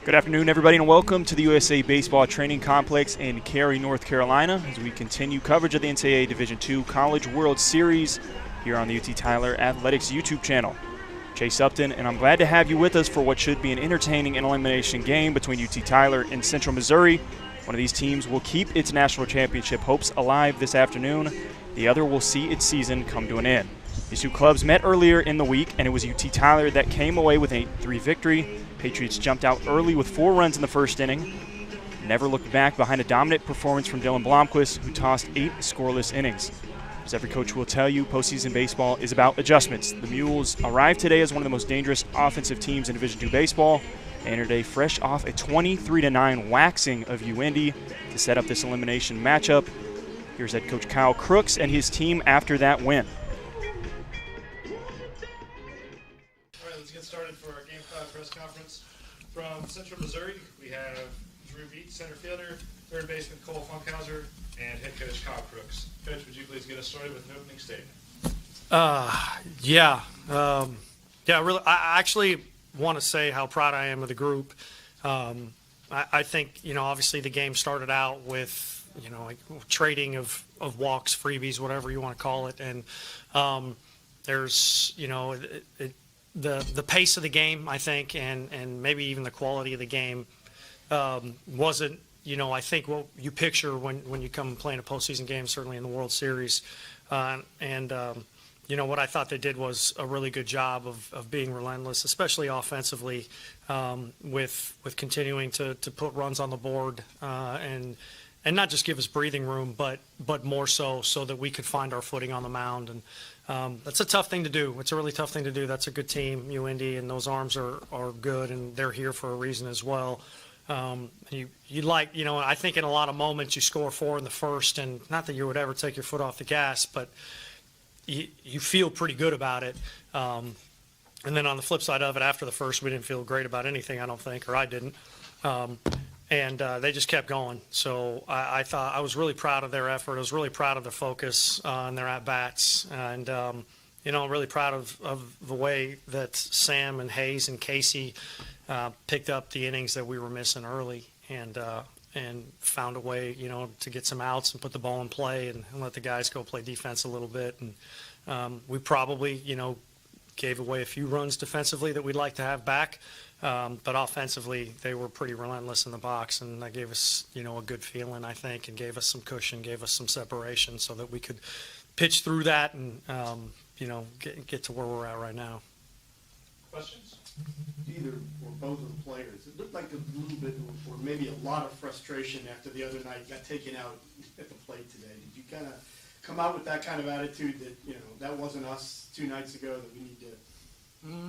Good afternoon, everybody, and welcome to the USA Baseball Training Complex in Cary, North Carolina, as we continue coverage of the NCAA Division II College World Series here on the UT Tyler Athletics YouTube channel. Chase Upton, and I'm glad to have you with us for what should be an entertaining and elimination game between UT Tyler and Central Missouri. One of these teams will keep its national championship hopes alive this afternoon. The other will see its season come to an end. These two clubs met earlier in the week, and it was UT Tyler that came away with a 8-3 victory. Patriots jumped out early with 4 runs in the first inning. Never looked back behind a dominant performance from Dylan Blomquist, who tossed 8 scoreless innings. As every coach will tell you, postseason baseball is about adjustments. The Mules arrived today as one of the most dangerous offensive teams in Division II baseball. They entered today fresh off a 23-9 waxing of UIndy to set up this elimination matchup. Here's head coach Kyle Crooks and his team after that win. Get started for our Game 5 press conference. From Central Missouri, we have Drew Beat, center fielder, third baseman Cole Funkhauser, and head coach Kyle Crooks. Coach, would you please get us started with an opening statement? Really, I actually want to say how proud I am of the group. I think, obviously the game started out with, like trading of walks, freebies, whatever you want to call it. And there's, the pace of the game, I think, and maybe even the quality of the game wasn't, I think what you picture when you come playing a postseason game, certainly in the World Series. What I thought they did was a really good job of being relentless, especially offensively, with continuing to put runs on the board and not just give us breathing room, but more so that we could find our footing on the mound. And that's a tough thing to do. It's a really tough thing to do. That's a good team, UIndy, and those arms are good, and they're here for a reason as well. I think in a lot of moments you score 4 in the first, and not that you would ever take your foot off the gas, but you feel pretty good about it. And then on the flip side of it, after the first, we didn't feel great about anything, I don't think, or I didn't. They just kept going. So I thought I was really proud of their effort. I was really proud of their focus and their at-bats. And, really proud of the way that Sam and Hayes and Casey picked up the innings that we were missing early and found a way, to get some outs and put the ball in play and let the guys go play defense a little bit. And we probably, gave away a few runs defensively that we'd like to have back. But offensively, they were pretty relentless in the box, and that gave us, a good feeling, I think, and gave us some cushion, gave us some separation so that we could pitch through that and, get to where we're at right now. Questions? Either or both of the players. It looked like a little bit, or maybe a lot of frustration after the other night got taken out at the plate today. Did you kind of come out with that kind of attitude that, that wasn't us 2 nights ago, that we need to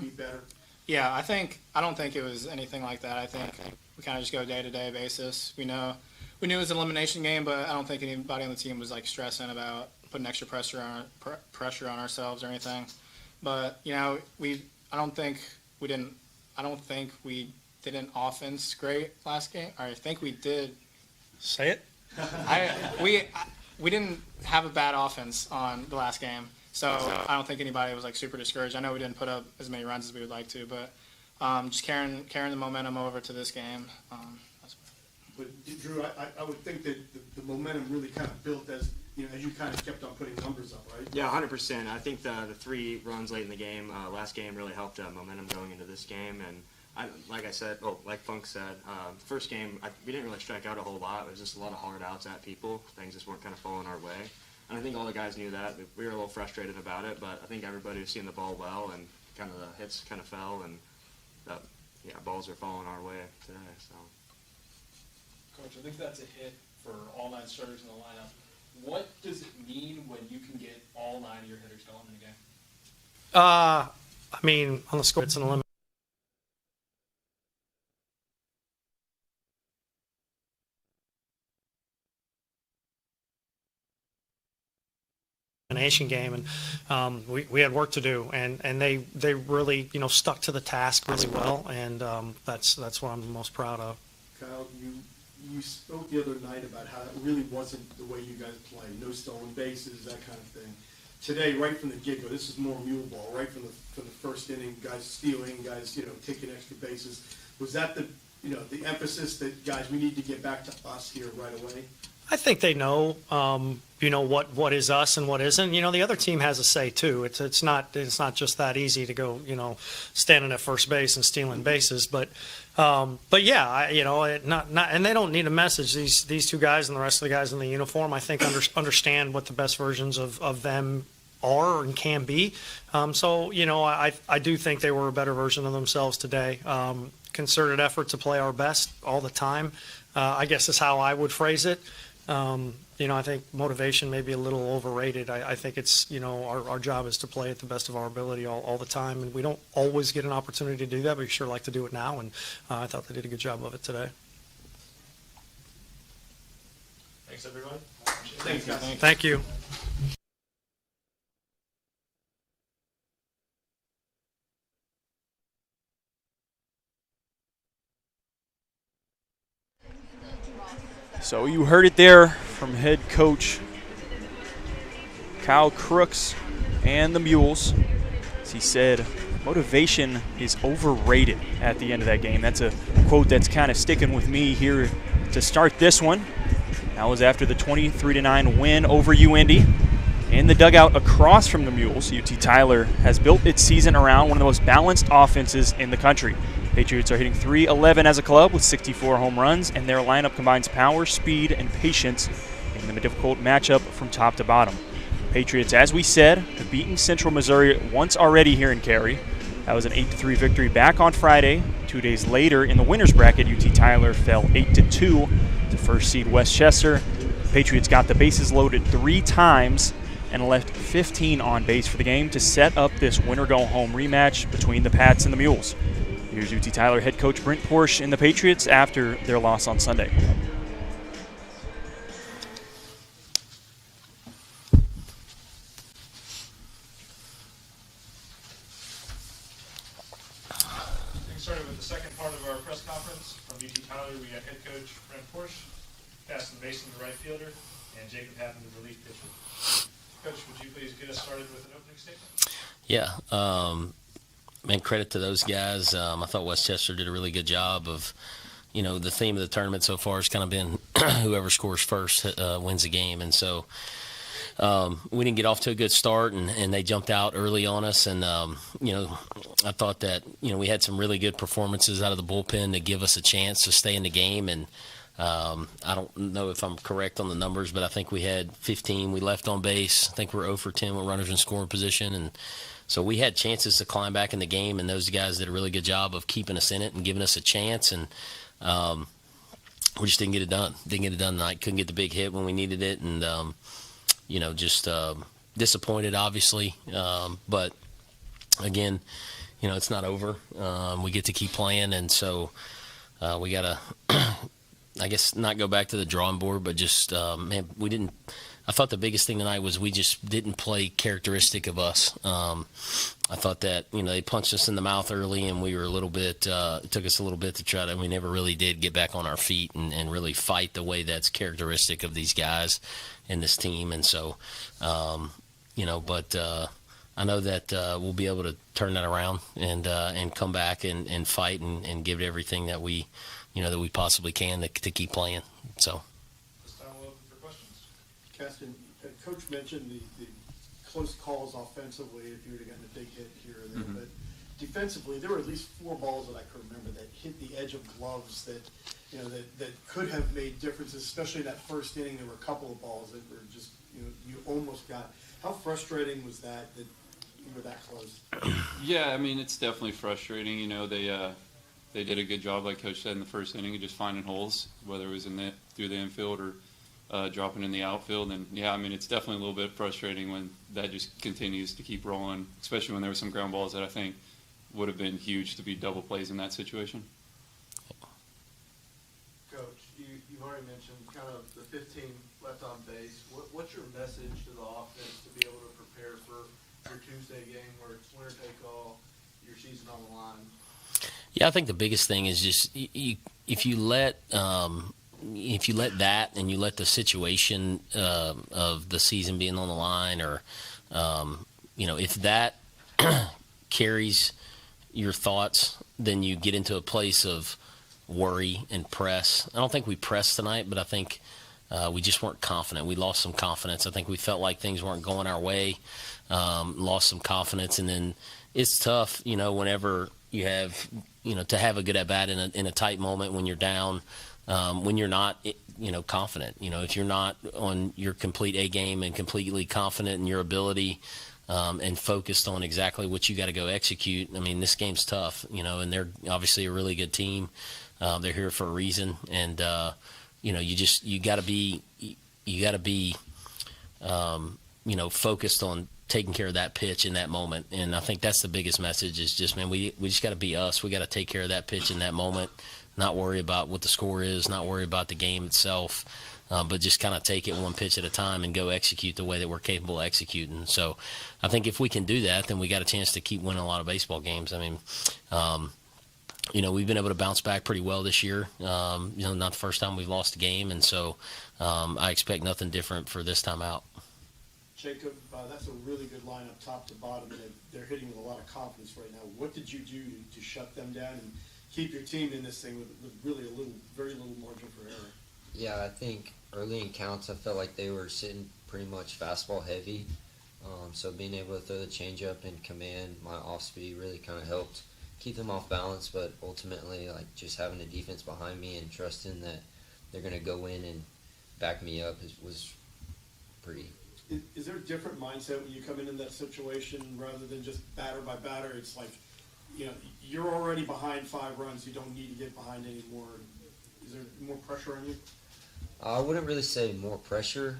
be better? Yeah, I don't think it was anything like that. I think we kind of just go day-to-day basis. We knew it was an elimination game, but I don't think anybody on the team was like stressing about putting extra pressure on ourselves or anything. But I don't think we did an offense great last game. Or I think we did. Say it. We didn't have a bad offense on the last game. So I don't think anybody was like super discouraged. I know we didn't put up as many runs as we would like to, but just carrying the momentum over to this game. But Drew, I would think that the momentum really kind of built as you kind of kept on putting numbers up, right? Yeah, 100%. I think the 3 runs late in the game, last game, really helped momentum going into this game. And like Funk said, first game we didn't really strike out a whole lot. It was just a lot of hard outs at people. Things just weren't kind of falling our way. And I think all the guys knew that. We were a little frustrated about it, but I think everybody was seeing the ball well, and kind of the hits kind of fell, and balls are falling our way today. So, Coach, I think that's a hit for all 9 starters in the lineup. What does it mean when you can get all 9 of your hitters going in a game? On the score, it's an elimination. Game, and we had work to do, and they really stuck to the task really well, and that's what I'm most proud of. Kyle, you spoke the other night about how it really wasn't the way you guys play, no stolen bases, that kind of thing. today, right from the get-go, this is more mule ball, right from the first inning, guys stealing, guys, taking extra bases. Was that the emphasis that, guys, we need to get back to us here right away? I think they know, what is us and what isn't. The other team has a say too. It's not just that easy to go, standing at first base and stealing bases. But yeah, and they don't need a message. These two guys and the rest of the guys in the uniform, I think, understand what the best versions of them are and can be. So I do think they were a better version of themselves today. Concerted effort to play our best all the time, I guess is how I would phrase it. I think motivation may be a little overrated. I think it's, our job is to play at the best of our ability all the time, and we don't always get an opportunity to do that, but we sure like to do it now, and I thought they did a good job of it today. Thanks, everybody. Thanks, guys. Thank you. So you heard it there from head coach Kyle Crooks and the Mules. As he said, motivation is overrated at the end of that game. That's a quote that's kind of sticking with me here to start this one. That was after the 23-9 win over UIndy. In the dugout across from the Mules, UT Tyler has built its season around one of the most balanced offenses in the country. Patriots are hitting .311 as a club with 64 home runs, and their lineup combines power, speed, and patience in a difficult matchup from top to bottom. Patriots, as we said, have beaten Central Missouri once already here in Cary. That was an 8-3 victory back on Friday. 2 days later, in the winner's bracket, UT Tyler fell 8-2 to first seed West Chester. Patriots got the bases loaded 3 times and left 15 on base for the game to set up this winner-go-home rematch between the Pats and the Mules. Here's UT Tyler head coach Brent Porsche and the Patriots after their loss on Sunday. Getting started with the second part of our press conference from UT Tyler, we got head coach Brent Porsche, passing the basin to the right fielder, and Jacob Happen, the relief pitcher. Coach, would you please get us started with an opening statement? Yeah, man, credit to those guys. I thought West Chester did a really good job of, the theme of the tournament so far has kind of been whoever scores first wins the game. And so we didn't get off to a good start, and they jumped out early on us. And, I thought that, we had some really good performances out of the bullpen to give us a chance to stay in the game. And I don't know if I'm correct on the numbers, but I think we had 15. We left on base. I think we're 0 for 10 with runners in scoring position. And so we had chances to climb back in the game, and those guys did a really good job of keeping us in it and giving us a chance. And we just didn't get it done. Didn't get it done tonight. Couldn't get the big hit when we needed it. And, just disappointed, obviously. But, again, it's not over. We get to keep playing. And so we got to, I guess, not go back to the drawing board, but just, man, we didn't – I thought the biggest thing tonight was we just didn't play characteristic of us. I thought that, they punched us in the mouth early, and we were a little bit, it took us a little bit to try to, we never really did get back on our feet and really fight the way that's characteristic of these guys and this team. And so, but I know that we'll be able to turn that around and come back and fight and give it everything that we, that we possibly can to keep playing. So. Keston, Coach mentioned the close calls offensively if you would have gotten a big hit here or there, but defensively there were at least 4 balls that I could remember that hit the edge of gloves that that could have made differences, especially in that first inning. There were a couple of balls that were just you almost got. How frustrating was that you were that close? Yeah, I mean it's definitely frustrating. They did a good job, like Coach said in the first inning, of just finding holes, whether it was through the infield or dropping in the outfield. And yeah, I mean, it's definitely a little bit frustrating when that just continues to keep rolling, especially when there were some ground balls that I think would have been huge to be double plays in that situation. Coach, you've already mentioned kind of the 15 left on base. What's your message to the offense to be able to prepare for your Tuesday game where it's winner take all, your season on the line? Yeah, I think the biggest thing is just if you let that and you let the situation of the season being on the line or If that carries your thoughts, then you get into a place of worry and press. I don't think we pressed tonight, but I think we just weren't confident. We lost some confidence. I think we felt like things weren't going our way, lost some confidence, and then it's tough, whenever you have, to have a good at-bat in a tight moment when you're down, when you're not, confident. If you're not on your complete A game and completely confident in your ability and focused on exactly what you got to go execute, I mean, this game's tough, and they're obviously a really good team. They're here for a reason, and you got to be focused on taking care of that pitch in that moment. And I think that's the biggest message is just, man, we just got to be us. We got to take care of that pitch in that moment, not worry about what the score is, not worry about the game itself, but just kind of take it one pitch at a time and go execute the way that we're capable of executing. So I think if we can do that, then we got a chance to keep winning a lot of baseball games. I mean, we've been able to bounce back pretty well this year. Not the first time we've lost a game, and so I expect nothing different for this time out. Jacob, that's a really good lineup top to bottom, and they're hitting with a lot of confidence right now. What did you do to shut them down and keep your team in this thing with really very little margin for error? Yeah, I think early in counts I felt like they were sitting pretty much fastball heavy. So being able to throw the changeup and command my off speed really kind of helped keep them off balance, but ultimately just having the defense behind me and trusting that they're going to go in and back me up was pretty. Is there a different mindset when you come in that situation rather than just batter by batter? It's like, you're already behind 5 runs. You don't need to get behind anymore. Is there more pressure on you? I wouldn't really say more pressure.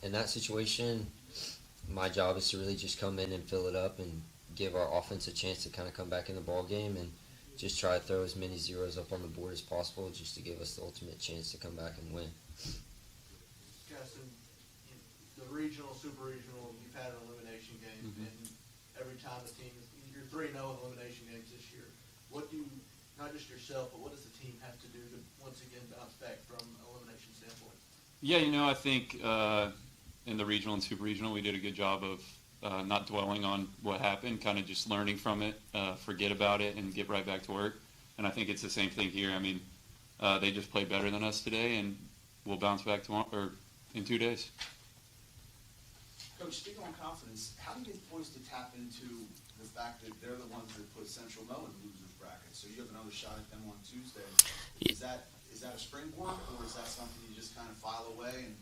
In that situation, my job is to really just come in and fill it up and give our offense a chance to kind of come back in the ball game and just try to throw as many zeros up on the board as possible just to give us the ultimate chance to come back and win. Justin, the regional, super regional, you've had an elimination game, and every time the team, you're 3-0 in elimination games this year. What do, not just yourself, but what does the team have to do to once again bounce back from an elimination standpoint? Yeah, I think in the regional and super regional, we did a good job of not dwelling on what happened, kind of just learning from it, forget about it, and get right back to work. And I think it's the same thing here. I mean, they just played better than us today, and we'll bounce back in 2 days. Coach, speaking on confidence, how do you get poised to tap into the fact that they're the ones that put Central Mo in the losers bracket? So you have another shot at them on Tuesday. Is that a springboard, or is that something you just kind of file away and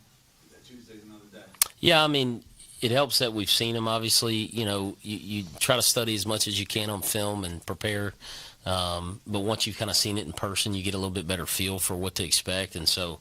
that Tuesday's another day? Yeah, I mean, it helps that we've seen them. Obviously, you try to study as much as you can on film and prepare. But once you've kind of seen it in person, you get a little bit better feel for what to expect. And so,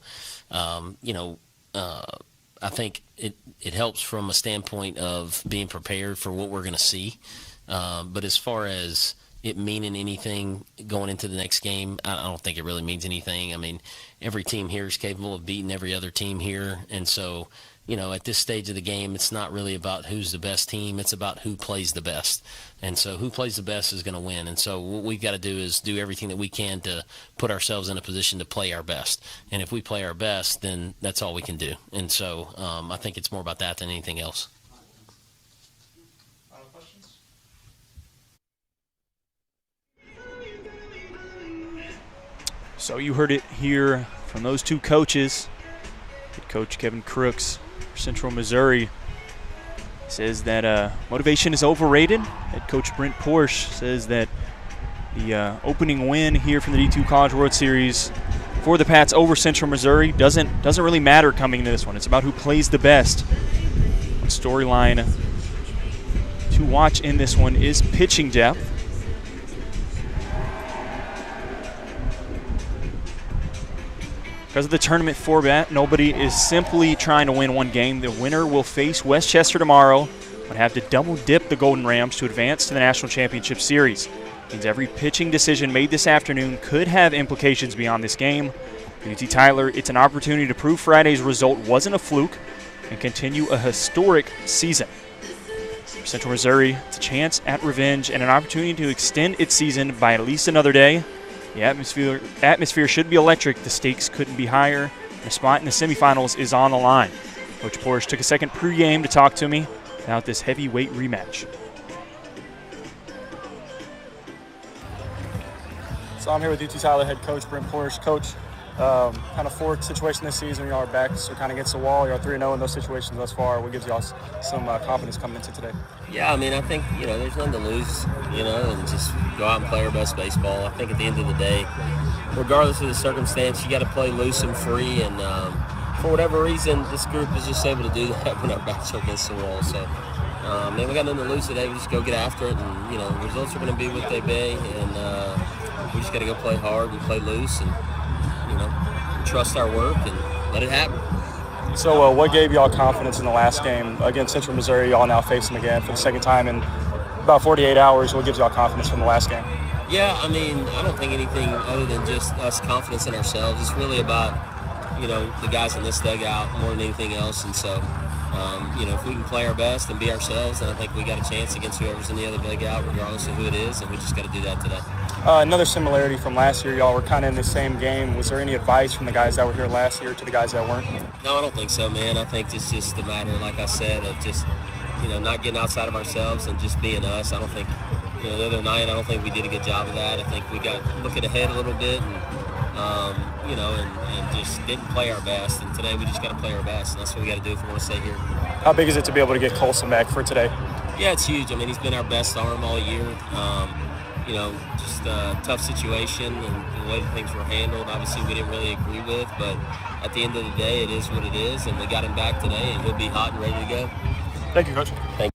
I think it helps from a standpoint of being prepared for what we're going to see. But as far as it meaning anything going into the next game, I don't think it really means anything. I mean, every team here is capable of beating every other team here. And so, at this stage of the game, it's not really about who's the best team. It's about who plays the best. And so who plays the best is going to win. And so what we've got to do is do everything that we can to put ourselves in a position to play our best. And if we play our best, then that's all we can do. And so I think it's more about that than anything else. Final questions? So you heard it here from those two coaches. Head coach Kevin Crooks for Central Missouri says that motivation is overrated. Head coach Brent Porsche says that the opening win here from the D2 College World Series for the Pats over Central Missouri doesn't really matter coming into this one. It's about who plays the best. One storyline to watch in this one is pitching depth. Because of the tournament format, nobody is simply trying to win one game. The winner will face Westchester tomorrow, but have to double dip the Golden Rams to advance to the National Championship Series. Means every pitching decision made this afternoon could have implications beyond this game. For UT Tyler, it's an opportunity to prove Friday's result wasn't a fluke and continue a historic season. For Central Missouri, it's a chance at revenge and an opportunity to extend its season by at least another day. The atmosphere should be electric. The stakes couldn't be higher. A spot in the semifinals is on the line. Coach Porsche took a second pregame to talk to me. without this heavyweight rematch. So I'm here with UT Tyler head coach Brent Porsche. Coach, kind of forward situation this season. Our backs are kind of against the wall. You're 3-0 in those situations thus far. What gives y'all some confidence coming into today? Yeah, I mean, I think, there's nothing to lose, and just go out and play our best baseball. I think at the end of the day, regardless of the circumstance, you got to play loose and free. And for whatever reason, this group is just able to do that when our backs are against the wall. So, man, we got nothing to lose today. We just go get after it. And, results are going to be what they be. And we just got to go play hard and play loose and, trust our work and let it happen. So what gave y'all confidence in the last game against Central Missouri? Y'all now face them again for the second time in about 48 hours. What gives y'all confidence from the last game? Yeah, I mean, I don't think anything other than just us confidence in ourselves. It's really about, the guys in this dugout more than anything else. And so, if we can play our best and be ourselves, then I think we got a chance against whoever's in the other dugout, regardless of who it is, and we just got to do that today. Another similarity from last year, y'all were kind of in the same game. Was there any advice from the guys that were here last year to the guys that weren't? No, I don't think so, man. I think it's just a matter, like I said, of just, not getting outside of ourselves and just being us. I don't think, the other night, I don't think we did a good job of that. I think we got looking ahead a little bit and, and just didn't play our best. And today we just got to play our best, and that's what we got to do if we want to stay here. How big is it to be able to get Colson back for today? Yeah, it's huge. I mean, he's been our best arm all year. Just a tough situation and the way that things were handled, obviously we didn't really agree with, but at the end of the day, it is what it is, and we got him back today, and he'll be hot and ready to go. Thank you, Coach. Thank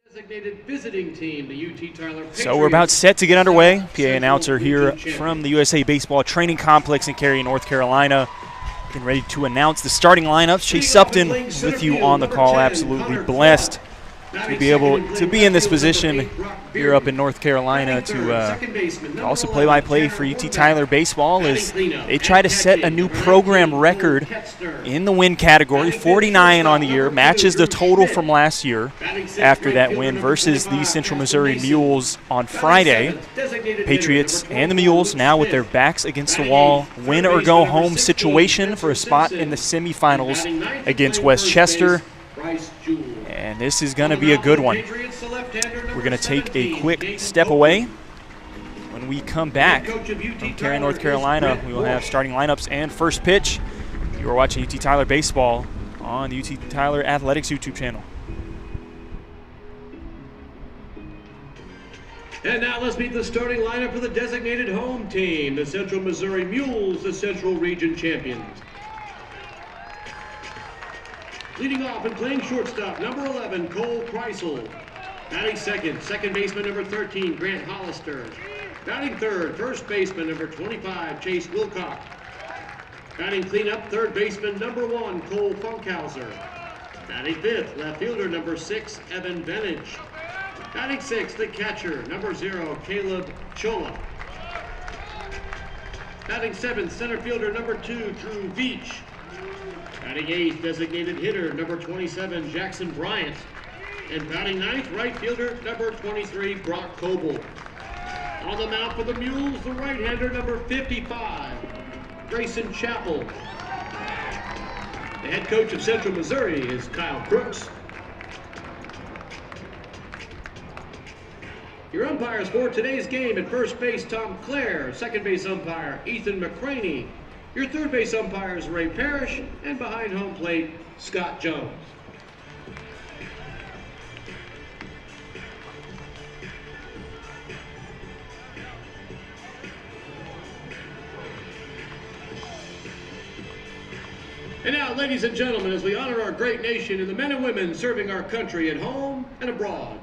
you. Designated visiting team, the UT Tyler Patriots. So we're about set to get underway. PA announcer here from the USA Baseball Training Complex in Cary, North Carolina. Getting ready to announce the starting lineups. Chase Upton with you on the call. Absolutely blessed to be able to be in this position here up in North Carolina to also play-by-play for UT Tyler baseball as they try to set a new program record in the win category. 49 on the year, matches the total from last year after that win versus the Central Missouri Mules on Friday. Patriots and the Mules now with their backs against the wall, win or go home situation for a spot in the semifinals against West Chester. And this is going to be a good one. We're going to take a quick step away. When we come back from Cary, North Carolina, we will have starting lineups and first pitch. You are watching UT Tyler Baseball on the UT Tyler Athletics YouTube channel. And now let's meet the starting lineup for the designated home team, the Central Missouri Mules, the Central Region champions. Leading off and playing shortstop, number 11, Cole Kreisel. Batting second baseman number 13, Grant Hollister. Batting third, first baseman number 25, Chase Wilcock. Batting cleanup, third baseman number 1, Cole Funkhauser. Batting fifth, left fielder number 6, Evan Venage. Batting sixth, the catcher, number 0, Caleb Chola. Batting seventh, center fielder number 2, Drew Veach. Batting eighth, designated hitter, number 27, Jackson Bryant. And batting ninth, right fielder, number 23, Brock Coble. On the mound for the Mules, the right-hander, number 55, Grayson Chappell. The head coach of Central Missouri is Kyle Crooks. Your umpires for today's game: at first base, Tom Clare; second base umpire, Ethan McCraney; your third base umpires, Ray Parrish; and behind home plate, Scott Jones. And now, ladies and gentlemen, as we honor our great nation and the men and women serving our country at home and abroad,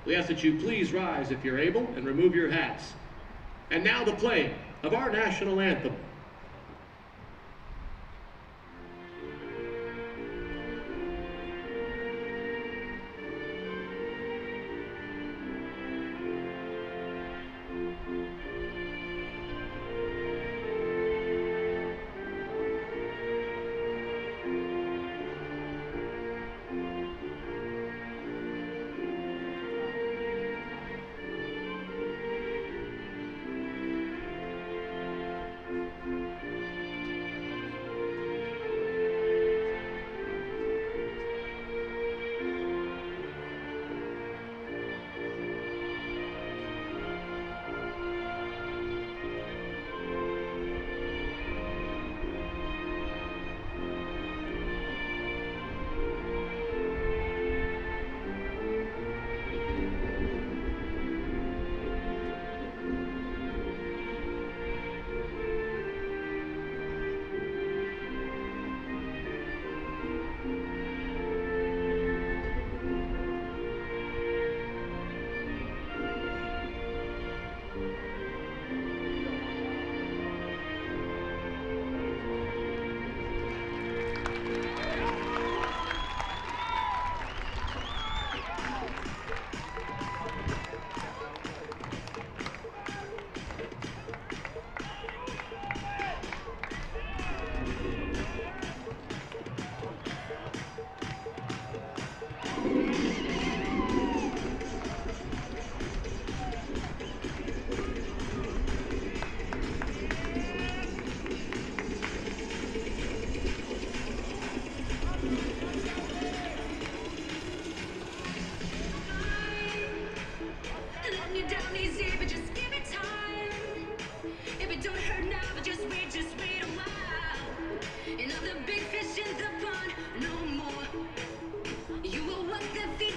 we ask that you please rise if you're able and remove your hats. And now the playing of our national anthem.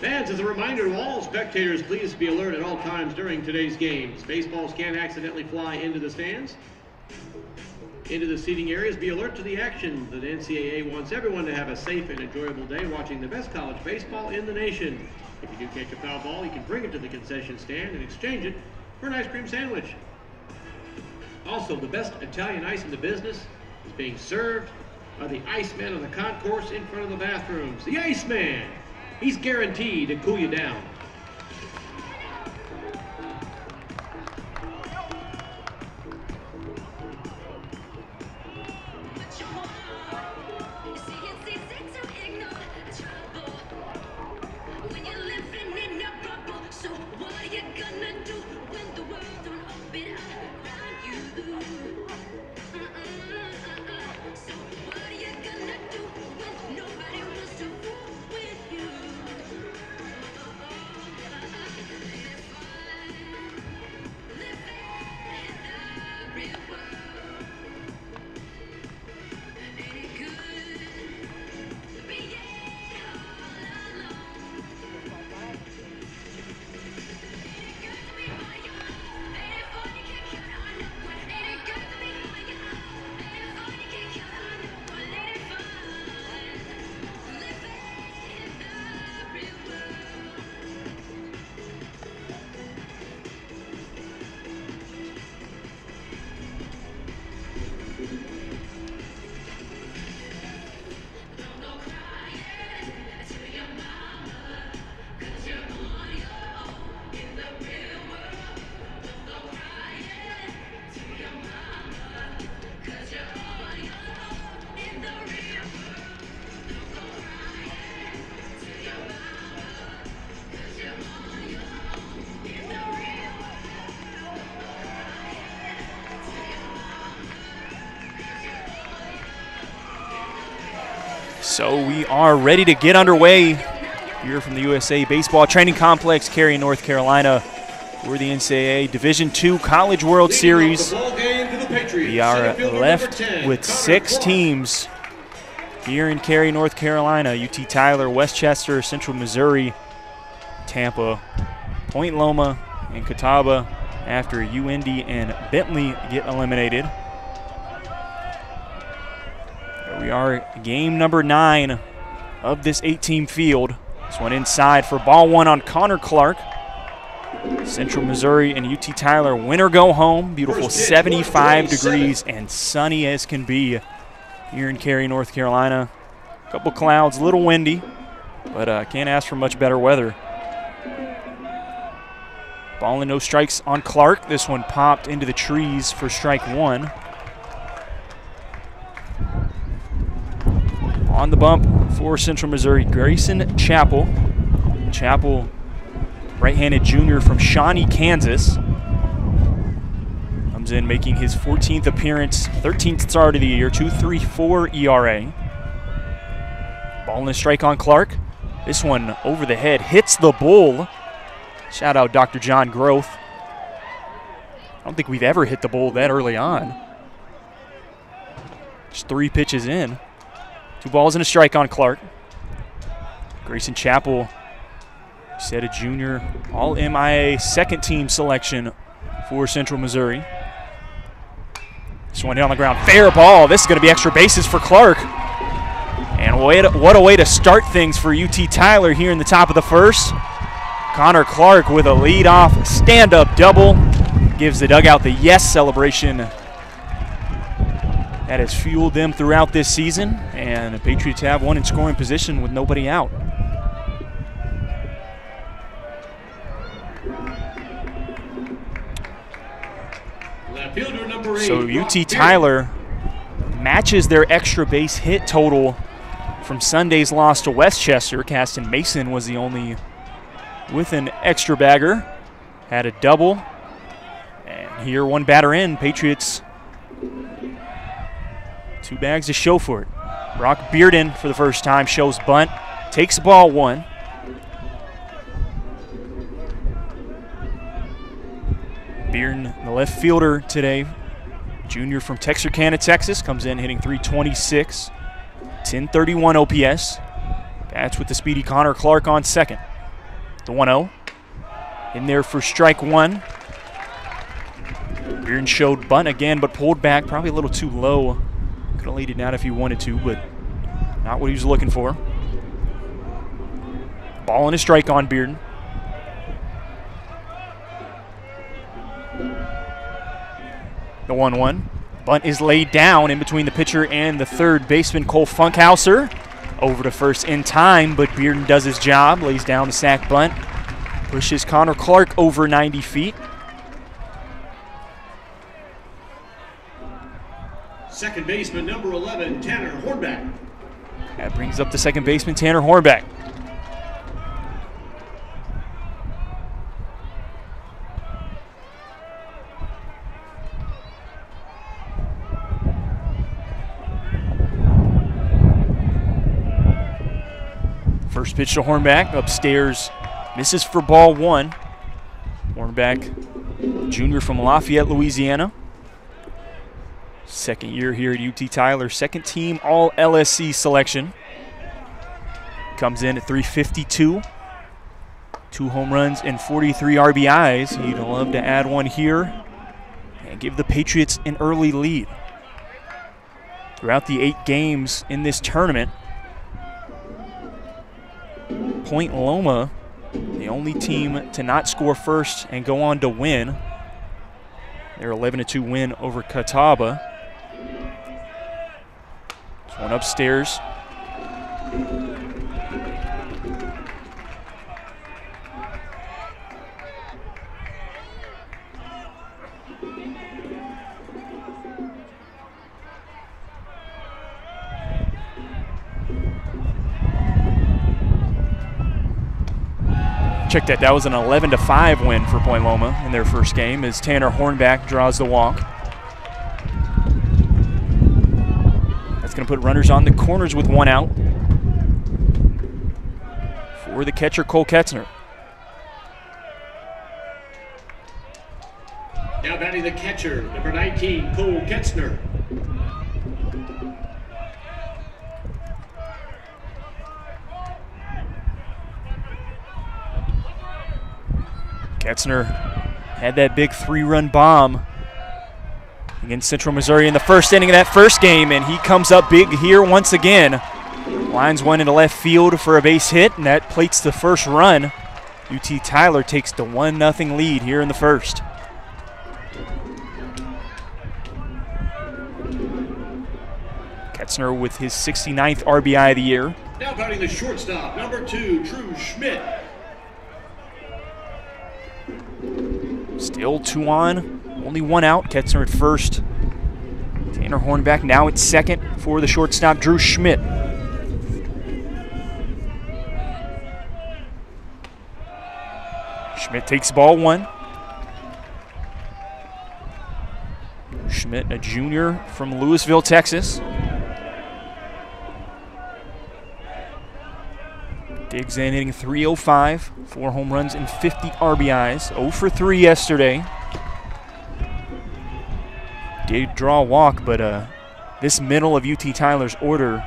Fans, as a reminder to all spectators, please be alert at all times during today's games. Baseballs can't accidentally fly into the stands, into the seating areas. Be alert to the action. The NCAA wants everyone to have a safe and enjoyable day watching the best college baseball in the nation. If you do catch a foul ball, you can bring it to the concession stand and exchange it for an ice cream sandwich. Also, the best Italian ice in the business is being served by the Iceman on the concourse in front of the bathrooms. The Iceman! He's guaranteed to cool you down. So we are ready to get underway here from the USA Baseball Training Complex, Cary, North Carolina, for the NCAA Division II College World Series. We are left with 6 teams here in Cary, North Carolina. UT Tyler, Westchester, Central Missouri, Tampa, Point Loma, and Catawba after UND and Bentley get eliminated. We are game number 9 of this 8-team field. This one inside for ball 1 on Connor Clark. Central Missouri and UT Tyler, winner go home. Beautiful 75 degrees and sunny as can be here in Cary, North Carolina. A couple clouds, a little windy, but can't ask for much better weather. Ball and no strikes on Clark. This one popped into the trees for strike 1. On the bump for Central Missouri, Grayson Chappell. Chappell, right-handed junior from Shawnee, Kansas. Comes in making his 14th appearance, 13th start of the year, 2.34 ERA. Ball and a strike on Clark. This one over the head, hits the bull. Shout out Dr. John Groth. I don't think we've ever hit the bull that early on. Just 3 pitches in. 2 balls and a strike on Clark. Grayson Chappell, said a junior, all MIA second team selection for Central Missouri. This one hit on the ground, fair ball. This is going to be extra bases for Clark. And what a way to start things for UT Tyler here in the top of the first. Connor Clark with a leadoff stand-up double gives the dugout the yes celebration that has fueled them throughout this season, and the Patriots have one in scoring position with nobody out. So UT Tyler matches their extra base hit total from Sunday's loss to Westchester. Caston Mason was the only with an extra bagger, had a double, and here 1 batter in, Patriots 2 bags to show for it. Brock Bearden for the first time shows bunt, takes ball 1. Bearden, the left fielder today, junior from Texarkana, Texas, comes in hitting .326, 1031 OPS. Bats with the speedy Connor Clark on second. The 1-0. In there for strike one. Bearden showed bunt again, but pulled back, probably a little too low. Could have laid it down if he wanted to, but not what he was looking for. Ball and a strike on Bearden. The 1-1. Bunt is laid down in between the pitcher and the third baseman, Cole Funkhauser. Over to first in time, but Bearden does his job, lays down the sac bunt, pushes Connor Clark over 90 feet. Second baseman, number 11, Tanner Hornback. That brings up the second baseman, Tanner Hornback. First pitch to Hornback, upstairs, misses for ball one. Hornback, junior from Lafayette, Louisiana. Second year here at UT Tyler, second team all LSC selection. Comes in at 352. 2 home runs and 43 RBIs. He'd love to add one here and give the Patriots an early lead. Throughout the 8 games in this tournament, Point Loma, the only team to not score first and go on to win. Their 11-2 win over Catawba. This one upstairs. Check that. That was an 11-5 win for Point Loma in their first game as Tanner Hornback draws the walk. That's going to put runners on the corners with 1 out for the catcher, Cole Ketzner. Now batting the catcher, number 19, Cole Ketzner. Ketzner had that big 3-run bomb against Central Missouri in the first inning of that first game, and he comes up big here once again. Lines one into left field for a base hit, and that plates the first run. UT Tyler takes the 1-0 lead here in the first. Ketzner with his 69th RBI of the year. Now batting the shortstop, number 2, Drew Schmidt. Still 2 on, only 1 out. Ketzner at first. Tanner Hornback now at second for the shortstop, Drew Schmidt. Schmidt takes ball 1. Schmidt, a junior from Louisville, Texas. Digs in, hitting .305, 4 home runs and 50 RBIs. 0 for 3 yesterday. Did draw a walk, but this middle of UT Tyler's order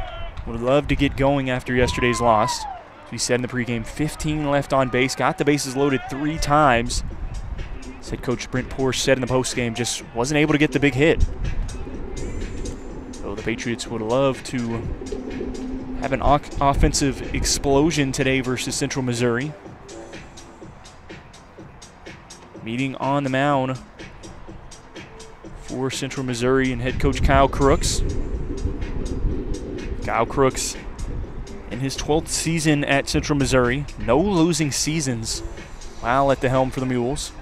would love to get going after yesterday's loss. As we said in the pregame, 15 left on base, got the bases loaded 3 times. As head coach Brent Porsche said in the postgame, just wasn't able to get the big hit. So the Patriots would love to have an offensive explosion today versus Central Missouri. Meeting on the mound for Central Missouri and head coach Kyle Crooks. Kyle Crooks in his 12th season at Central Missouri. No losing seasons while at the helm for the Mules.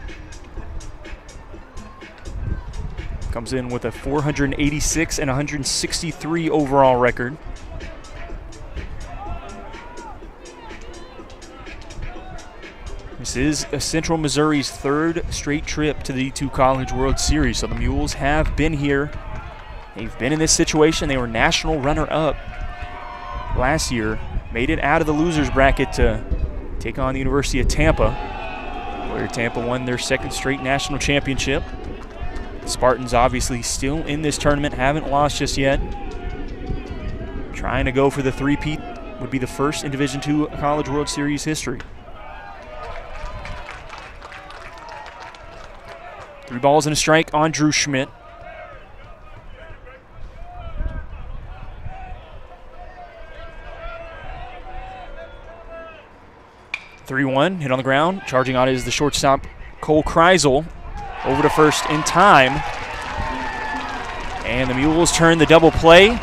Comes in with a 486 and 163 overall record. This is Central Missouri's 3rd straight trip to the D2 College World Series, so the Mules have been here. They've been in this situation. They were national runner-up last year, made it out of the losers bracket to take on the University of Tampa, where Tampa won their 2nd straight national championship. The Spartans obviously still in this tournament, haven't lost just yet. Trying to go for the three-peat would be the first in Division II College World Series history. 3 balls and a strike on Drew Schmidt. (3-1) hit on the ground. Charging on is the shortstop Cole Kreisel. Over to first in time. And the Mules turn the double play.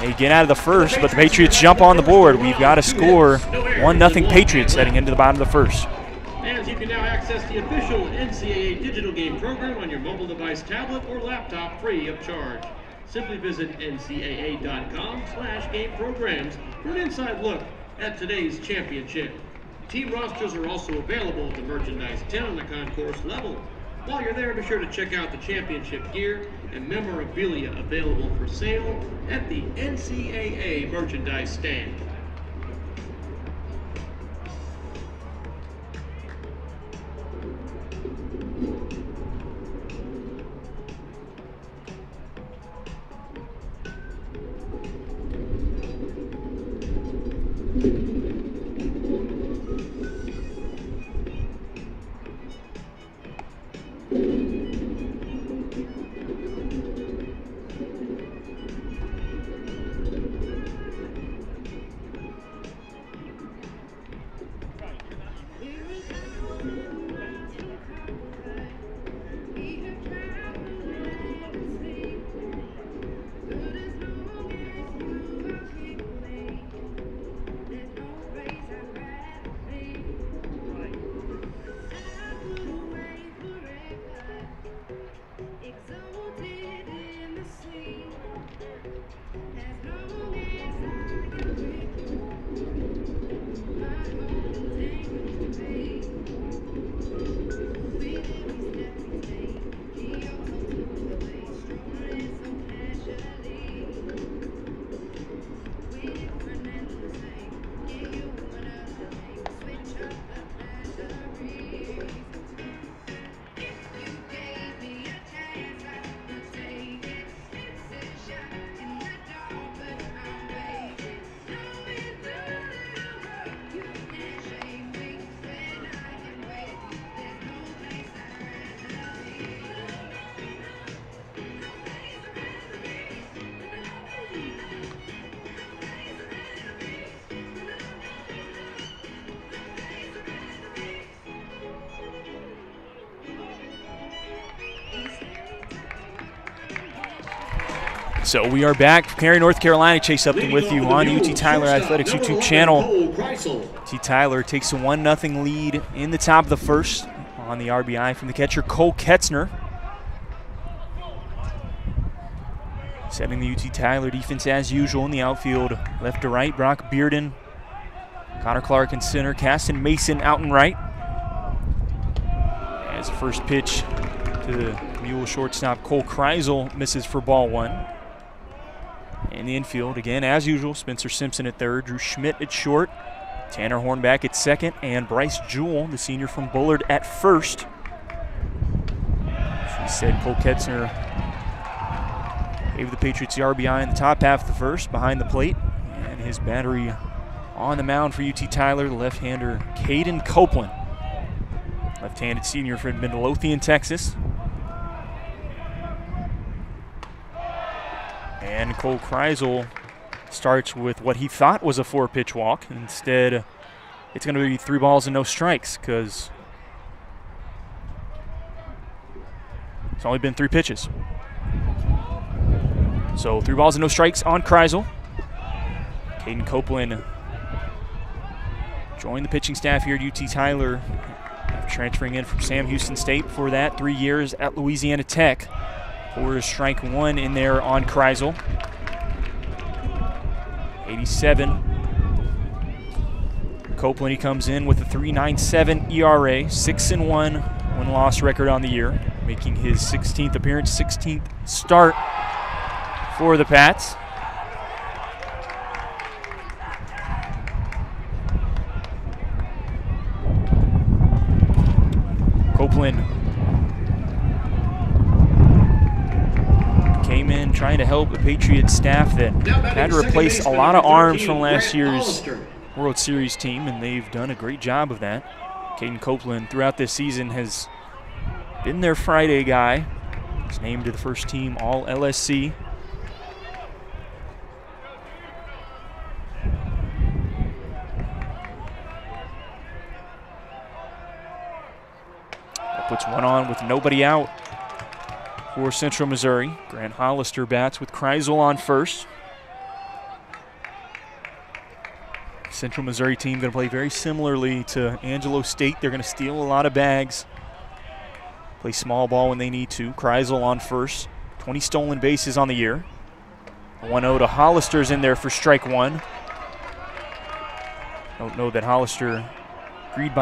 They get out of the first, but the Patriots jump on the board. We've got to score 1-0 Patriots heading into the bottom of the first. And you can now access the official NCAA digital game program on your mobile device, tablet, or laptop free of charge. Simply visit ncaa.com/game programs for an inside look at today's championship. Team rosters are also available at the merchandise tent on the concourse level. While you're there, be sure to check out the championship gear and memorabilia available for sale at the NCAA merchandise stand. So we are back from Cary, North Carolina. Chase Upton with you on the UT Tyler Athletics YouTube channel. UT Tyler takes a 1-0 lead in the top of the first on the RBI from the catcher Cole Ketzner. Setting the UT Tyler defense as usual in the outfield. Left to right, Brock Bearden, Connor Clark in center, Caston Mason out and right. As the first pitch to the Mule shortstop Cole Kreisel misses for ball 1. In the infield, again, as usual, Spencer Simpson at third, Drew Schmidt at short, Tanner Hornback at second, and Bryce Jewell, the senior from Bullard, at first. As we said, Cole Ketzner gave the Patriots the RBI in the top half of the first, behind the plate, and his battery on the mound for UT Tyler, the left-hander Caden Copeland, left-handed senior from Midlothian, Texas. And Cole Kreisel starts with what he thought was a 4-pitch walk. Instead, it's going to be 3 balls and no strikes because it's only been 3 pitches. So 3 balls and no strikes on Kreisel. Caden Copeland joined the pitching staff here at UT Tyler, transferring in from Sam Houston State for that 3 years at Louisiana Tech. For strike 1 in there on Kreisel. 87. Copeland, he comes in with a 3.97 ERA, 6-1 win-loss record on the year, making his 16th appearance, 16th start for the Pats. Copeland came in trying to help the Patriots staff that had to replace a lot of arms from last year's World Series team, and they've done a great job of that. Caden Copeland throughout this season has been their Friday guy. He's named to the first team All LSC. That puts one on with nobody out for Central Missouri. Grant Hollister bats with Kreisel on first. Central Missouri team going to play very similarly to Angelo State. They're going to steal a lot of bags, play small ball when they need to. Kreisel on first, 20 stolen bases on the year. 1-0 to Hollister's in there for strike one. Don't know that Hollister agreed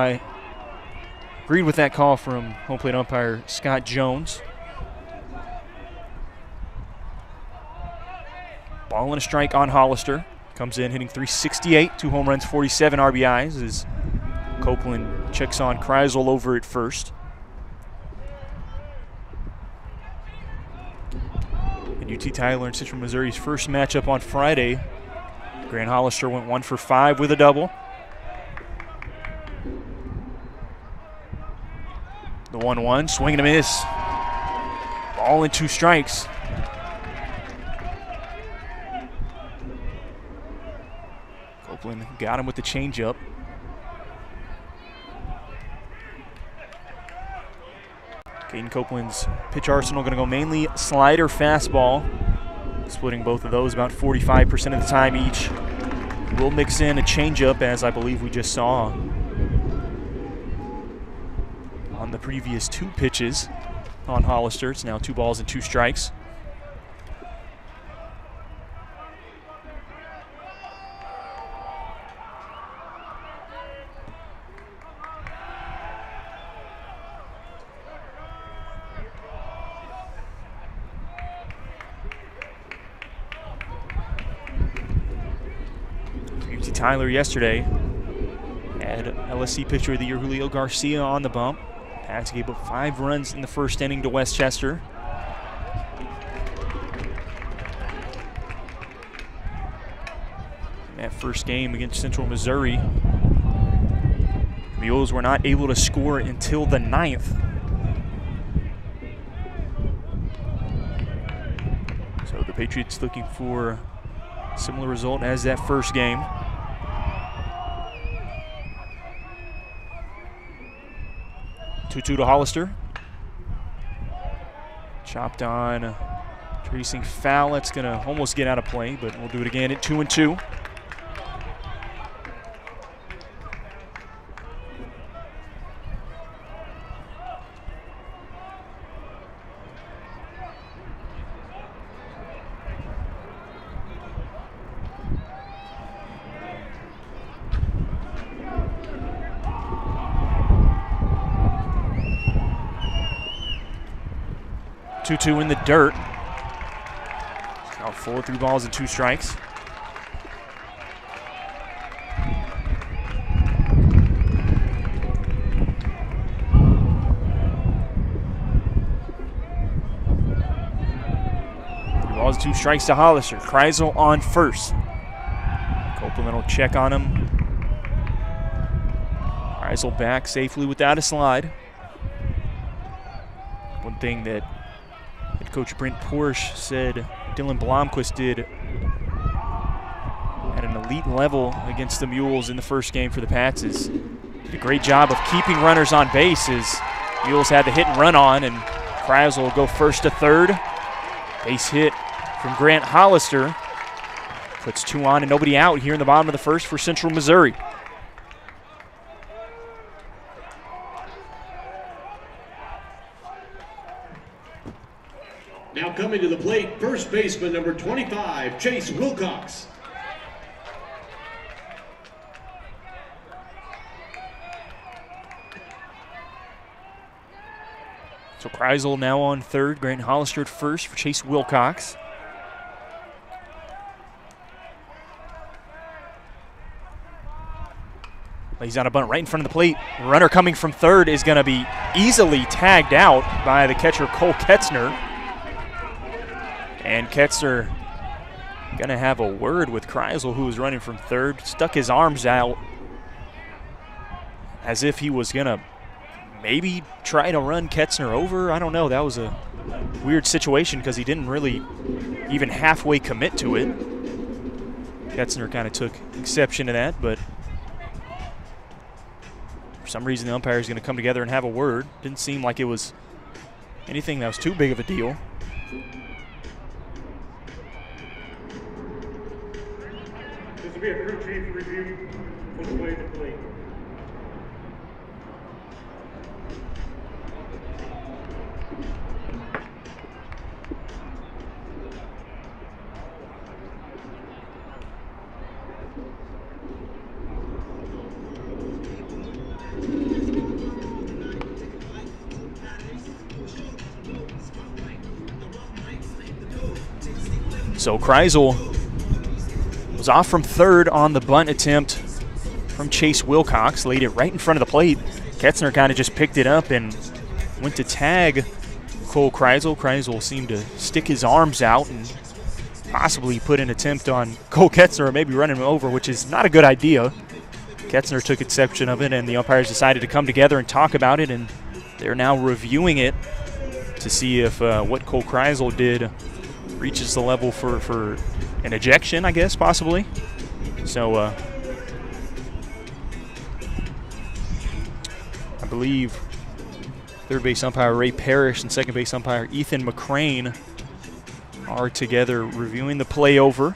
with that call from home plate umpire Scott Jones. Ball and a strike on Hollister. Comes in hitting .368, 2 home runs, 47 RBIs as Copeland checks on Kreisel over at first. And UT Tyler and Central Missouri's first matchup on Friday. Grant Hollister went 1 for 5 with a double. The 1-1, swing and a miss. Ball and 2 strikes. Copeland got him with the changeup. Caden Copeland's pitch arsenal going to go mainly slider, fastball, splitting both of those about 45% of the time each. We'll mix in a changeup, as I believe we just saw on the previous 2 pitches on Hollister. It's now 2 balls and 2 strikes. Tyler yesterday had LSC Pitcher of the Year Julio Garcia on the bump. Pats gave up 5 runs in the first inning to Westchester. In that first game against Central Missouri, the Mules were not able to score until the 9th. So the Patriots looking for a similar result as that first game. 2-2 to Hollister. Chopped on, tracing foul. That's going to almost get out of play, but we'll do it again at 2-2. Two in the dirt. Now full of 3 balls and 2 strikes. Three balls and 2 strikes to Hollister. Kreisel on first. Copeland will check on him. Kreisel back safely without a slide. One thing that Coach Brent Porsche said Dylan Blomquist did at an elite level against the Mules in the first game for the Pats is did a great job of keeping runners on base as Mules had the hit and run on, and Kreisel will go first to third. Base hit from Grant Hollister. Puts 2 on and nobody out here in the bottom of the first for Central Missouri. Now coming to the plate, first baseman number 25, Chase Wilcox. So Kreisel now on third, Grant Hollister at first for Chase Wilcox. Lays out a bunt right in front of the plate. The runner coming from third is going to be easily tagged out by the catcher Cole Ketzner. And Ketzner going to have a word with Kreisel, who was running from third. Stuck his arms out as if he was going to maybe try to run Ketzner over. I don't know. That was a weird situation because he didn't really even halfway commit to it. Ketzner kind of took exception to that, but for some reason the umpire is going to come together and have a word. Didn't seem like it was anything that was too big of a deal. This will be a crew chief review from the way to play. So Kreisel was off from third on the bunt attempt from Chase Wilcox, laid it right in front of the plate. Ketzner kind of just picked it up and went to tag Cole Kreisel. Kreisel seemed to stick his arms out and possibly put an attempt on Cole Ketzner or maybe running him over, which is not a good idea. Ketzner took exception of it, and the umpires decided to come together and talk about it, and they're now reviewing it to see if what Cole Kreisel did reaches the level for an ejection, I guess, possibly. So I believe third base umpire Ray Parrish and second base umpire Ethan McCrane are together reviewing the play over.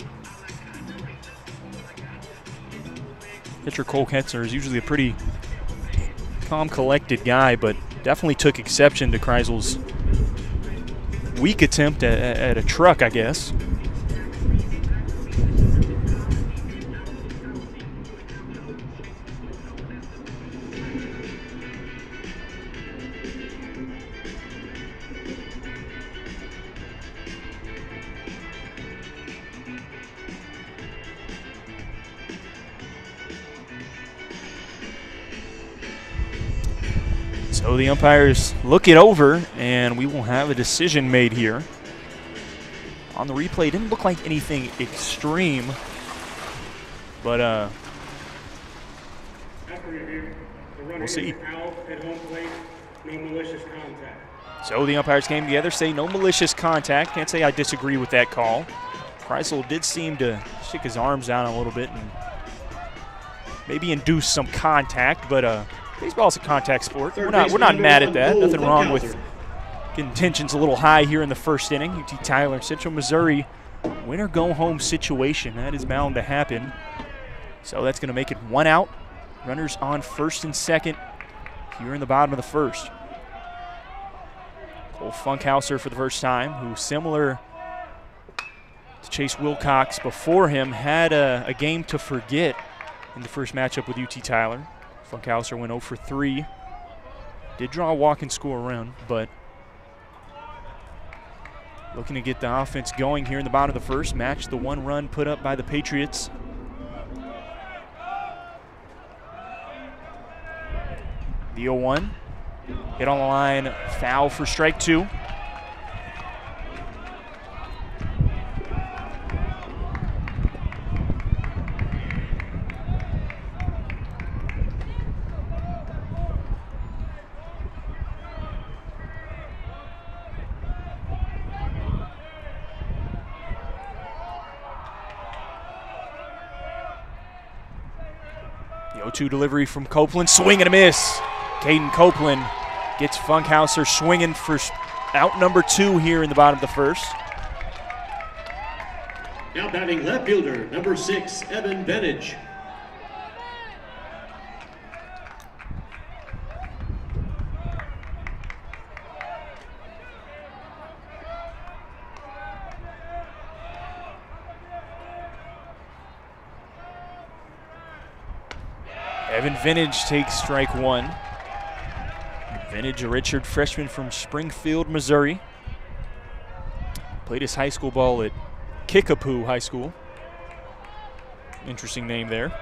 Pitcher Cole Ketzner is usually a pretty calm, collected guy, but definitely took exception to Kreisel's weak attempt at a truck, I guess. So the umpires look it over, and we will have a decision made here. On the replay, it didn't look like anything extreme, but After review, the runner we'll see. is out at home plate, no malicious contact. So the umpires came together, say no malicious contact. Can't say I disagree with that call. Kreisel did seem to stick his arms out a little bit and maybe induce some contact, but baseball's a contact sport. We're not mad at that. Nothing wrong with getting tensions a little high here in the first inning. UT Tyler, Central Missouri, winner go home situation. That is bound to happen. So that's going to make it 1 out. Runners on first and second here in the bottom of the first. Cole Funkhauser for the first time, who similar to Chase Wilcox before him had a game to forget in the first matchup with UT Tyler. Funkhauser went 0 for 3. Did draw a walk and score run, but looking to get the offense going here in the bottom of the first. Match the 1 run put up by the Patriots. The 0-1. Hit on the line, foul for strike 2. The 0-2 delivery from Copeland, swing and a miss. Caden Copeland gets Funkhauser swinging for out number 2 here in the bottom of the first. Now batting left fielder, number 6, Evan Benage. Evan Vintage takes strike 1. Vintage, a redshirt freshman from Springfield, Missouri. Played his high school ball at Kickapoo High School. Interesting name there.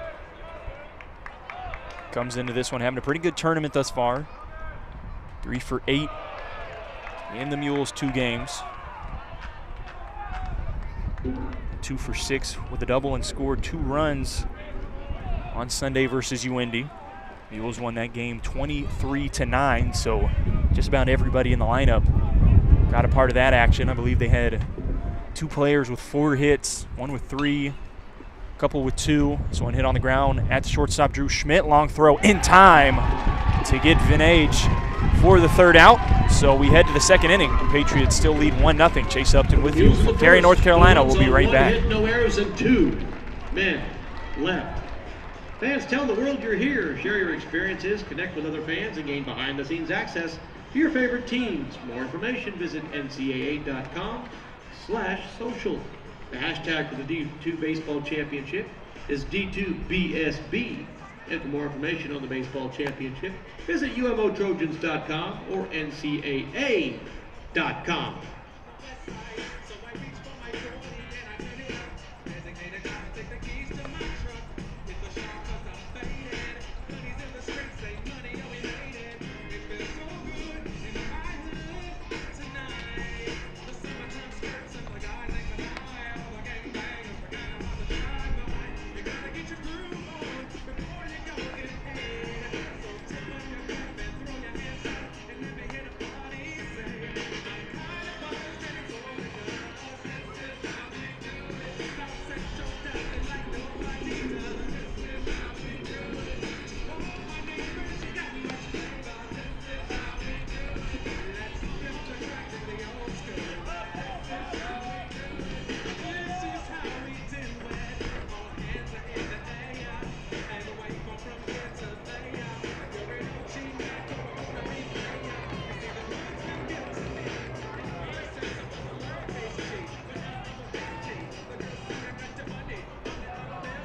Comes into this one having a pretty good tournament thus far. 3 for 8 in the Mules 2 games. 2 for 6 with a double and scored 2 runs on Sunday versus UIndy. Mules won that game 23-9, so just about everybody in the lineup got a part of that action. I believe they had 2 players with 4 hits, 1 with 3, a couple with 2. So one hit on the ground at the shortstop, Drew Schmidt. Long throw in time to get Vinage for the 3rd out. So we head to the 2nd inning. The Patriots still lead 1-0. Chase Upton with you from Cary, North Carolina. We'll be right back. Hit, no errors, and 2 men left. Fans, tell the world you're here. Share your experiences, connect with other fans, and gain behind-the-scenes access to your favorite teams. For more information, visit ncaa.com/social. The hashtag for the D2 Baseball Championship is D2BSB. And for more information on the Baseball Championship, visit umotrojans.com or ncaa.com.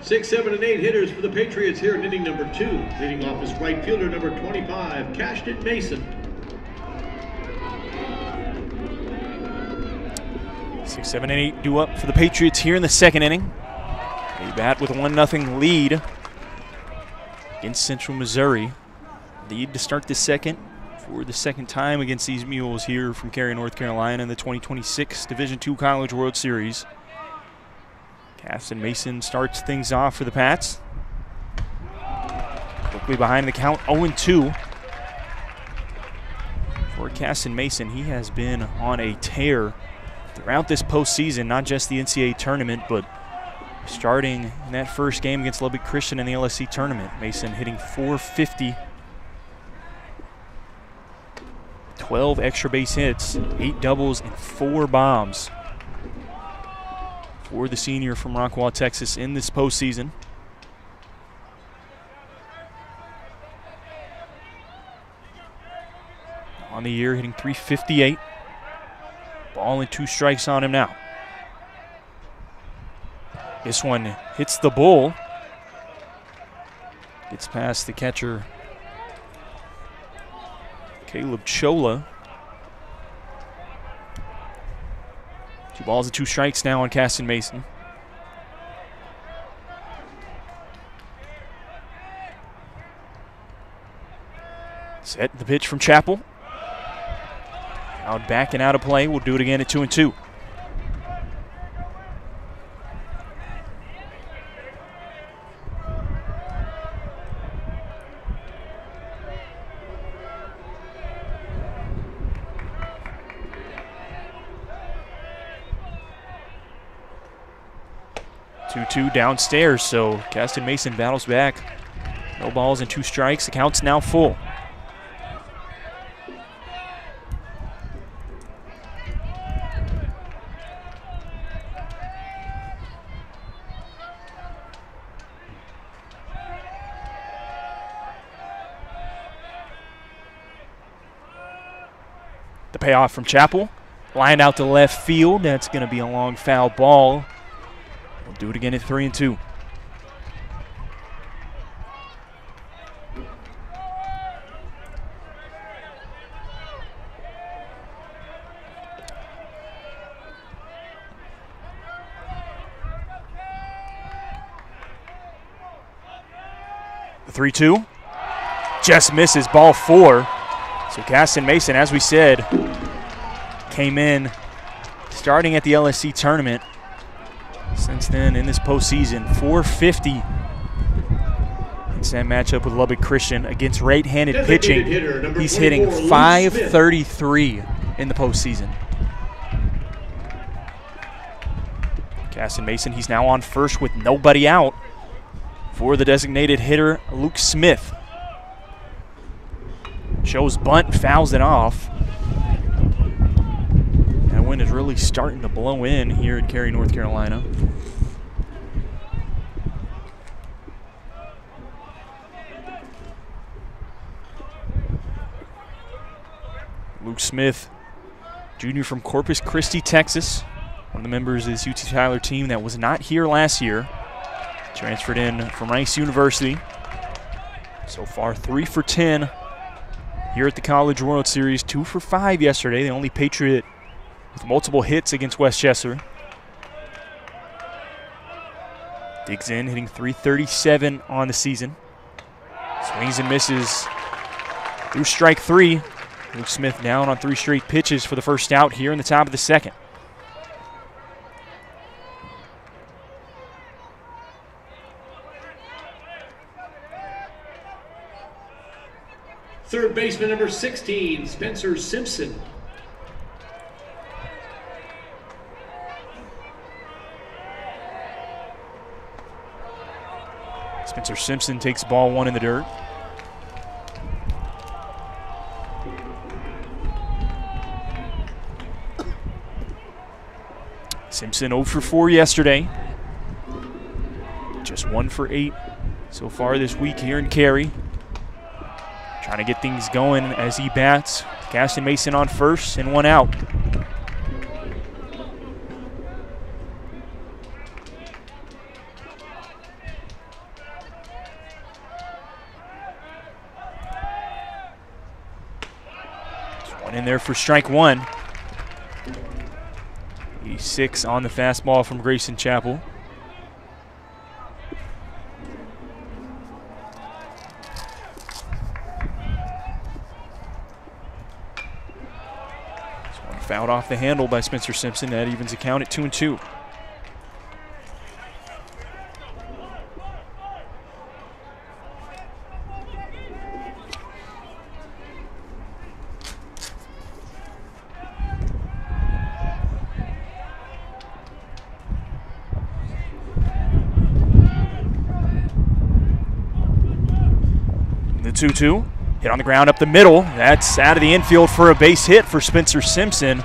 Six, 7, and 8 hitters for the Patriots here in inning number 2. Leading off is right fielder number 25, Cashton Mason. 6, 7, and 8 due up for the Patriots here in the 2nd inning. They bat with a 1-0 lead against Central Missouri. Lead to start the 2nd for the 2nd time against these Mules here from Cary, North Carolina in the 2026 Division II College World Series. Caston Mason starts things off for the Pats. Quickly behind the count, 0-2. For Caston Mason, he has been on a tear throughout this postseason, not just the NCAA tournament, but starting in that first game against Lubbock Christian in the LSC tournament. Mason hitting .450, 12 extra base hits, 8 doubles, and 4 bombs for the senior from Rockwall, Texas in this postseason. On the year, hitting .358. Ball and 2 strikes on him now. This one hits the bull. Gets past the catcher, Caleb Chola. 2 balls and 2 strikes now on Caston Mason. Set the pitch from Chappell. Out back and out of play. We'll do it again at 2-2. Downstairs, so Caston Mason battles back. No balls and 2 strikes. The count's now full. The payoff from Chappell. Lined out to left field. That's going to be a long foul ball. We'll do it again at 3-2. The 3-2. Just misses, ball 4. So Caston Mason, as we said, came in starting at the LSC tournament. Since then, in this postseason, .450 It's that matchup with Lubbock Christian against right-handed Designated pitching. hitter, number He's hitting 24, Luke .533 in the postseason. Caston Mason, he's now on first with nobody out for the designated hitter, Luke Smith. Shows bunt, fouls it off. That wind is really starting to blow in here in Cary, North Carolina. Luke Smith, junior from Corpus Christi, Texas. One of the members of this UT Tyler team that was not here last year. Transferred in from Rice University. So far 3 for 10 here at the College World Series. 2 for 5 yesterday. The only Patriot with multiple hits against Westchester. Digs in, hitting .337 on the season. Swings and misses through strike 3. Luke Smith down on 3 straight pitches for the first out here in the top of the second. Third baseman number 16, Spencer Simpson. Spencer Simpson takes ball 1 in the dirt. Simpson 0 for 4 yesterday. Just 1 for 8 so far this week here in Cary. Trying to get things going as he bats. Caston Mason on first and 1 out. There's 1 in there for strike 1. 86 on the fastball from Grayson Chapel. Fouled off the handle by Spencer Simpson. That evens the count at 2-2. The 2-2. Hit on the ground up the middle. That's out of the infield for a base hit for Spencer Simpson.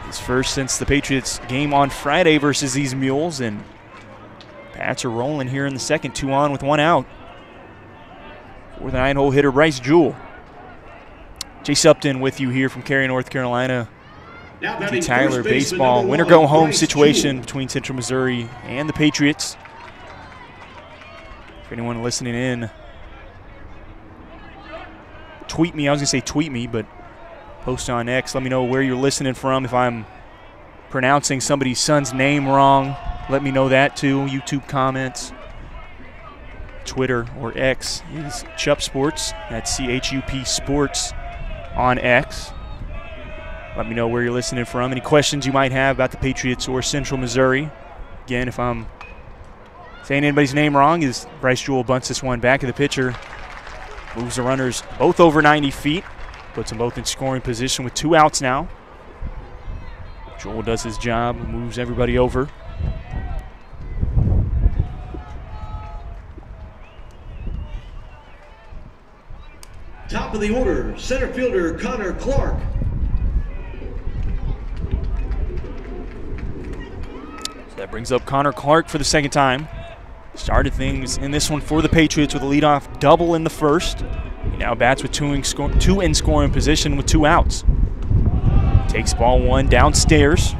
His first since the Patriots game on Friday versus these Mules, and Pats are rolling here in the second. 2 on with 1 out for the 9-hole hitter Bryce Jewell. Chase Upton with you here from Cary, North Carolina. UT Tyler baseball winner go home situation between Central Missouri and the Patriots. For anyone listening in, tweet me. I was going to say tweet me, but post on X. Let me know where you're listening from. If I'm pronouncing somebody's son's name wrong, let me know that too. YouTube comments. Twitter or X is Chup Sports. That's CHUP Sports on X. Let me know where you're listening from. Any questions you might have about the Patriots or Central Missouri. Again, if I'm saying anybody's name wrong, is Bryce Jewell bunts this one back of the pitcher. Moves the runners both over 90 feet. Puts them both in scoring position with 2 outs now. Jewell does his job, moves everybody over. Top of the order, center fielder Connor Clark. So that brings up Connor Clark for the second time. Started things in this one for the Patriots with a leadoff double in the first. He now bats with 2 in scoring position with 2 outs. Takes ball 1 downstairs.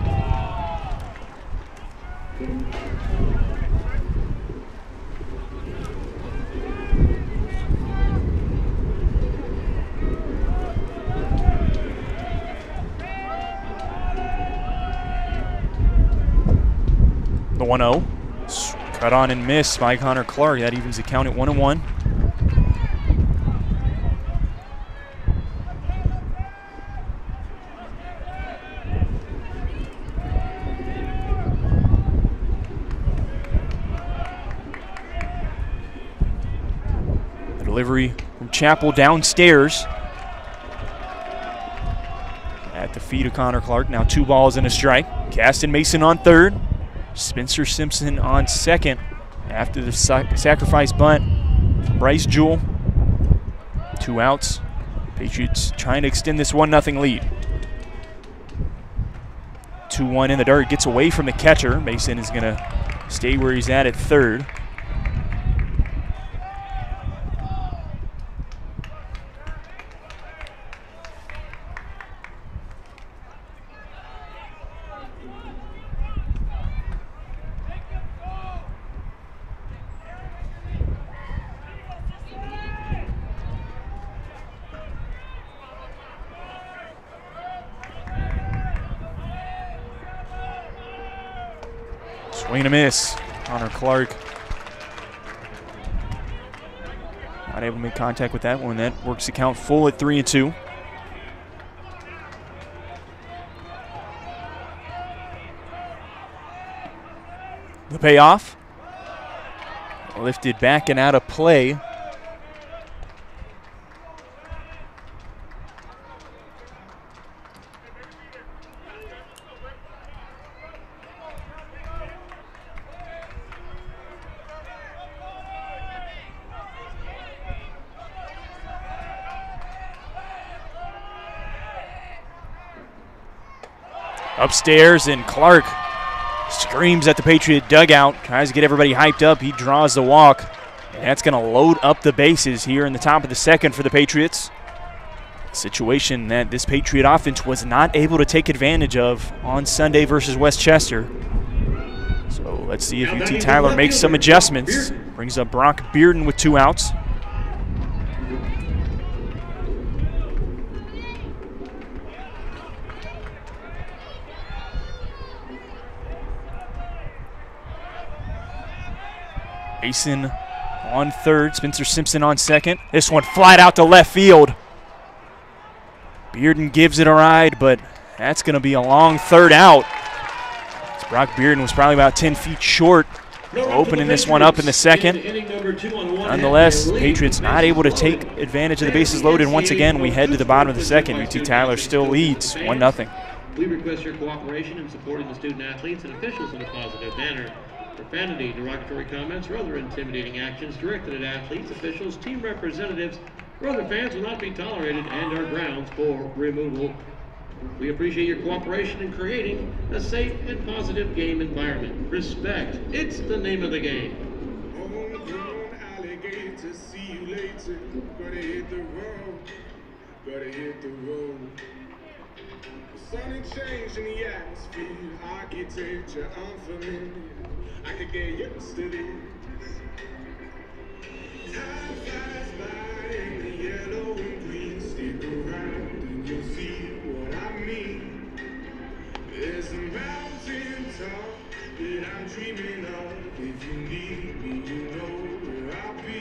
The 1-0. Cut on and miss by Connor Clark. That evens the count at 1-1. Delivery from Chappell downstairs at the feet of Connor Clark. Now 2 balls and a strike. Caston Mason on third. Spencer Simpson on second after the sacrifice bunt. Bryce Jewell. 2 outs. Patriots trying to extend this 1-0 lead. 2-1 in the dirt. Gets away from the catcher. Mason is going to stay where he's at third. Swing and a miss. Connor Clark not able to make contact with that one. That works the count full at 3-2. The payoff. Lifted back and out of play. Upstairs, and Clark screams at the Patriot dugout, tries to get everybody hyped up. He draws the walk, and that's going to load up the bases here in the top of the second for the Patriots. A situation that this Patriot offense was not able to take advantage of on Sunday versus West Chester. So let's see if UT Tyler makes some adjustments. Brings up Brock Bearden with 2 outs. Mason on third, Spencer Simpson on second. This one flat out to left field. Bearden gives it a ride, but that's going to be a long third out. Brock Bearden was probably about 10 feet short opening this one up in the second. Nonetheless, Patriots not able to take advantage of the bases loaded. Once again, we head to the bottom of the second. UT Tyler still leads 1-0. We request your cooperation in supporting the student athletes and officials in a positive manner. Profanity, derogatory comments, or other intimidating actions directed at athletes, officials, team representatives, or other fans will not be tolerated and are grounds for removal. We appreciate your cooperation in creating a safe and positive game environment. Respect. It's the name of the game. Homegrown alligator, see you later. Gotta hit the road. Gotta hit the road. Sonic change in the atmosphere. Architecture unfamiliar. I could get used to this. Time flies by in the yellow and green. Stick around and you'll see what I mean. There's a mountain top that I'm dreaming of. If you need me, you know where I'll be.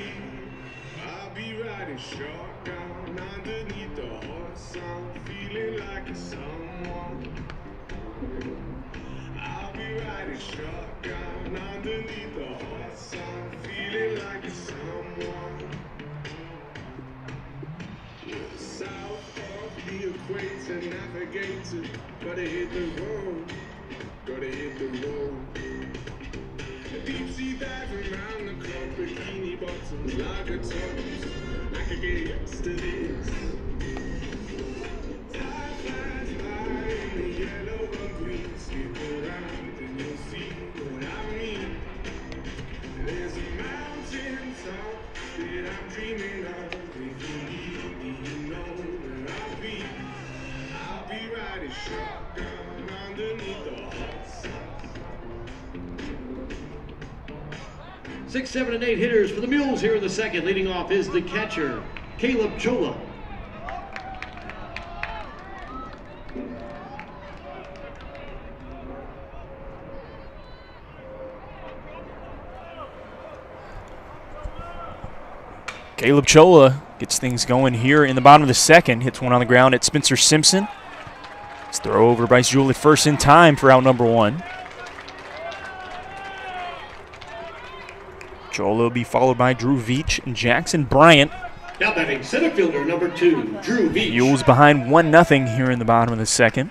I'll be riding shotgun underneath the hot sun, feeling like a someone. I'll be riding shotgun underneath the hot sun, feeling like a someone. South of the equator, navigator, gotta hit the road, gotta hit the road. Deep sea dive around the clock, bikini bottoms, lager tops. I could get used to this. Time flies by in the yellow and green. Stick around and you'll see what I mean. There's a mountain top that I'm dreaming of. If you need me, you know where I'll be. I'll be riding shotgun underneath the hot sun. 6, 7, and 8 hitters for the Mules here in the second. Leading off is the catcher, Caleb Chola. Caleb Chola gets things going here in the bottom of the second. Hits one on the ground at Spencer Simpson. Let's throw over Bryce Jewell at first in time for out number 1. Joel will be followed by Drew Veach and Jackson Bryant. Now batting center fielder number 2, Drew Veach. Mules behind 1-0 here in the bottom of the second.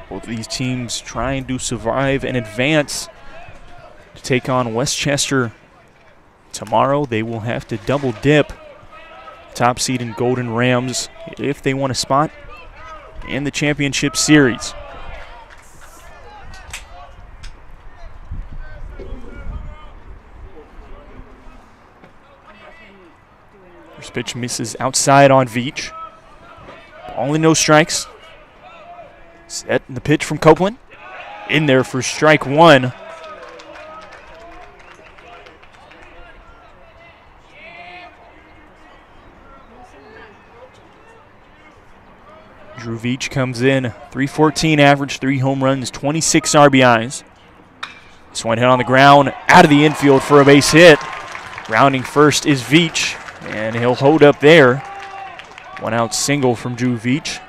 Both of these teams trying to survive and advance to take on Westchester tomorrow. They will have to double dip top seed in Golden Rams if they want a spot in the championship series. First pitch misses outside on Veach. Only no strikes. Set in the pitch from Copeland. In there for strike one. Drew Veach comes in, .314 average, 3 home runs, 26 RBIs. This one hit on the ground, out of the infield for a base hit. Rounding first is Veach, and he'll hold up there. 1 out single from Drew Veach.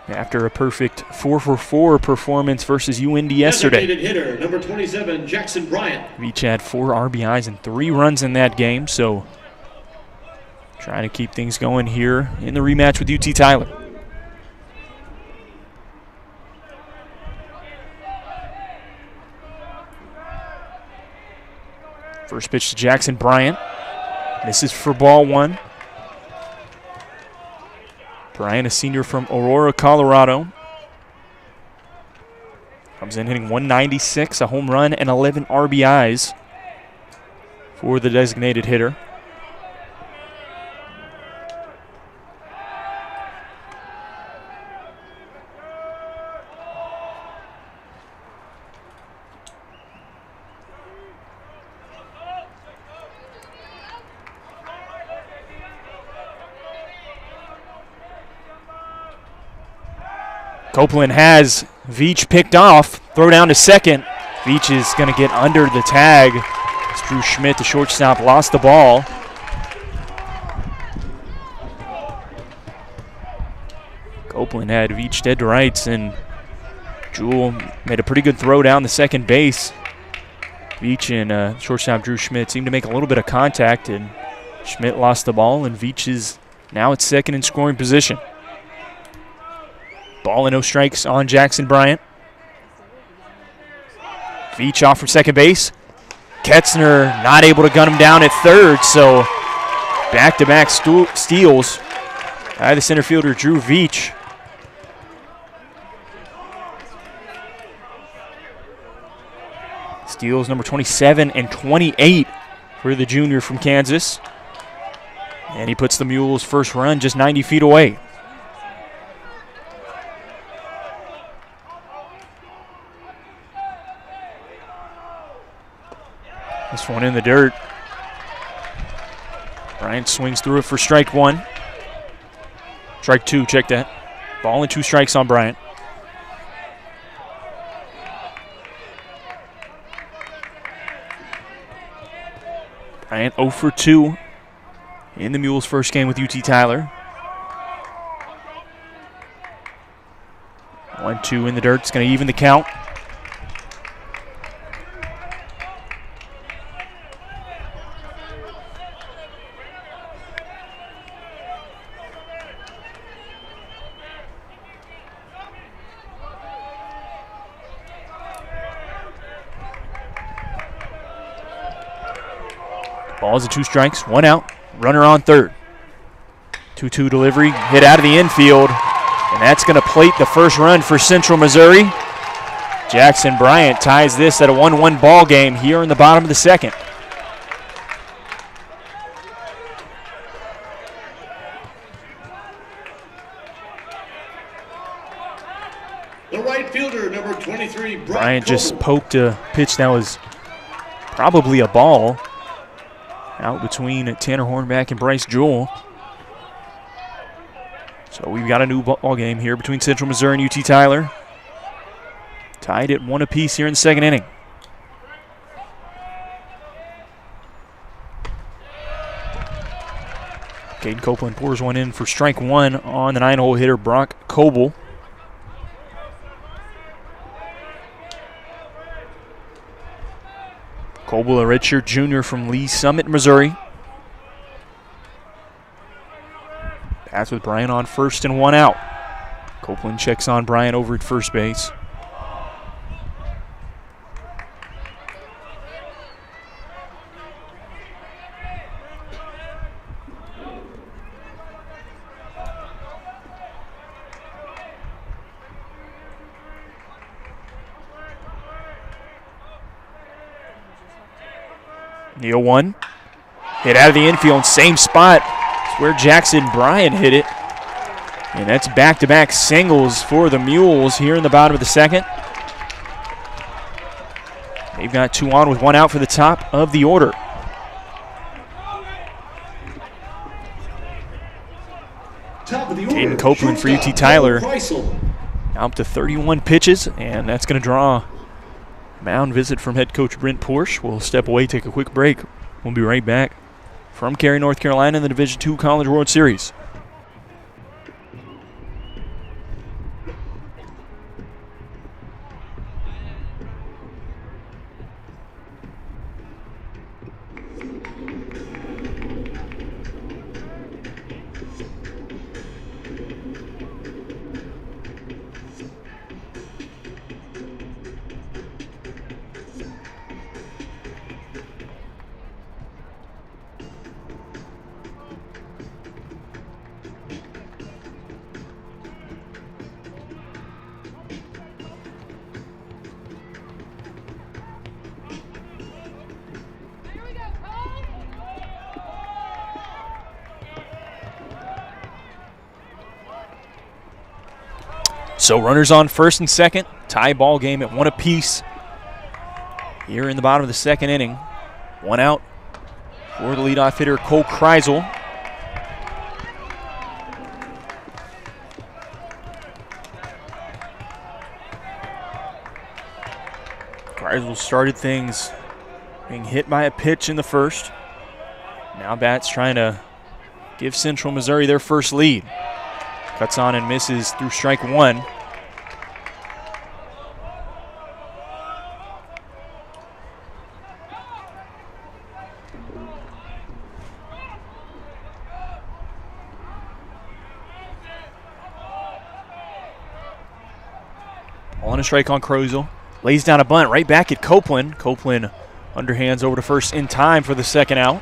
After a perfect 4-for-4 performance versus UIndy yesterday. Designated hitter number 27, Jackson Bryant. Veach had 4 RBIs and 3 runs in that game, so trying to keep things going here in the rematch with UT Tyler. First pitch to Jackson Bryant. This is for ball 1. Bryant, a senior from Aurora, Colorado. Comes in hitting .196, a home run, and 11 RBIs for the designated hitter. Copeland has Veach picked off. Throw down to second. Veach is going to get under the tag. As Drew Schmidt, the shortstop, lost the ball. Copeland had Veach dead to rights, and Jewell made a pretty good throw down the second base. Veach and shortstop Drew Schmidt seemed to make a little bit of contact, and Schmidt lost the ball, and Veach is now at second in scoring position. Ball and no strikes on Jackson Bryant. Veach off from second base. Ketzner not able to gun him down at third, so back-to-back steals by the center fielder Drew Veach. Steals number 27 and 28 for the junior from Kansas. And he puts the Mules' first run just 90 feet away. This one in the dirt. Bryant swings through it for strike 1. Strike 2, check that. Ball and 2 strikes on Bryant. Bryant 0 for 2 in the Mules' first game with UT Tyler. 1-2 in the dirt. It's going to even the count. Balls and 2 strikes, 1 out, runner on third. 2-2 delivery, hit out of the infield, and that's going to plate the first run for Central Missouri. Jackson Bryant ties this at a 1-1 ball game here in the bottom of the second. The right fielder, number 23, Bryant just poked a pitch that was probably a ball out between Tanner Hornback and Bryce Jewell. So we've got a new ball game here between Central Missouri and UT Tyler. Tied at 1 apiece here in the second inning. Caden Copeland pours one in for strike 1 on the 9-hole hitter Brock Coble. Coble, a redshirt junior from Lee Summit, Missouri. That's with Bryant on first and 1 out. Copeland checks on Bryant over at first base. Neal 1. Hit out of the infield, same spot. It's where Jackson Bryant hit it. And that's back-to-back singles for the Mules here in the bottom of the second. They've got 2 on with 1 out for the top of the order. Caden Copeland for UT Tyler. Now up to 31 pitches, and that's going to draw a mound visit from head coach Brent Porsche. We'll step away, take a quick break. We'll be right back from Cary, North Carolina in the Division II College World Series. So runners on first and second. Tie ball game at 1 apiece. Here in the bottom of the second inning. 1 out for the leadoff hitter, Cole Kreisel. Kreisel started things being hit by a pitch in the first. Now bats trying to give Central Missouri their first lead. Cuts on and misses through strike 1. On a strike on Kreisel. Lays down a bunt right back at Copeland. Copeland underhands over to first in time for the second out.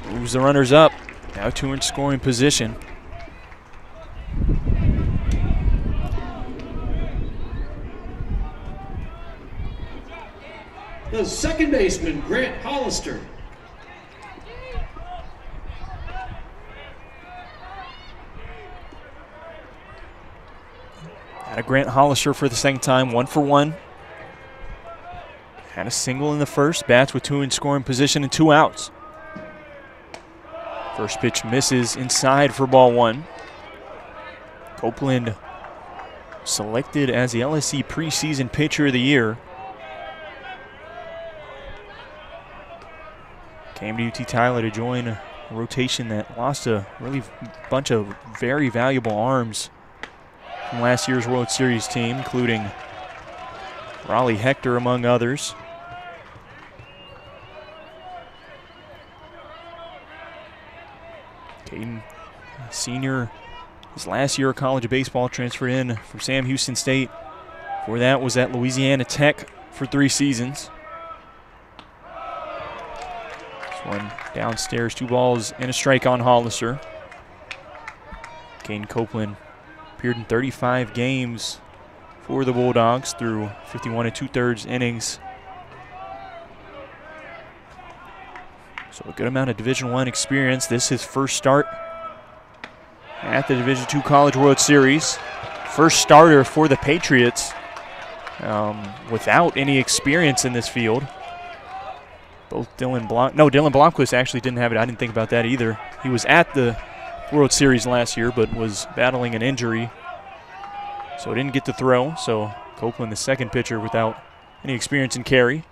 Moves the runners up. Now 2 in scoring position. The second baseman, Grant Hollister. Had a Grant Hollister for the second time, 1 for 1. Had a single in the first. Bats with 2 in scoring position and 2 outs. First pitch misses inside for ball 1. Copeland selected as the LSC preseason pitcher of the year. Came to UT Tyler to join a rotation that lost a really bunch of very valuable arms from last year's World Series team, including Raleigh Hector, among others. Caden, senior, his last year of college baseball, transferred in from Sam Houston State. Before that was at Louisiana Tech for 3 seasons. This one downstairs, 2 balls and a strike on Hollister. Caden Copeland appeared in 35 games for the Bulldogs through 51 2/3 innings. So a good amount of Division I experience. This is his first start at the Division II College World Series. First starter for the Patriots without any experience in this field. Both Dylan Blomquist actually didn't have it. I didn't think about that either. He was at the World Series last year but was battling an injury, so didn't get to throw. So Copeland, the second pitcher without any experience in carry.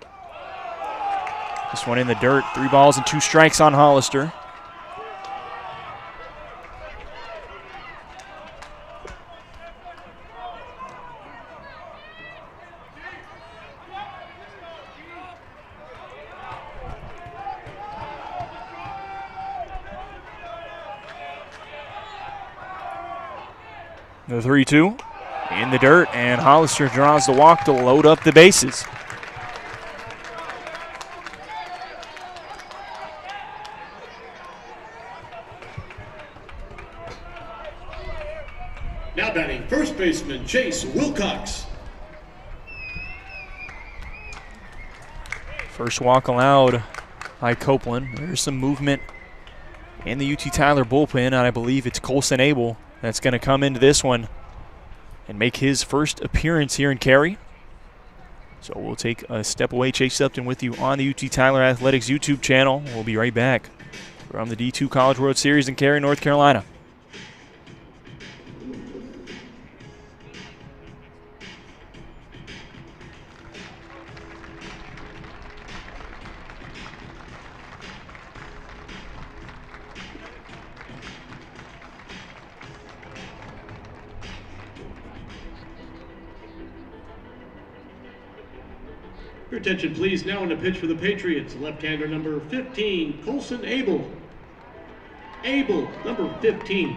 This one in the dirt. 3 balls and 2 strikes on Hollister. The 3-2 in the dirt, and Hollister draws the walk to load up the bases. Now batting first baseman Chase Wilcox. First walk allowed by Copeland. There's some movement in the UT Tyler bullpen, and I believe it's Colson Abel that's going to come into this one and make his first appearance here in Cary. So we'll take a step away. Chase Upton with you on the UT Tyler Athletics YouTube channel. We'll be right back from the D2 College World Series in Cary, North Carolina. Your attention, please. Now on the pitch for the Patriots, left-hander number 15, Colson Abel. Abel, number 15.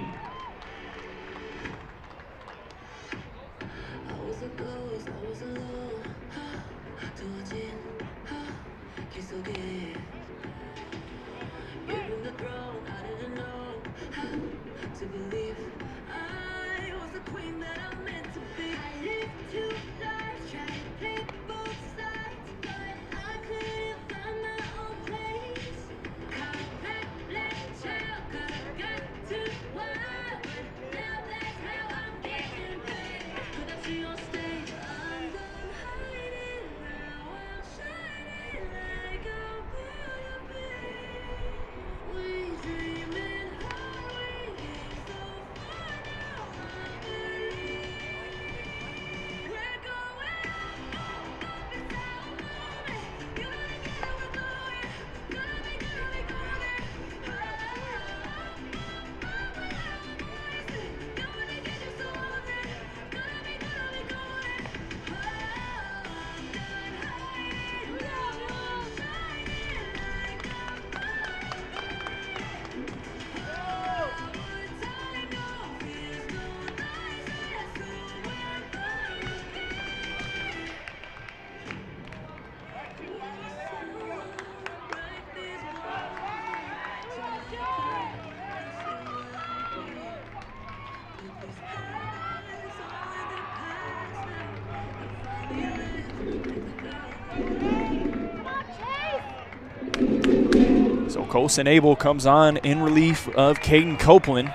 So Colson Abel comes on in relief of Caden Copeland.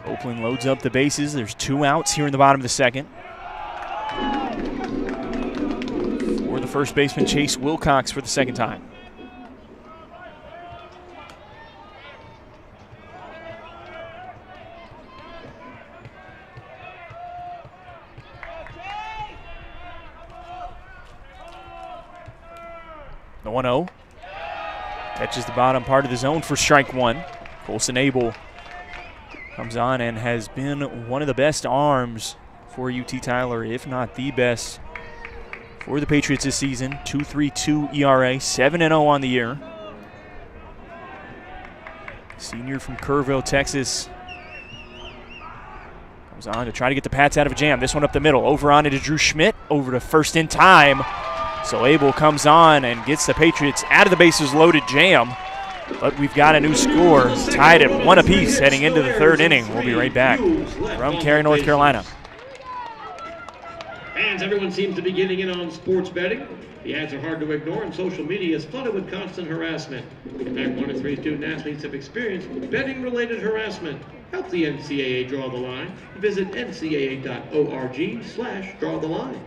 Copeland loads up the bases. There's 2 outs here in the bottom of the second. For the first baseman, Chase Wilcox for the second time. The 1-0. Catches the bottom part of the zone for strike 1. Colson Abel comes on and has been one of the best arms for UT Tyler, if not the best, for the Patriots this season. 2.32 ERA, 7-0 on the year. Senior from Kerrville, Texas. Comes on to try to get the Pats out of a jam. This one up the middle. Over on to Drew Schmidt. Over to first in time. So Abel comes on and gets the Patriots out of the bases loaded jam. But we've got a new score, tied at 1 apiece heading into the third inning. We'll be right back from Cary, North Carolina. Fans, everyone seems to be getting in on sports betting. The ads are hard to ignore, and social media is flooded with constant harassment. In fact, 1 in 3 student athletes have experienced betting-related harassment. Help the NCAA draw the line. Visit ncaa.org/drawtheline.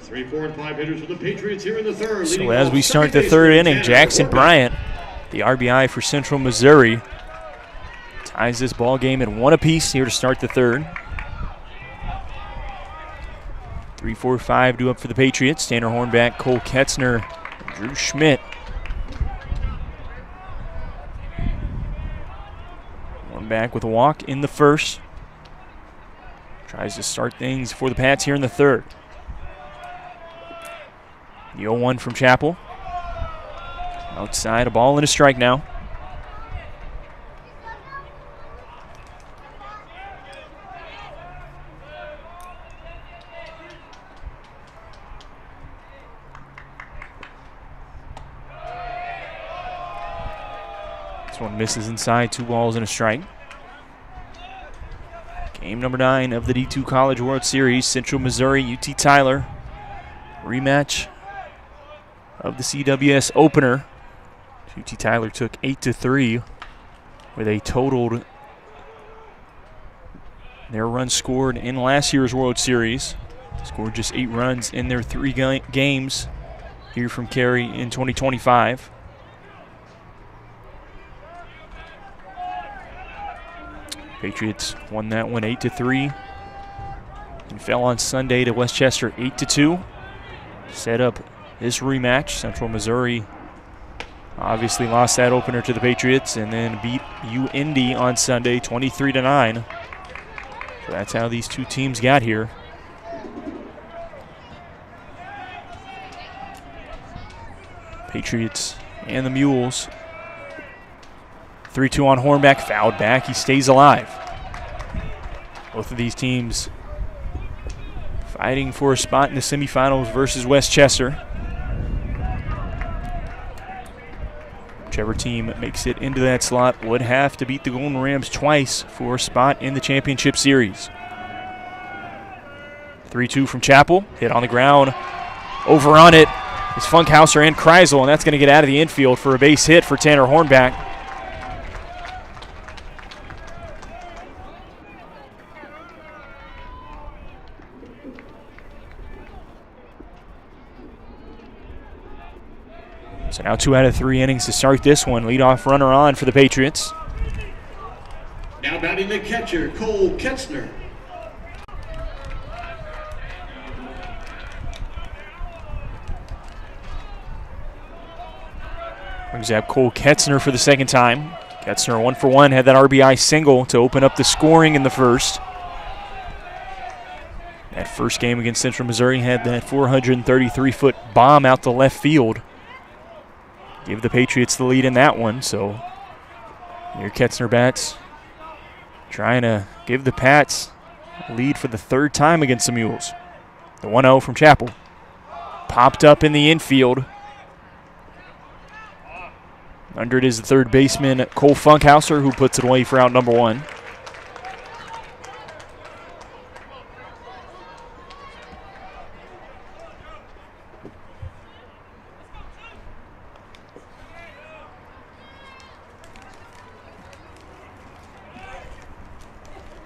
3, 4, and 5 hitters for the Patriots here in the third. So Leading as off, we start second the third baseman inning, Tanner Jackson Horvath. Bryant, the RBI for Central Missouri, ties this ball game at 1 apiece here to start the third. 3, 4, 5 due up for the Patriots. Tanner Hornback, Cole Ketzner, Drew Schmidt. Hornback with a walk in the first. Tries to start things for the Pats here in the third. The 0-1 from Chapel. Outside, a ball and a strike now. This one misses inside, 2 balls and a strike. Game number 9 of the D2 College World Series, Central Missouri, UT Tyler. Rematch of the CWS opener. UT Tyler took 8-3, where they totaled their runs scored in last year's World Series. Scored just 8 runs in their 3 games here from Cary in 2025. Patriots won that one 8-3 and fell on Sunday to Westchester 8-2. Set up this rematch. Central Missouri obviously lost that opener to the Patriots and then beat UIndy on Sunday 23-9. So that's how these two teams got here. Patriots and the Mules. 3-2 on Hornback, fouled back. He stays alive. Both of these teams fighting for a spot in the semifinals versus Westchester. Whichever team makes it into that slot would have to beat the Golden Rams twice for a spot in the championship series. 3-2 from Chapel, hit on the ground. Over on it is Funkhauser and Kreisel, and that's going to get out of the infield for a base hit for Tanner Hornback. So now 2 out of 3 innings to start this one. Leadoff runner on for the Patriots. Now batting the catcher, Cole Ketzner. Brings up Cole Ketzner for the second time. Ketzner 1 for 1, had that RBI single to open up the scoring in the first. That first game against Central Missouri had that 433-foot bomb out to left field. Give the Patriots the lead in that one, so here Ketzner bats, trying to give the Pats a lead for the 3rd time against the Mules. The 1-0 from Chapel. Popped up in the infield. Under it is the 3rd baseman, Cole Funkhauser, who puts it away for out number 1.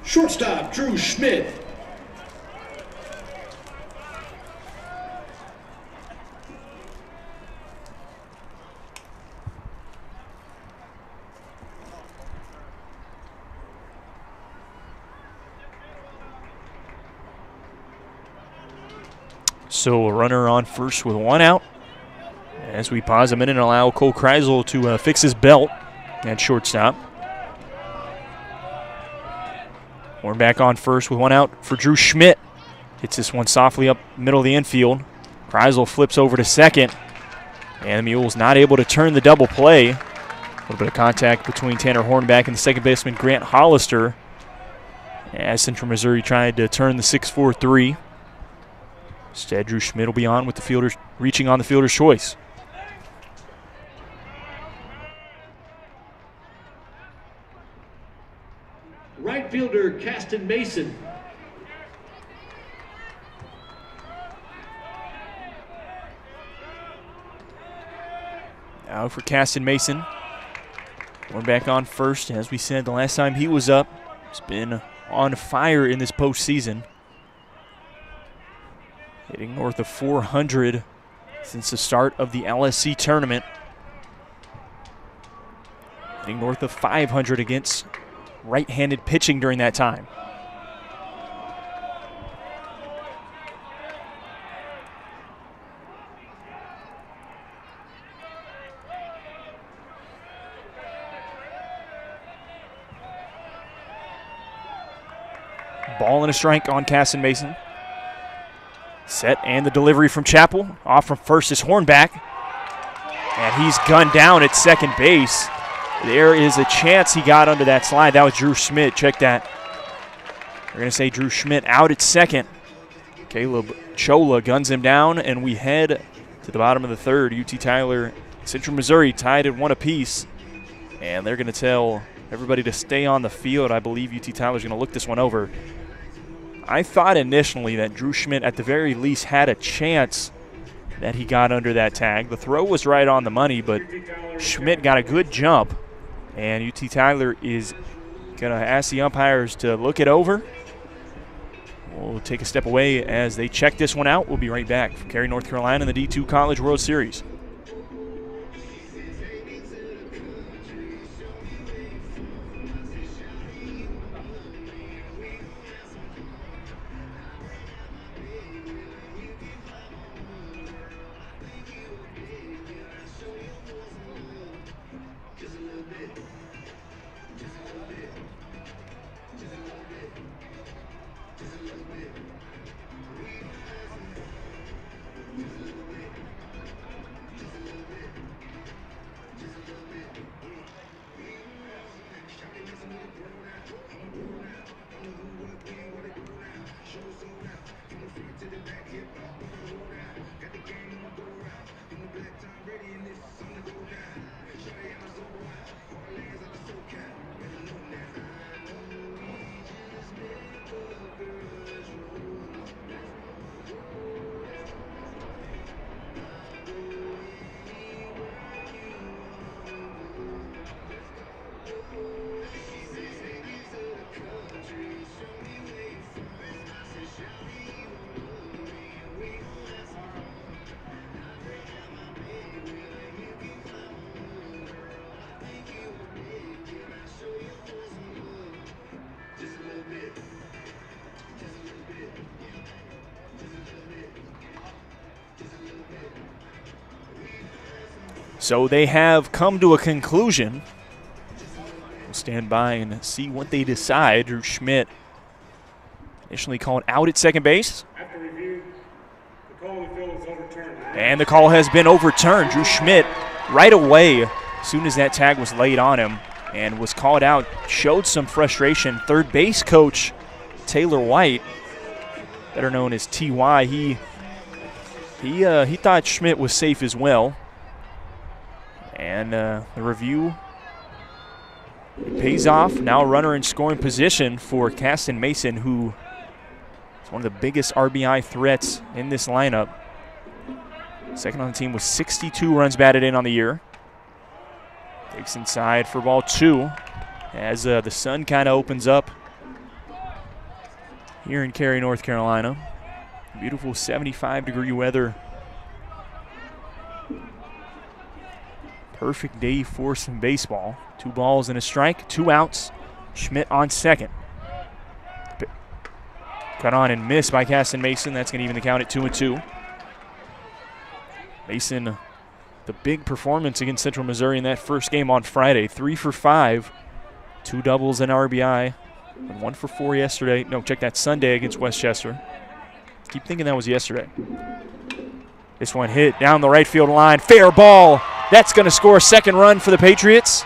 Shortstop, Drew Schmidt. So a runner on first with 1 out. As we pause a minute and allow Cole Kreisel to fix his belt at shortstop. Hornback on first with 1 out for Drew Schmidt. Hits this one softly up middle of the infield. Kreisel flips over to second. And the Mules not able to turn the double play. A little bit of contact between Tanner Hornback and the second baseman Grant Hollister, as Central Missouri tried to turn the 6-4-3. Instead, Drew Schmidt will be on with the fielders reaching on the fielder's choice. Right fielder, Caston Mason. Out for Caston Mason. We're back on first. As we said the last time he was up, he's been on fire in this postseason. hitting north of 400 since the start of the LSC tournament. Hitting north of 500 against right-handed pitching during that time. Ball and a strike on Caston Mason. Set and the delivery from Chappell. Off from first is Hornback. And he's gunned down at second base. There is a chance he got under that slide. That was Drew Schmidt. Check that. We're going to say Drew Schmidt out at second. Caleb Chola guns him down, and we head to the bottom of the third. UT Tyler, Central Missouri tied at 1 apiece. And they're going to tell everybody to stay on the field. I believe UT Tyler's going to look this one over. I thought initially that Drew Schmidt at the very least had a chance that he got under that tag. The throw was right on the money, but Schmidt got a good jump. And UT Tyler is going to ask the umpires to look it over. We'll take a step away as they check this one out. We'll be right back from Cary, North Carolina in the D2 College World Series. So they have come to a conclusion. We'll stand by and see what they decide. Drew Schmidt initially called out at second base. After review, the call on the field is overturned. And the call has been overturned. Drew Schmidt right away, as soon as that tag was laid on him and was called out, showed some frustration. Third base coach Taylor White, better known as TY, he thought Schmidt was safe as well. And the review, it pays off. Now a runner in scoring position for Caston Mason, who is one of the biggest RBI threats in this lineup. Second on the team with 62 runs batted in on the year. Takes inside for ball 2 as the sun kind of opens up here in Cary, North Carolina. Beautiful 75-degree weather. Perfect day for some baseball. 2 balls and a strike, 2 outs. Schmidt on second. Cut on and missed by Caston Mason. That's going to even the count at 2-2. Mason, the big performance against Central Missouri in that first game on Friday. 3 for 5, 2 doubles and RBI, and 1 for 4 yesterday. No, check that, Sunday against Westchester. Keep thinking that was yesterday. This one hit down the right field line. Fair ball. That's going to score a second run for the Patriots.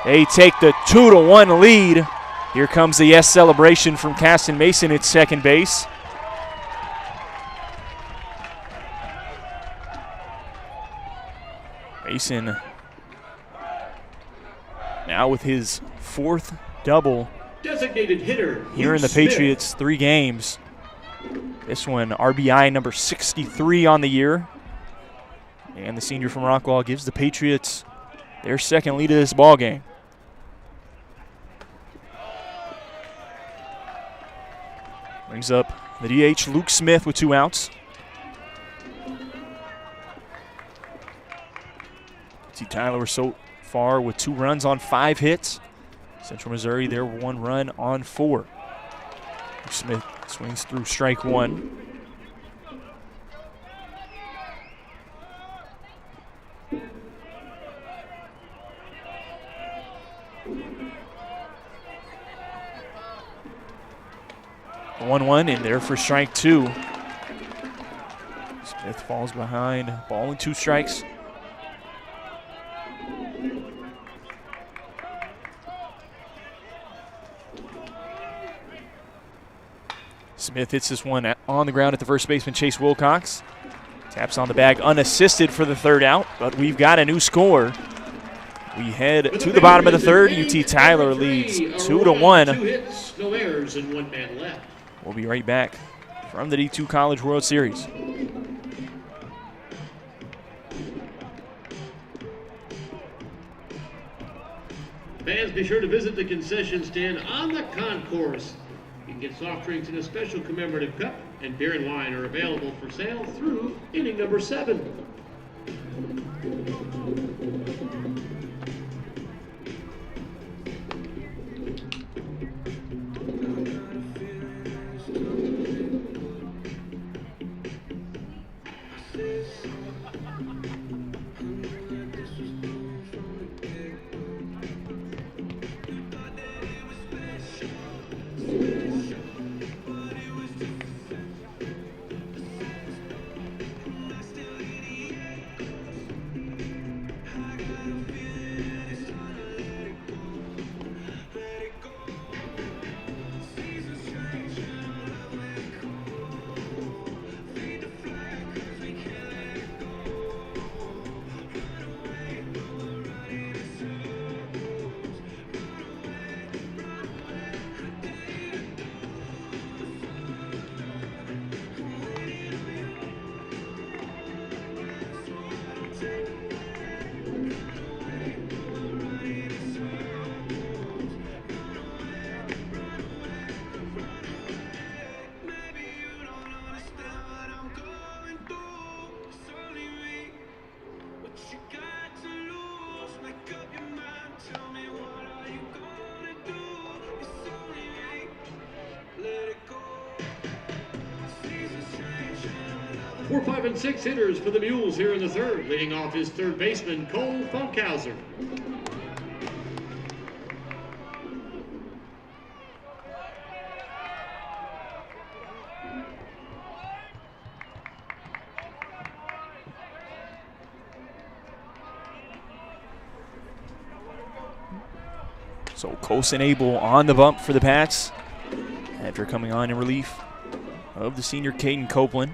They take the 2-1 lead. Here comes the yes celebration from Caston Mason at second base. Mason now with his 4th double Designated hitter here in the Patriots' 3 games. This one, RBI number 63 on the year. And the senior from Rockwall gives the Patriots their second lead of this ball game. Brings up the DH, Luke Smith, with 2 outs. T. Tyler so far with 2 runs on 5 hits. Central Missouri, their 1 run on 4. Luke Smith swings through strike 1. The 1-1 in there for strike 2. Smith falls behind, ball and 2 strikes. Smith hits this one on the ground at the first baseman, Chase Wilcox. Taps on the bag unassisted for the 3rd out, but we've got a new score. We head to the bottom of the 3rd. UT Tyler leads 2-1. 2 hits, no errors, and 1 man left. We'll be right back from the D2 College World Series. Fans, be sure to visit the concession stand on the concourse. You can get soft drinks in a special commemorative cup, and beer and wine are available for sale through inning number 7. 4, 5, and 6 hitters for the Mules here in the 3rd. Leading off is 3rd baseman Cole Funkhauser. So Colson Abel on the bump for the Pats after coming on in relief of the senior Caden Copeland.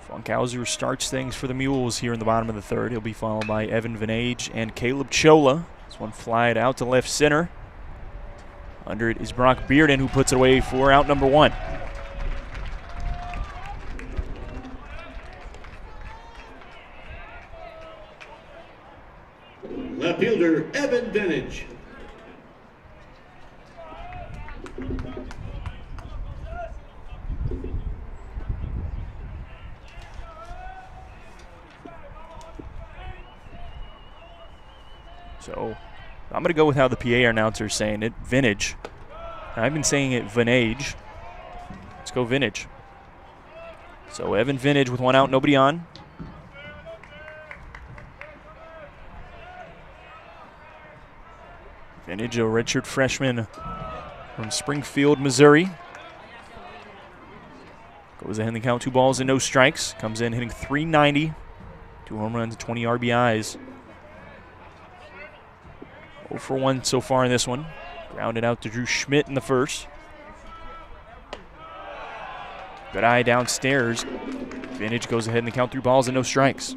Funkhauser starts things for the Mules here in the bottom of the 3rd. He'll be followed by Evan Vanage and Caleb Chola. This one flied out to left center. Under it is Brock Bearden, who puts it away for out number 1. Left fielder Evan Vanage. So I'm going to go with how the PA announcer is saying it, Vinage. I've been saying it Vanage. Let's go Vinage. So Evan Vinage with 1 out, nobody on. Vinage, a redshirt freshman from Springfield, Missouri. Goes ahead and count 2 balls and no strikes. Comes in hitting .390, 2 home runs, 20 RBIs. 0 for 1 so far in this one. Grounded out to Drew Schmidt in the 1st. Good eye downstairs. Vinage goes ahead and count 3 balls and no strikes.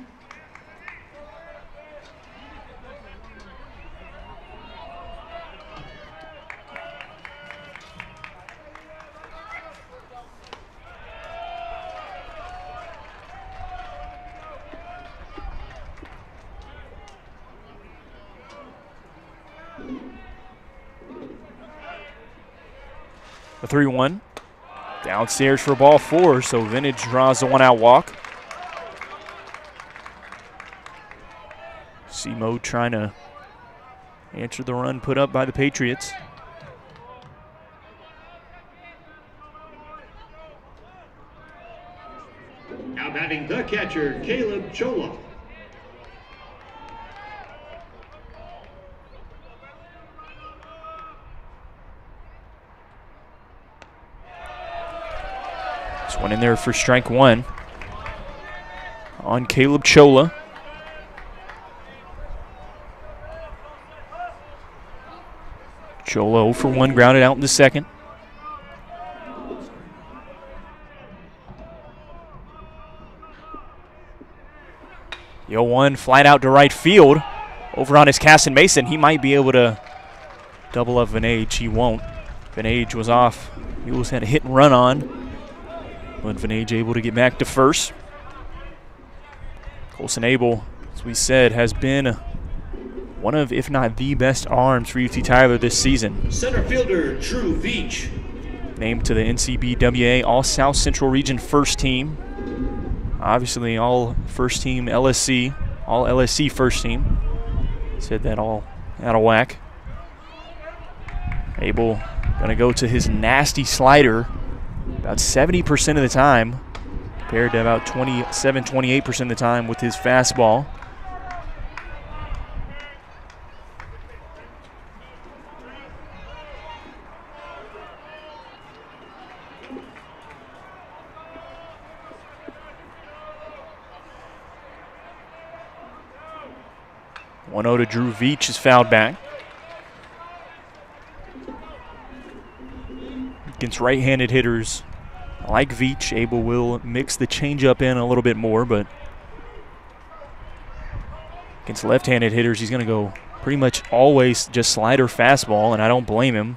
The 3-1. Downstairs for ball 4, so Vintage draws the 1-out walk. C-Mode trying to answer the run put up by the Patriots. Now batting the catcher, Caleb Chola. This one in there for strike 1 on Caleb Chola. Chola 0 for 1, grounded out in the second. The 0-1 flat out to right field. Over on his Casson Mason. He might be able to double up Vinage. He won't. Vinage was off. Mules had a hit and run on. But Vinage able to get back to first. Colson Abel, as we said, has been one of, if not the best arms for UT Tyler this season. Center fielder, Drew Veach. Named to the NCBWA All-South Central Region first team. Obviously, all first team LSC, all LSC first team. Said that all out of whack. Abel going to go to his nasty slider about 70% of the time, compared to about 27, 28% of the time with his fastball. To Drew Veach is fouled back. Against right-handed hitters like Veach, Abel will mix the changeup in a little bit more, but against left-handed hitters, he's going to go pretty much always just slider fastball, and I don't blame him.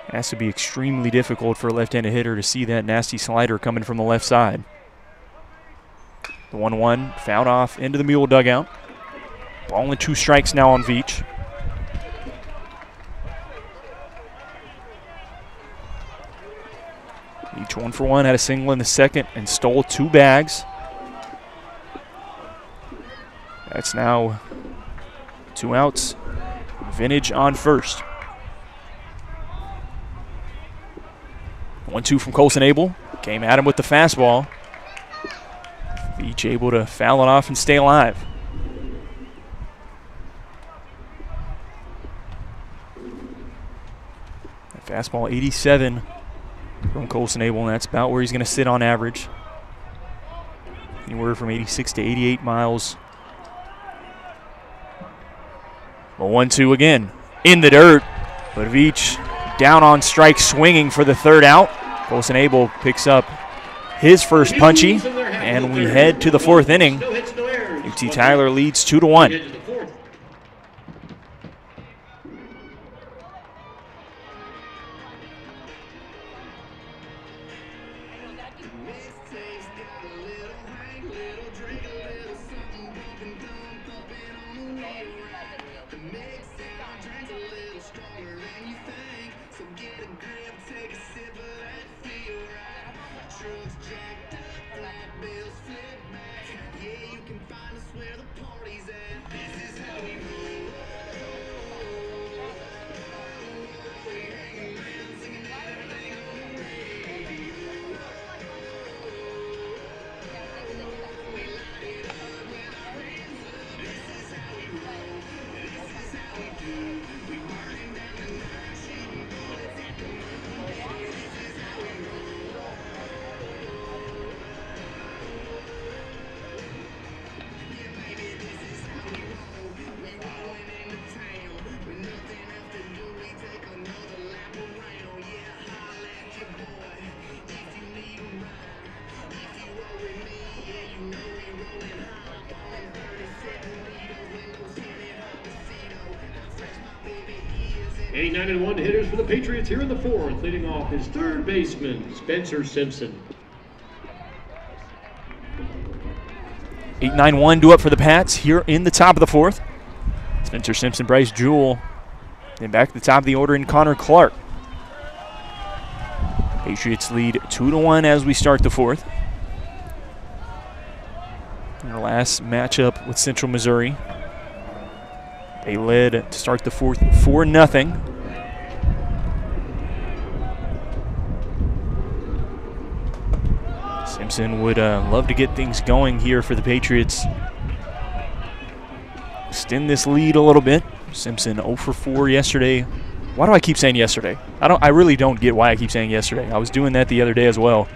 It has to be extremely difficult for a left-handed hitter to see that nasty slider coming from the left side. The 1-1 fouled off into the Mule dugout. Ball and 2 strikes now on Veach. Each 1 for 1, had a single in the second and stole 2 bags. That's now 2 outs. Vintage on first. 1-2 from Colson Abel. Came at him with the fastball. Veach able to foul it off and stay alive. Fastball 87 from Colson Abel, and that's about where he's going to sit on average. Anywhere from 86 to 88 miles. A 1-2 again. In the dirt, but Veach down on strike swinging for the 3rd out. Colson Abel picks up his first punchy, and we head to the 4th inning. UT Tyler leads 2-1. 89-1 hitters for the Patriots here in the 4th, leading off his 3rd baseman, Spencer Simpson. 8-9-1 due up for the Pats here in the top of the 4th. Spencer Simpson, Bryce Jewell, and back to the top of the order in Connor Clark. Patriots lead 2-1 as we start the fourth. In our last matchup with Central Missouri, they led to start the fourth 4-0. Simpson would love to get things going here for the Patriots. Extend this lead a little bit. Simpson 0 for 4 yesterday. Why do I keep saying yesterday? I really don't get why I keep saying yesterday. I was doing that the other day as well.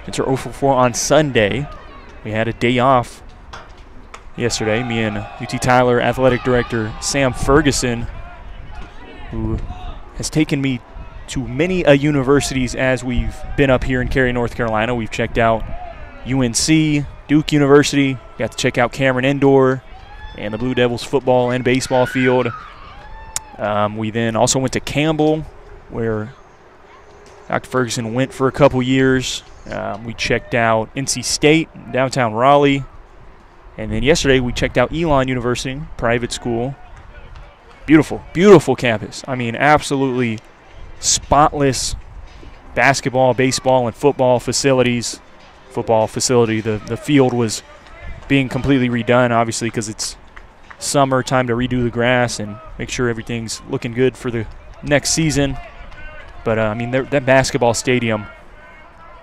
Since we're 0 for 4 on Sunday, we had a day off yesterday. Me and UT Tyler Athletic Director Sam Ferguson, who has taken me to many universities as we've been up here in Cary, North Carolina. We've checked out UNC, Duke University, got to check out Cameron Indoor and the Blue Devils football and baseball field. We then also went to Campbell, where Dr. Ferguson went for a couple years. We checked out NC State, downtown Raleigh. And then yesterday we checked out Elon University, private school. Beautiful, beautiful campus. I mean, absolutely spotless basketball, baseball, and football facilities. Football facility, the field was being completely redone, obviously, because it's summer, time to redo the grass and make sure everything's looking good for the next season. But, I mean, that basketball stadium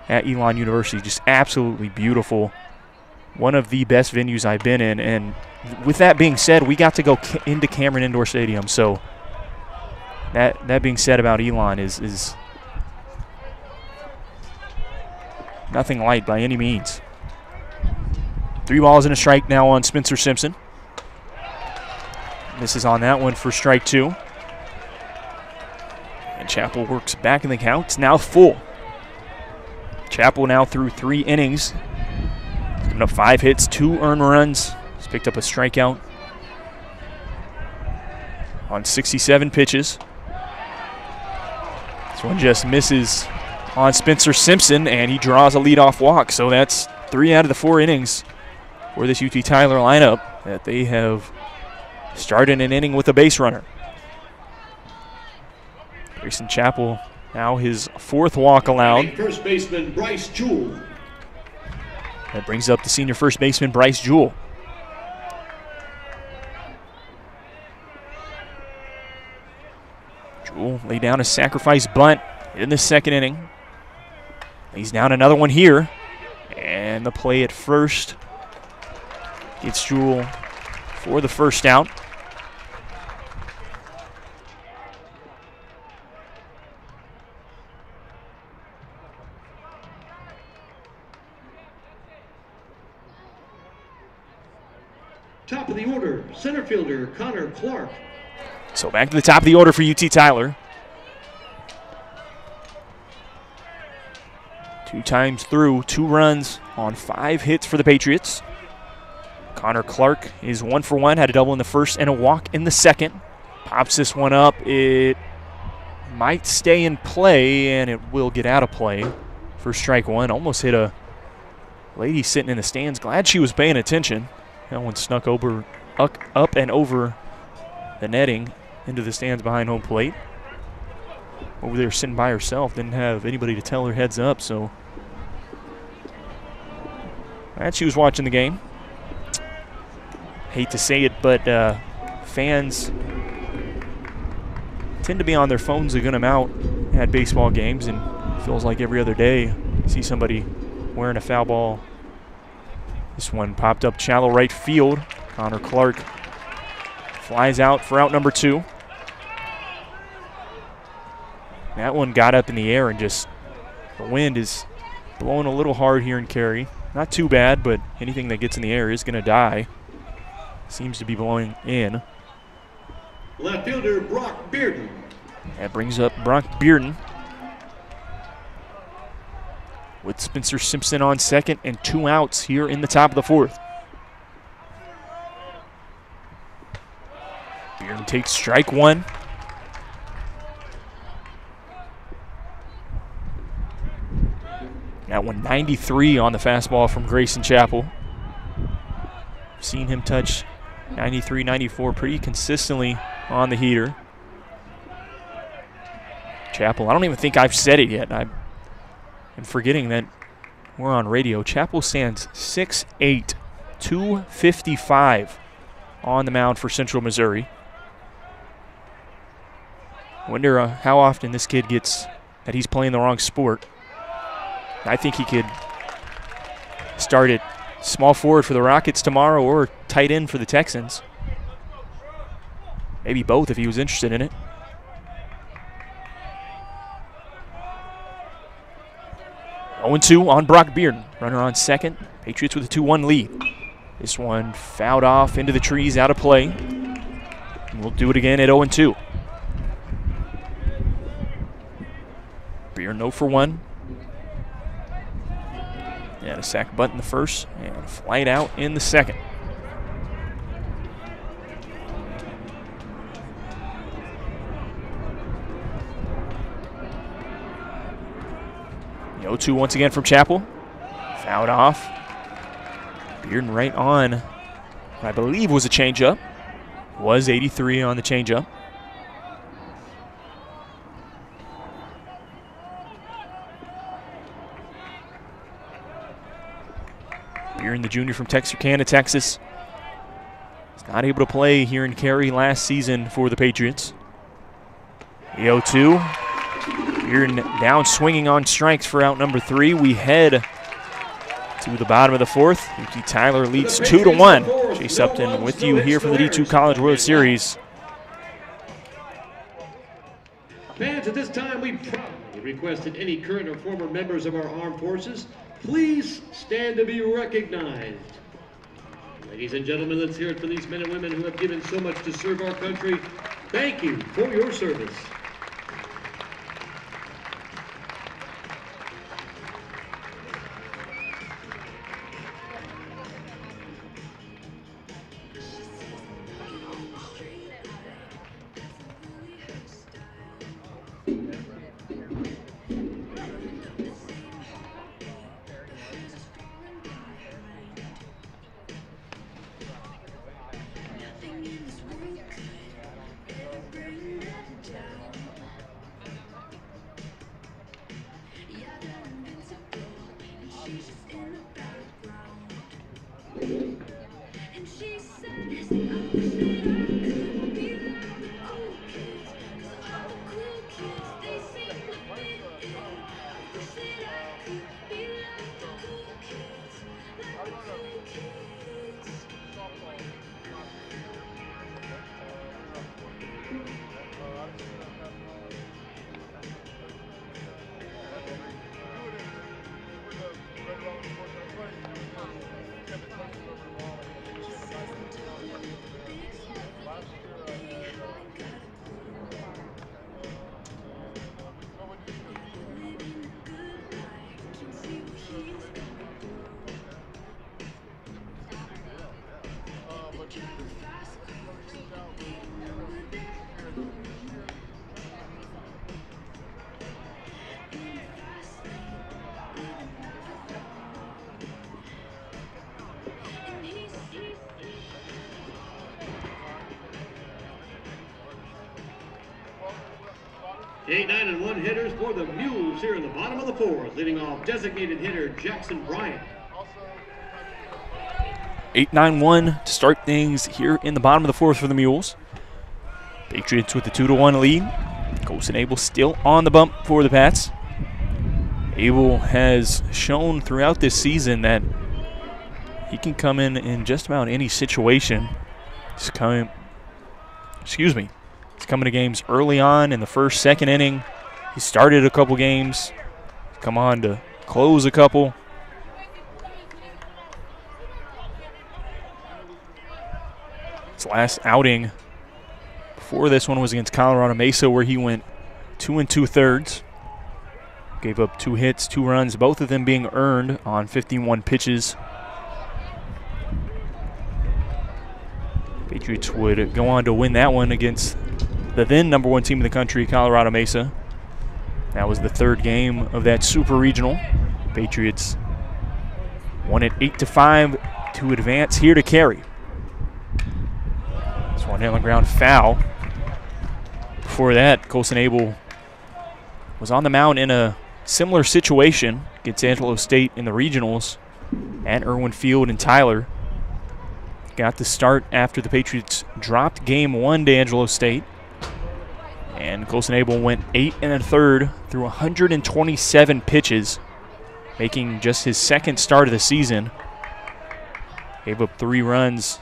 at Elon University, just absolutely beautiful. One of the best venues I've been in. And with that being said, we got to go into Cameron Indoor Stadium. So that being said about Elon is nothing light by any means. 3 balls and a strike now on Spencer Simpson. Misses on that one for strike 2. And Chappell works back in the count. It's now full. Chappell now through 3 innings. He's given up 5 hits, 2 earned runs. He's picked up a strikeout on 67 pitches. This one just misses on Spencer Simpson, and he draws a leadoff walk. So that's 3 out of the 4 innings for this UT Tyler lineup that they have started an inning with a base runner. Grayson Chappell now his 4th walk allowed. First baseman Bryce Jewell. That brings up the senior first baseman Bryce Jewell. Jewell laid down a sacrifice bunt in the 2nd inning. He's down another one here. And the play at first gets Jewell for the first out. Top of the order, center fielder Connor Clark. So back to the top of the order for UT Tyler. 2 times through, 2 runs on 5 hits for the Patriots. Connor Clark is 1 for 1, had a double in the first and a walk in the second. Pops this one up. It might stay in play, and it will get out of play for strike 1. Almost hit a lady sitting in the stands. Glad she was paying attention. That one snuck over, up and over the netting into the stands behind home plate. Over there sitting by herself, didn't have anybody to tell her heads up, so glad she was watching the game. Hate to say it, but fans tend to be on their phones a good amount at baseball games, and it feels like every other day you see somebody wearing a foul ball. This one popped up shallow right field. Connor Clark flies out for out number 2. That one got up in the air and just, the wind is blowing a little hard here in Cary. Not too bad, but anything that gets in the air is going to die. Seems to be blowing in. Left fielder Brock Bearden. That brings up Brock Bearden. With Spencer Simpson on second and 2 outs here in the top of the 4th. Bearden takes strike 1. That one 93 on the fastball from Grayson Chappell. Seen him touch 93, 94 pretty consistently on the heater. Chappell, I don't even think I've said it yet. and forgetting that we're on radio, Chapel stands 6'8", 255 on the mound for Central Missouri. Wonder how often this kid gets that he's playing the wrong sport. I think he could start at small forward for the Rockets tomorrow or tight end for the Texans. Maybe both if he was interested in it. Oh, 0-2 on Brock Bearden. Runner on second. Patriots with a 2-1 lead. This one fouled off into the trees, out of play. And we'll do it again at 0-2. Bearden 0 for 1. And a sack bunt in the first, and a flight out in the second. The 0-2 once again from Chapel. Fouled off. Bearden right on what I believe was a changeup. Was 83 on the changeup. Bearden, the junior from Texarkana, Texas. He's not able to play here in Cary last season for the Patriots. The 0-2. Bearden down swinging on strikes for out number 3. We head to the bottom of the fourth. UT Tyler leads 2-1. Chase Upton with you here from the D2 College World Series. Fans, at this time we proudly request that any current or former members of our armed forces please stand to be recognized. Ladies and gentlemen, let's hear it for these men and women who have given so much to serve our country. Thank you for your service. Eight, 9, and 1 hitters for the Mules here in the bottom of the fourth. Leading off designated hitter Jackson Bryant. 8-9-1 to start things here in the bottom of the fourth for the Mules. Patriots with the 2-1 lead. Colson Abel still on the bump for the Pats. Abel has shown throughout this season that he can come in just about any situation. He's coming to games early on in the first, second inning. He started a couple games. Come on to close a couple. His last outing before this one was against Colorado Mesa, where he went 2 2/3. Gave up 2 hits, 2 runs, both of them being earned on 51 pitches. Patriots would go on to win that one against the then number 1 team in the country, Colorado Mesa. That was the 3rd game of that Super Regional. Patriots won it 8-5 to advance here to Cary. This one hit on the ground foul. Before that, Colson Abel was on the mound in a similar situation against Angelo State in the regionals at Irwin Field and Tyler. Got the start after the Patriots dropped game 1 to Angelo State. And Colson Abel went 8 1/3 through 127 pitches, making just his second start of the season. Gave up 3 runs,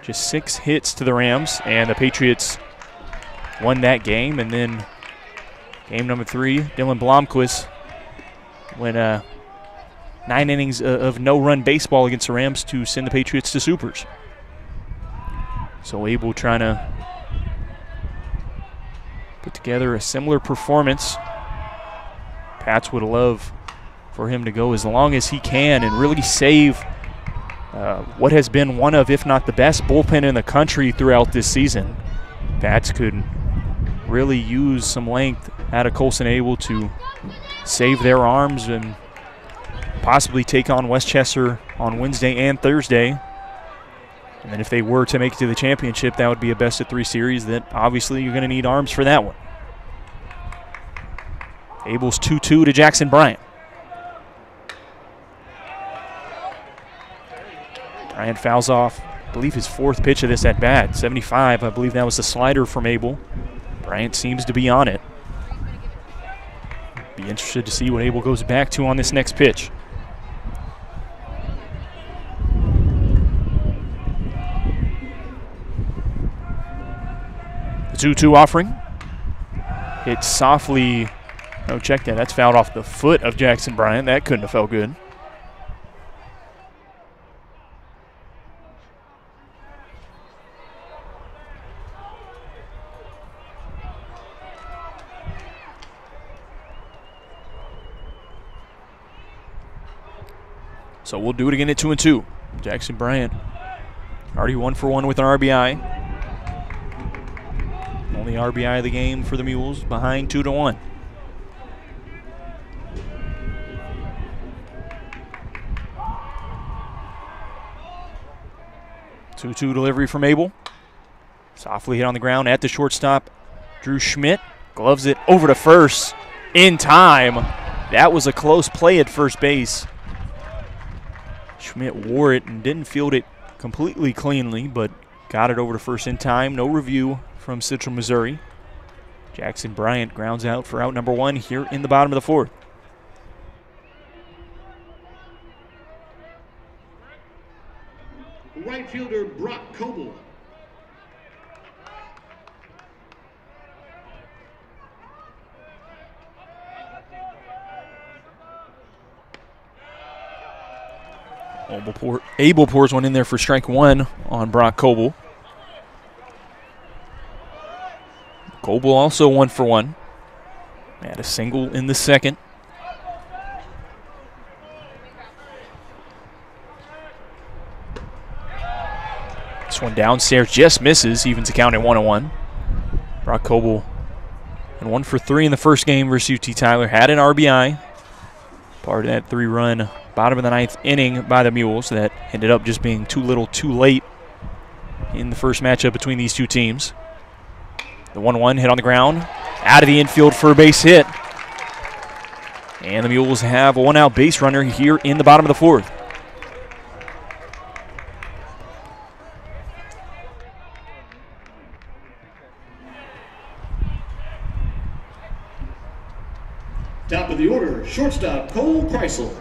just 6 hits to the Rams, and the Patriots won that game. And then game number 3, Dylan Blomquist went 9 innings of no-run baseball against the Rams to send the Patriots to supers. So Abel trying to put together a similar performance. Pats would love for him to go as long as he can and really save what has been one of, if not the best, bullpen in the country throughout this season. Pats could really use some length out of Colson Abel to save their arms and possibly take on Westchester on Wednesday and Thursday. And then if they were to make it to the championship, that would be a best-of-3 series that obviously you're going to need arms for that one. Abel's 2-2 to Jackson Bryant. Bryant fouls off, I believe, his 4th pitch of this at-bat. 75, I believe that was the slider from Abel. Bryant seems to be on it. Be interested to see what Abel goes back to on this next pitch. The 2-2 offering. Hit softly. No, check that. That's fouled off the foot of Jackson Bryant. That couldn't have felt good. So we'll do it again at 2-2. Jackson Bryant already 1 for 1 with an RBI. Only RBI of the game for the Mules, behind 2-1. Two-two delivery from Abel. Softly hit on the ground at the shortstop. Drew Schmidt gloves it over to first in time. That was a close play at first base. Schmidt wore it and didn't field it completely cleanly, but got it over to first in time. No review from Central Missouri. Jackson Bryant grounds out for out number 1 here in the bottom of the 4th. Right fielder Brock Coble. Abel pours one in there for strike 1 on Brock Coble. Coble also 1 for 1. Had a single in the second. This one downstairs just misses, evens the count at 1-1. Brock Coble and 1 for 3 in the first game versus UT Tyler. Had an RBI. Part of that 3-run bottom of the 9th inning by the Mules that ended up just being too little too late in the first matchup between these two teams. The 1-1 hit on the ground, out of the infield for a base hit. And the Mules have a 1-out base runner here in the bottom of the 4th. Top of the order, shortstop Cole Kreisel.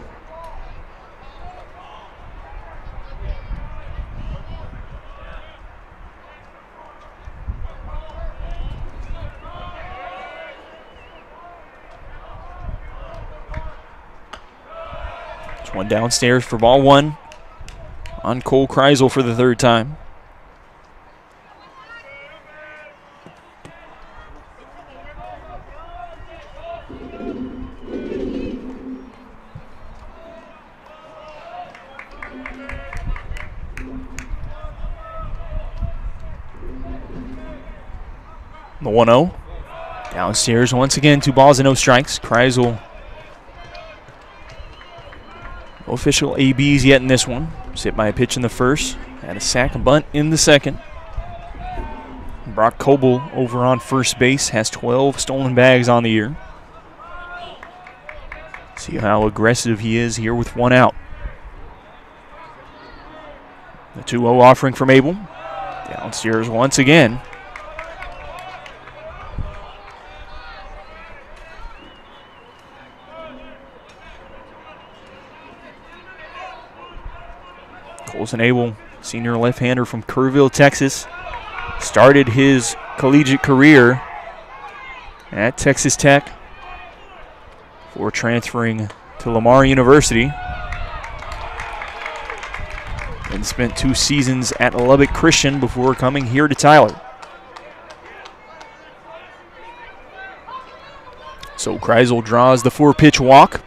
It's one downstairs for ball 1 on Cole Kreisel for the 3rd time. The 1-0. Downstairs once again, 2 balls and no strikes. Kreisel, no official ABs yet in this one. Hit by a pitch in the first. Had a sack and bunt in the second. Brock Coble over on first base has 12 stolen bags on the year. See how aggressive he is here with 1 out. The 2-0 offering from Abel. Downstairs once again. Colson Abel, senior left-hander from Kerrville, Texas, started his collegiate career at Texas Tech before transferring to Lamar University, and spent 2 seasons at Lubbock Christian before coming here to Tyler. So Kreisel draws the 4-pitch walk.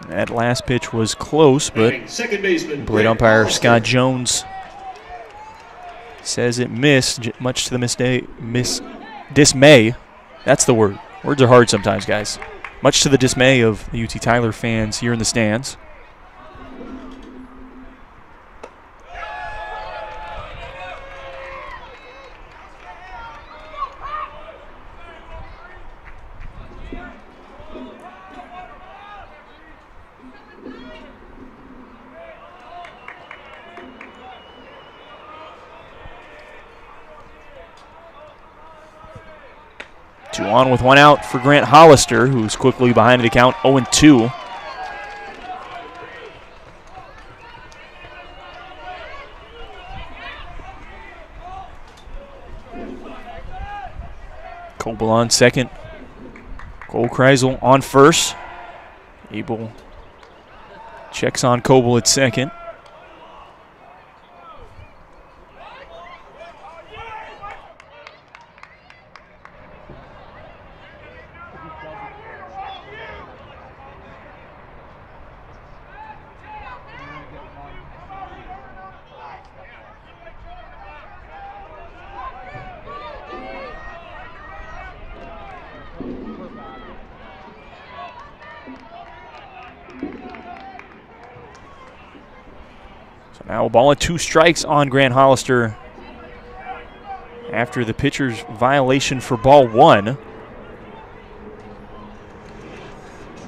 That last pitch was close, but plate umpire Scott Jones says it missed, much to the dismay. That's the word. Words are hard sometimes, guys. Much to the dismay of the UT Tyler fans here in the stands. Two on with 1 out for Grant Hollister, who's quickly behind the count, 0-2. Coble on second. Cole Kreisel on first. Abel checks on Coble at second. Now a ball and 2 strikes on Grant Hollister after the pitcher's violation for ball 1.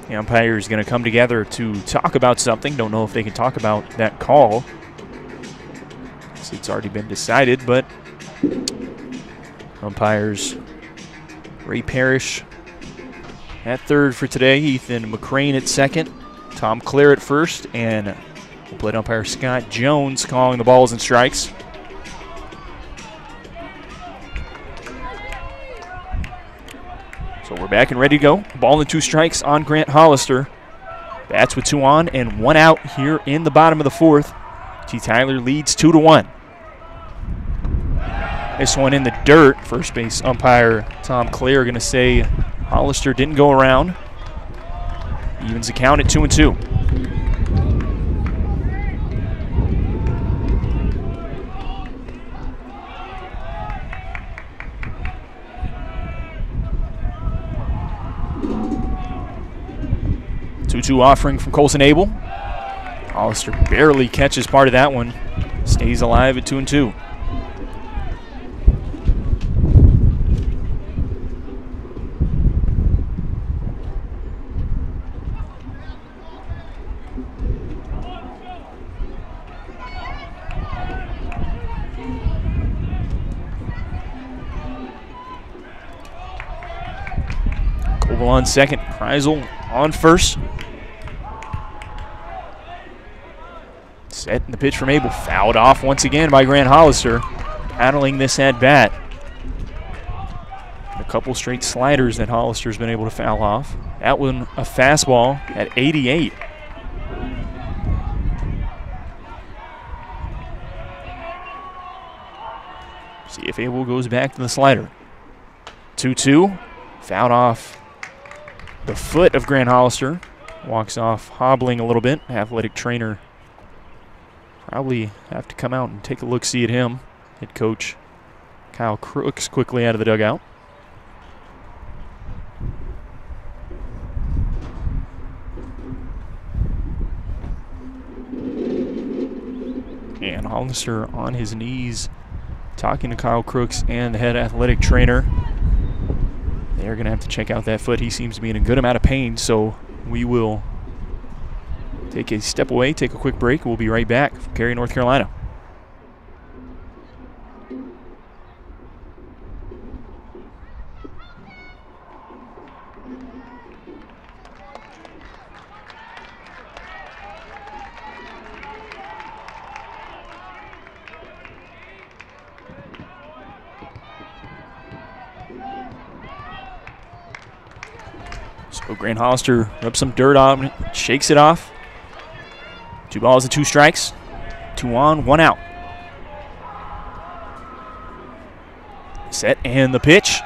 The umpire is going to come together to talk about something. Don't know if they can talk about that call. It's already been decided, but umpires Ray Parrish at third for today, Ethan McCrane at second, Tom Clare at first, and plate umpire Scott Jones calling the balls and strikes. So we're back and ready to go. Ball and 2 strikes on Grant Hollister. Bats with 2 on and 1 out here in the bottom of the 4th. T. Tyler leads 2-1. This one in the dirt. First base umpire Tom Clare going to say Hollister didn't go around. Evens the count at 2-2. Two offering from Colson Abel. Hollister barely catches part of that one. Stays alive at 2-2. Coble on second. Kreisel on first. Set in the pitch from Abel, fouled off once again by Grant Hollister, battling this at bat. A couple straight sliders that Hollister's been able to foul off. That one a fastball at 88. See if Abel goes back to the slider. 2-2, fouled off the foot of Grant Hollister. Walks off hobbling a little bit. Athletic trainer probably have to come out and take a look-see at him. Head coach Kyle Crooks quickly out of the dugout. And Hollister on his knees talking to Kyle Crooks and the head athletic trainer. They're going to have to check out that foot. He seems to be in a good amount of pain, so we will take a step away, take a quick break. We'll be right back from Cary, North Carolina. So Grant Hollister rubs some dirt on it, shakes it off. 2 balls and 2 strikes. 2 on, 1 out. Set and the pitch.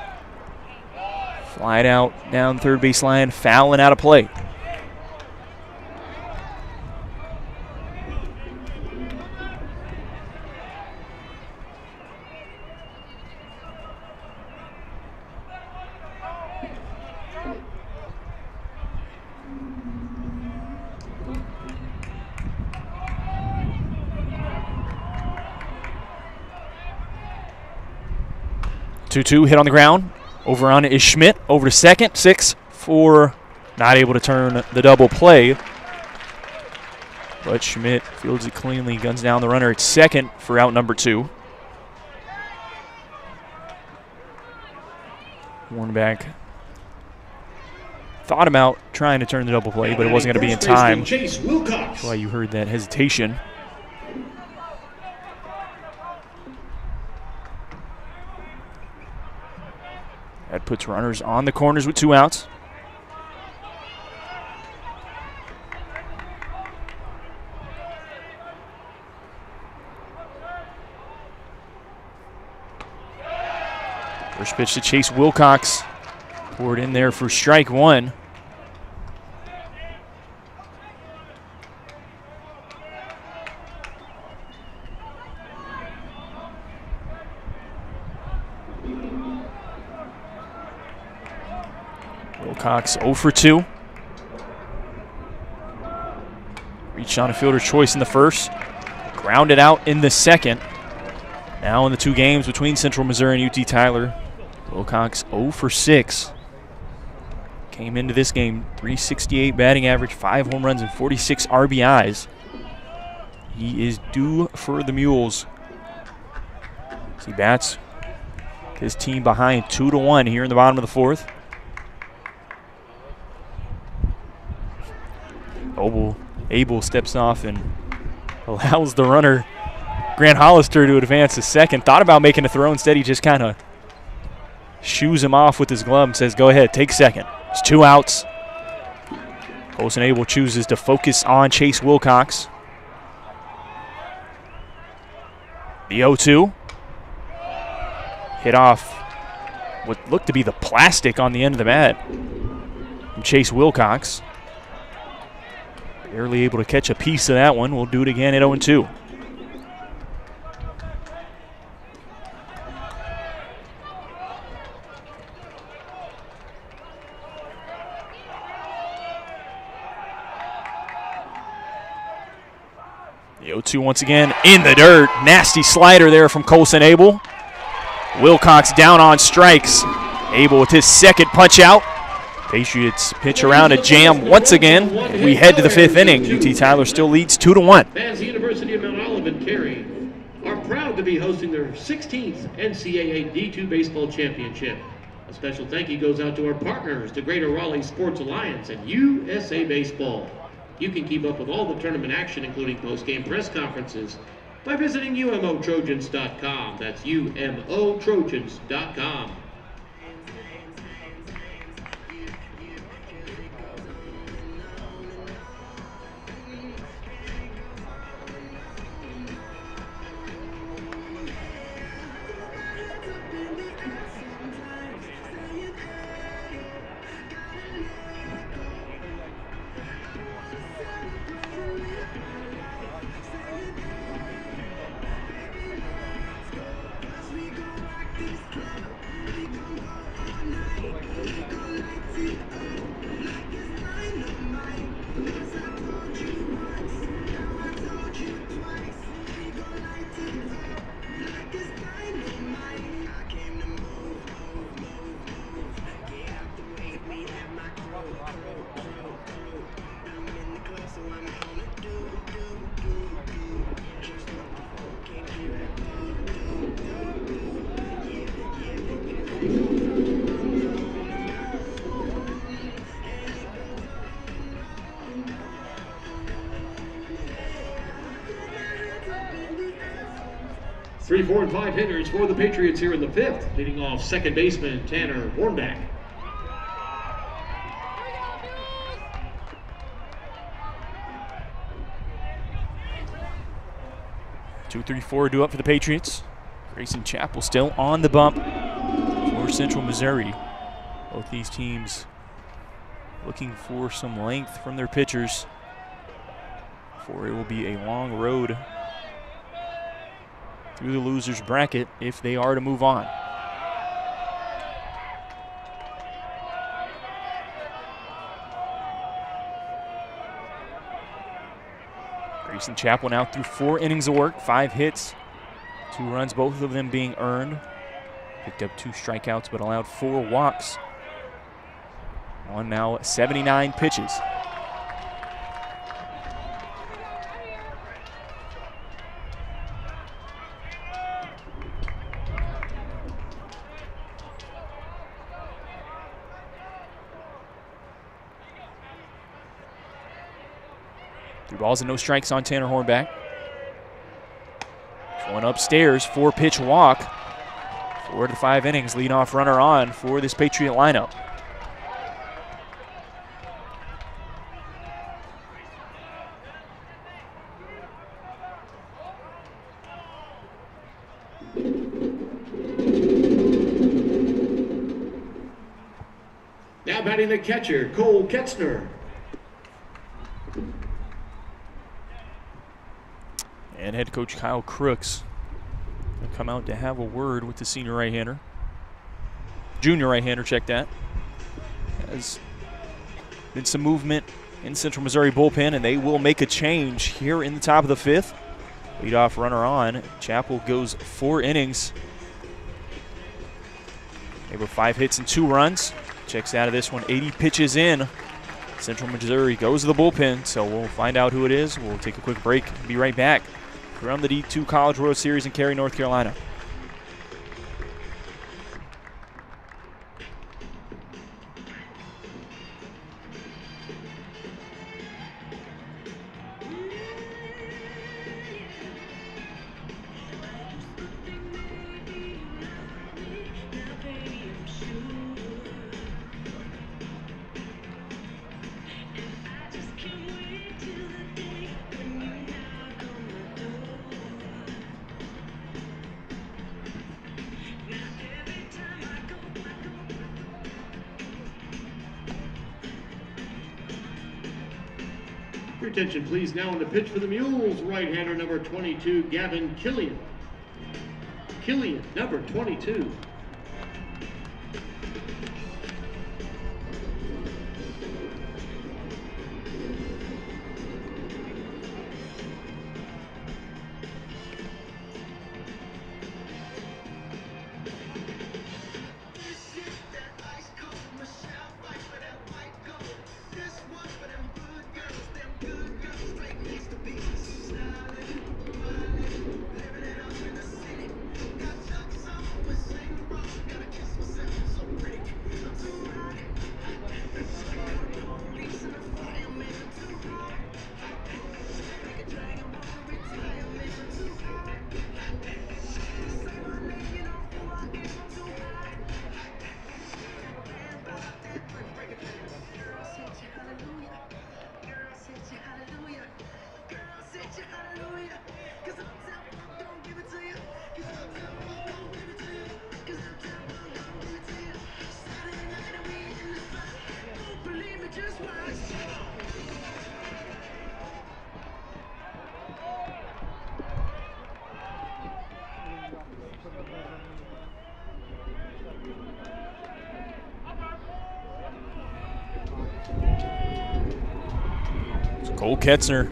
Fly it out down third baseline, fouling out of play. Two hit on the ground. Over on is Schmidt. Over to second. 6-4. Not able to turn the double play. But Schmidt fields it cleanly. Guns down the runner at second for out number 2. Warnback thought about trying to turn the double play, but it wasn't going to be in time. That's why you heard that hesitation. That puts runners on the corners with 2 outs. First pitch to Chase Wilcox. Poured in there for strike 1. Wilcox 0 for 2. Reached on a fielder choice in the first. Grounded out in the second. Now in the 2 games between Central Missouri and UT Tyler, Wilcox 0 for 6. Came into this game, .368 batting average, 5 home runs and 46 RBIs. He is due for the Mules. He bats his team behind 2-1 here in the bottom of the 4th. Abel steps off and allows the runner, Grant Hollister, to advance to second. Thought about making a throw. Instead, he just kind of shoos him off with his glove and says, go ahead, take second. It's 2 outs. Colson Abel chooses to focus on Chase Wilcox. The 0-2. Hit off what looked to be the plastic on the end of the bat from Chase Wilcox. Barely able to catch a piece of that one. We'll do it again at 0-2. The 0-2 once again in the dirt. Nasty slider there from Colson Abel. Wilcox down on strikes. Abel with his second punch out. Patriots pitch around a jam once again. And we head to the 5th inning. UT Tyler still leads 2-1. Fans, the University of Mount Olive and Cary are proud to be hosting their 16th NCAA D2 Baseball Championship. A special thank you goes out to our partners, the Greater Raleigh Sports Alliance and USA Baseball. You can keep up with all the tournament action, including post-game press conferences, by visiting umotrojans.com. That's umotrojans.com. 3, 4, and 5 hitters for the Patriots here in the 5th. Leading off second baseman Tanner Hornback. 2-3-4 due up for the Patriots. Grayson Chapel still on the bump for Central Missouri. Both these teams looking for some length from their pitchers, for it will be a long road through the losers bracket if they are to move on. Grayson Chapel now through 4 innings of work, 5 hits, 2 runs, both of them being earned. Picked up 2 strikeouts but allowed 4 walks on now 79 pitches. Three balls and no strikes on Tanner Hornback. One upstairs, 4-pitch walk. 4 to 5 innings, leadoff runner on for this Patriot lineup. Now batting the catcher, Cole Ketzner. And head coach Kyle Crooks will come out to have a word with the senior right-hander. Junior right-hander, check that. Has been some movement in Central Missouri bullpen, and they will make a change here in the top of the 5th. Leadoff runner on. Chapel goes 4 innings. They were 5 hits and 2 runs. Checks out of this one, 80 pitches in. Central Missouri goes to the bullpen, so we'll find out who it is. We'll take a quick break and be right back. We're on the D2 College World Series in Cary, North Carolina. Your attention please now on the pitch for the Mules, right-hander number 22, Gavin Killian. Killian, number 22. Cole Ketzner.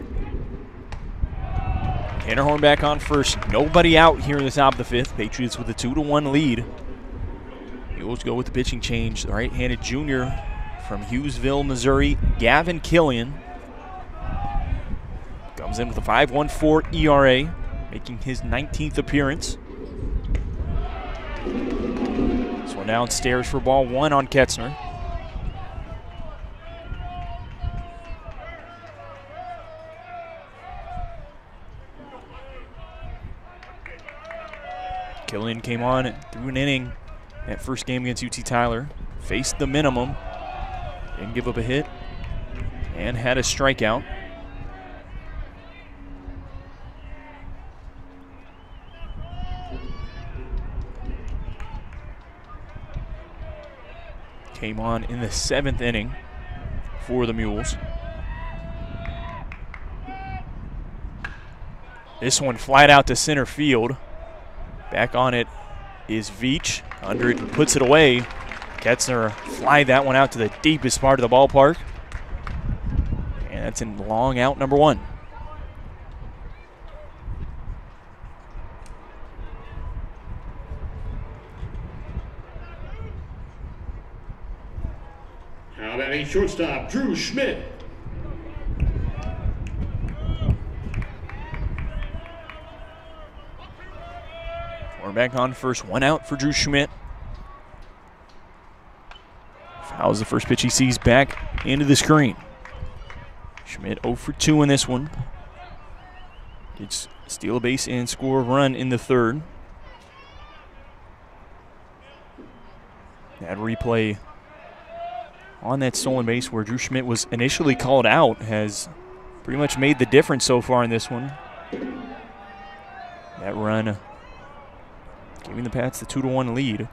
Tanner Hornback on first. Nobody out here in the top of the 5th. Patriots with a 2-1 lead. Mules go with the pitching change. The right-handed junior from Hughesville, Missouri, Gavin Killian. Comes in with a 5.14 ERA, making his 19th appearance. This one downstairs for ball 1 on Ketzner. Killian came on through an inning that first game against UT Tyler, faced the minimum, didn't give up a hit, and had a strikeout. Came on in the 7th inning for the Mules. This one flat out to center field. Back on it is Veach. Under it, puts it away. Ketzner fly that one out to the deepest part of the ballpark. And that's in long out number 1. Now batting shortstop, Drew Schmidt. We're back on first, 1 out for Drew Schmidt. Fouls the first pitch he sees back into the screen. Schmidt 0 for 2 in this one. Did steal a base and score a run in the 3rd. That replay on that stolen base where Drew Schmidt was initially called out has pretty much made the difference so far in this one. That run giving the Pats the 2-1 lead.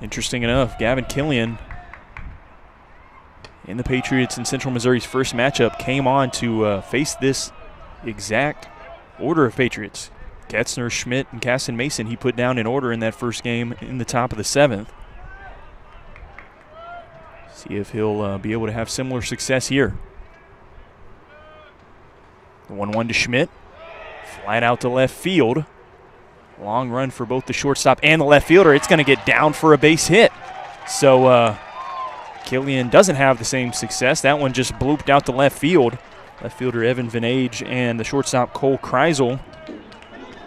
Interesting enough, Gavin Killian in the Patriots and Central Missouri's first matchup came on to face this exact order of Patriots. Ketzner, Schmidt, and Caston Mason he put down in order in that first game in the top of the 7th. See if he'll be able to have similar success here. The 1-1 to Schmidt. Flat out to left field. Long run for both the shortstop and the left fielder. It's going to get down for a base hit. So Killian doesn't have the same success. That one just blooped out to left field. Left fielder Evan Van Age and the shortstop Cole Kreisel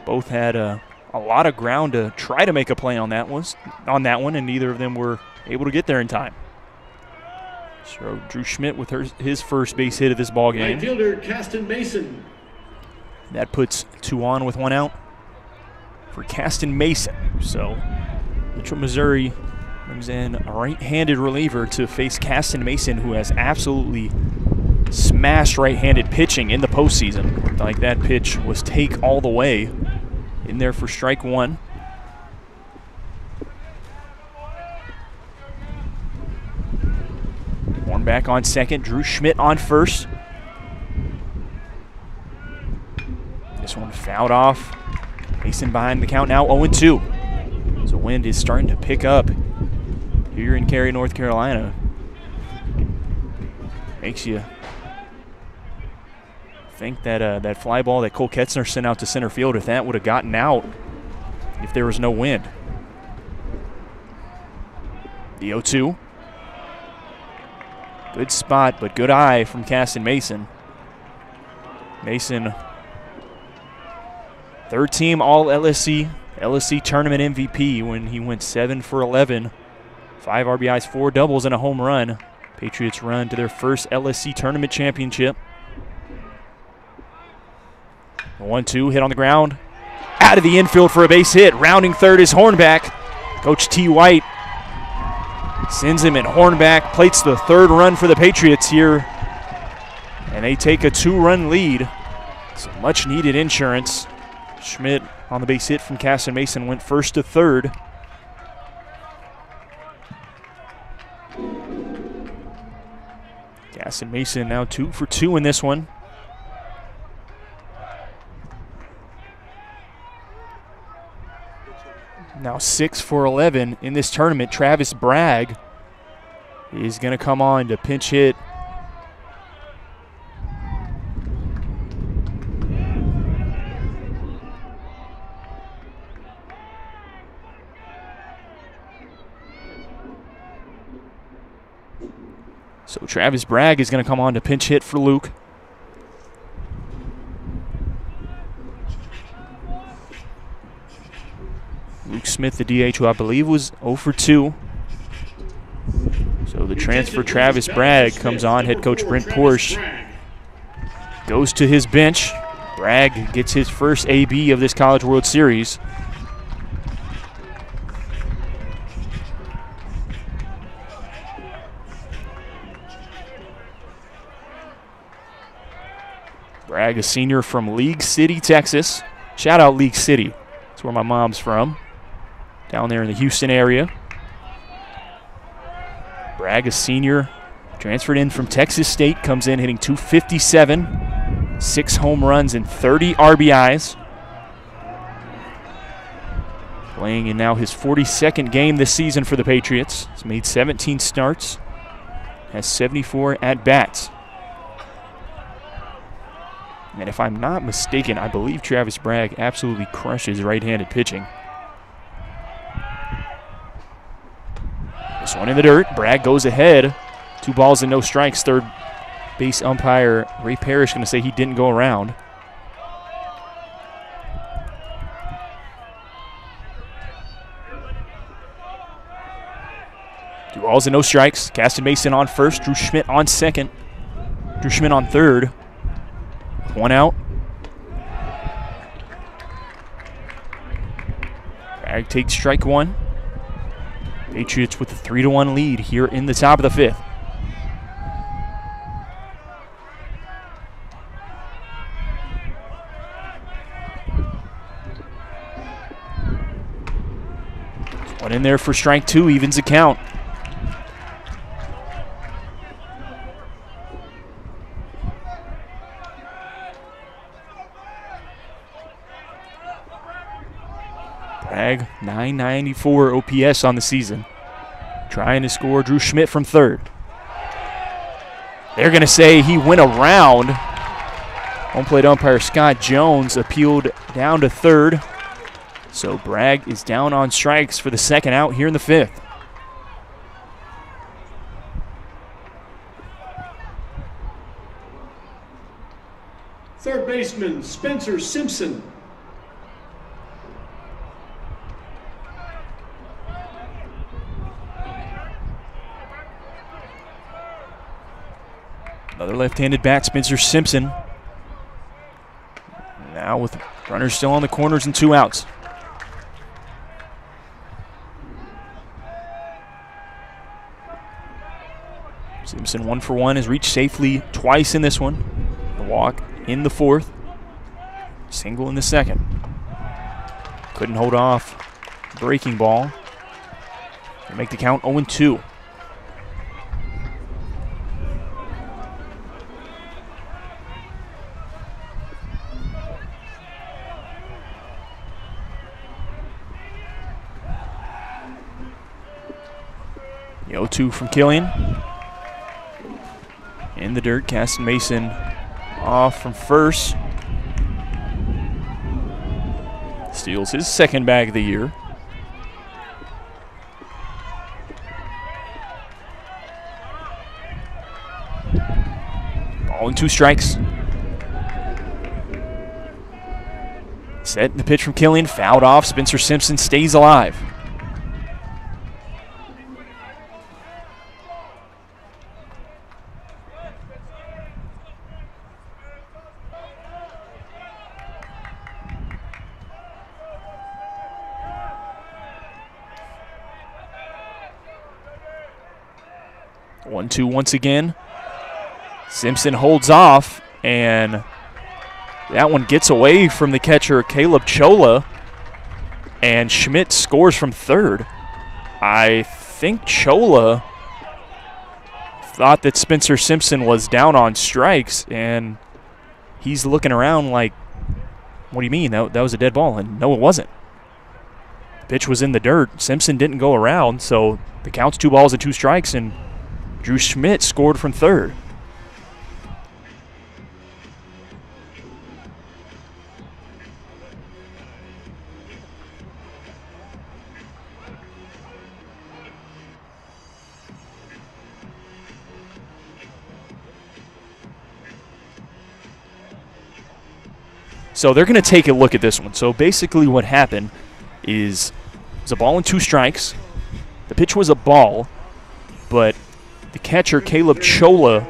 both had a lot of ground to try to make a play on that one, and neither of them were able to get there in time. So Drew Schmidt with his first base hit of this ball game. Right fielder Caston Mason. That puts 2 on with 1 out for Caston Mason. So Central Missouri brings in a right-handed reliever to face Caston Mason, who has absolutely smashed right-handed pitching in the postseason. Looked like that pitch was take all the way in there for strike 1. Horn back on second, Drew Schmidt on first. This one fouled off. Mason behind the count now, 0-2. So wind is starting to pick up here in Cary, North Carolina. Makes you think that that fly ball that Cole Ketzner sent out to center field, if that would have gotten out if there was no wind. The 0-2. Good spot, but good eye from Caston Mason. Mason, third team All-LSC tournament MVP when he went 7 for 11. 5 RBIs, 4 doubles, and a home run. Patriots run to their first LSC tournament championship. The 1-2 hit on the ground. Out of the infield for a base hit. Rounding third is Hornback. Coach T. White sends him in. Hornback plates the 3rd run for the Patriots here. And they take a 2-run lead. Some much needed insurance. Schmidt on the base hit from Caston Mason went first to 3rd. Caston Mason now 2 for 2 in this one. Now 6 for 11 in this tournament. Travis Bragg is going to come on to pinch hit. So Travis Bragg is going to come on to pinch hit for Luke. Luke Smith, the DH, who I believe was 0 for 2 So the transfer Travis Bragg comes on. Head coach Brent Porsche goes to his bench. Bragg gets his first AB of this College World Series. Bragg, a senior from League City, Texas. Shout out League City. That's where my mom's from, down there in the Houston area. Bragg, a senior, transferred in from Texas State, comes in hitting .257, 6 home runs and 30 RBIs. Playing in now his 42nd game this season for the Patriots. He's made 17 starts, has 74 at-bats. And if I'm not mistaken, I believe Travis Bragg absolutely crushes right-handed pitching. This one in the dirt. Bragg goes ahead. 2 balls and no strikes. Third base umpire Ray Parrish going to say he didn't go around. Two balls and no strikes. Caston Mason on first. Drew Schmidt on second. Drew Schmidt on third. 1 out. Bragg takes strike 1. Patriots with a 3-1 lead here in the top of the 5th. One in there for strike 2, evens the count. Bragg, 994 OPS on the season. Trying to score Drew Schmidt from third. They're going to say he went around. Home plate umpire Scott Jones appealed down to third. So Bragg is down on strikes for the second out here in the 5th. Third baseman, Spencer Simpson. Another left-handed bat, Spencer Simpson. Now with runners still on the corners and 2 outs. Simpson 1 for 1, has reached safely twice in this one. A walk in the 4th. Single in the 2nd. Couldn't hold off breaking ball. They make the count 0-2. The 0-2 from Killian. In the dirt, Caston Mason off from first. Steals his 2nd bag of the year. Ball and 2 strikes. Set the pitch from Killian, fouled off. Spencer Simpson stays alive. One-two once again. Simpson holds off, and that one gets away from the catcher, Caleb Chola, and Schmidt scores from third. I think Chola thought that Spencer Simpson was down on strikes, and he's looking around like, what do you mean? That was a dead ball, and no, it wasn't. The pitch was in the dirt. Simpson didn't go around, so the count's 2 balls and 2 strikes, and Drew Schmidt scored from third. So they're going to take a look at this one. So basically what happened is it was a ball and 2 strikes. The pitch was a ball, but the catcher, Caleb Chola,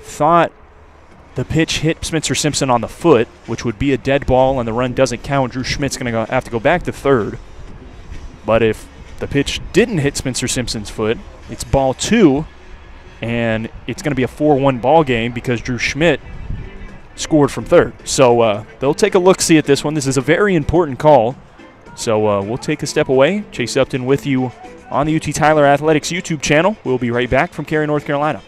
thought the pitch hit Spencer Simpson on the foot, which would be a dead ball, and the run doesn't count. Drew Schmidt's going to have to go back to third. But if the pitch didn't hit Spencer Simpson's foot, it's ball 2, and it's going to be a 4-1 ball game because Drew Schmidt scored from third. So they'll take a look-see at this one. This is a very important call. So we'll take a step away. Chase Upton with you on the UT Tyler Athletics YouTube channel. We'll be right back from Cary, North Carolina.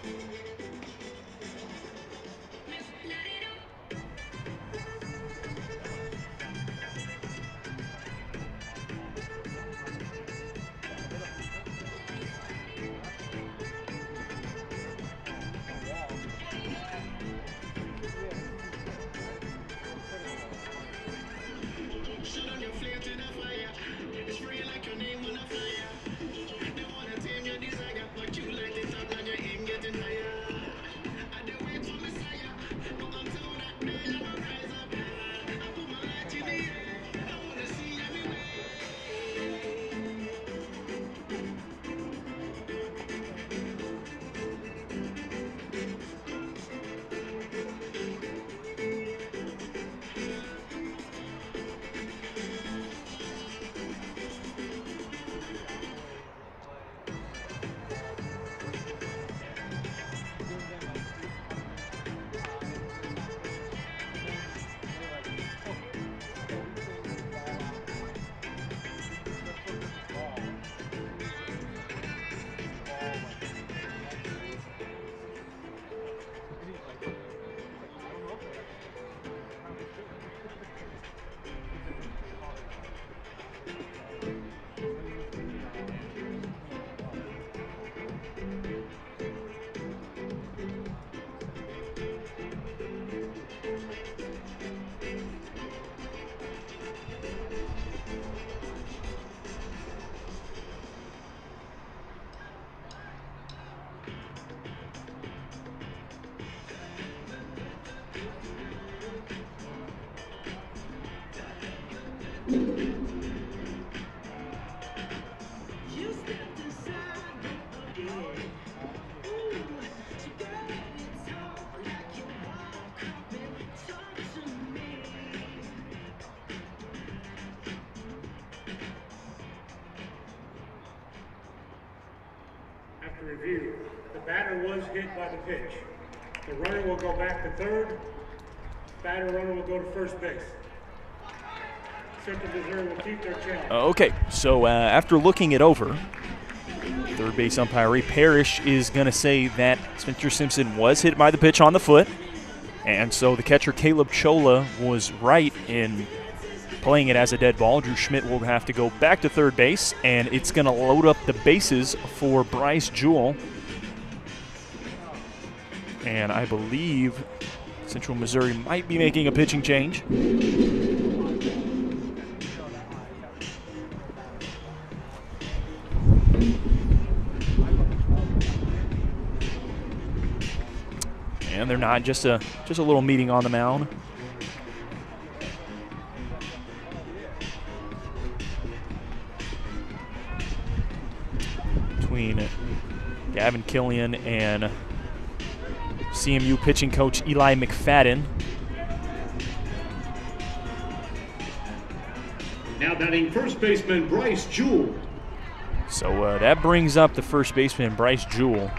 After review, the batter was hit by the pitch. The runner will go back to third. Batter runner will go to first base. Central Missouri will keep their challenge. Okay, so after looking it over, third base umpire Ray Parrish is going to say that Spencer Simpson was hit by the pitch on the foot, and so the catcher Caleb Chola was right in playing it as a dead ball. Drew Schmidt will have to go back to third base, and it's going to load up the bases for Bryce Jewell. And I believe Central Missouri might be making a pitching change. And they're not, just a little meeting on the mound. Between Gavin Killian and CMU pitching coach Eli McFadden. Now batting first baseman Bryce Jewell. So that brings up the first baseman Bryce Jewell,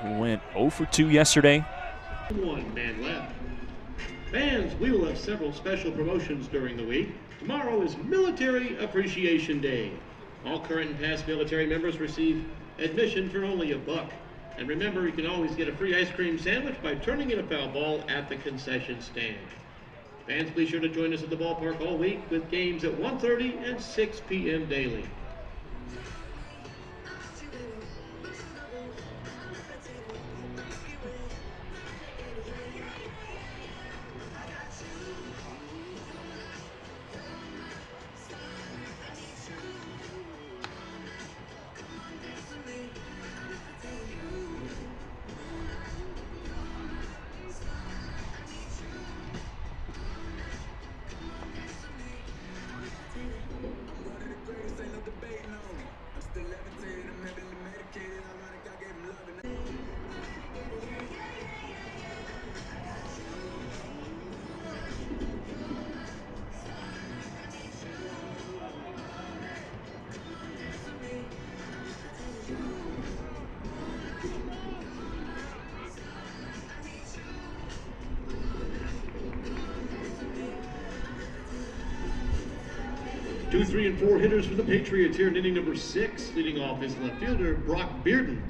who went 0 for 2 yesterday. 1 man left. Fans, we will have several special promotions during the week. Tomorrow is Military Appreciation Day. All current and past military members receive admission for only $1. And remember, you can always get a free ice cream sandwich by turning in a foul ball at the concession stand. Fans, be sure to join us at the ballpark all week with games at 1:30 and 6 p.m. daily. 2, 3, and 4 hitters for the Patriots here in inning number 6. Leading off is left fielder Brock Bearden.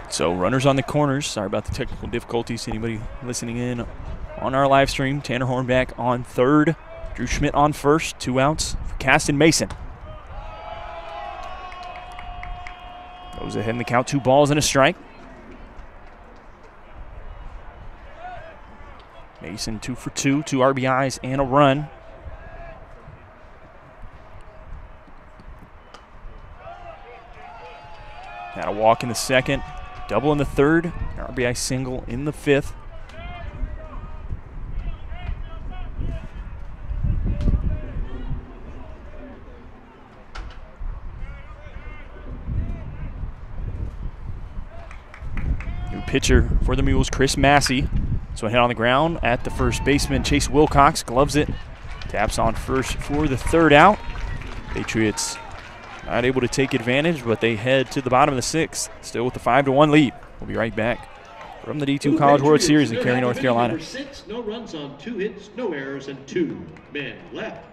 So runners on the corners. Sorry about the technical difficulties. Anybody listening in on our live stream, Tanner Hornback on third, Drew Schmidt on first, 2 outs for Caston Mason. Goes ahead in the count, 2 balls and a strike. Mason 2 for 2, 2 RBIs and a run. Had a walk in the second. Double in the third, RBI single in the 5th. New pitcher for the Mules, Chris Massey. So a hit on the ground at the first baseman, Chase Wilcox, gloves it, taps on first for the 3rd out. Patriots not able to take advantage, but they head to the bottom of the 6th, still with the 5-1 lead. We'll be right back from the D2 College World Series in Cary, North Carolina. Number 6, no runs on 2 hits, no errors, and 2 men left.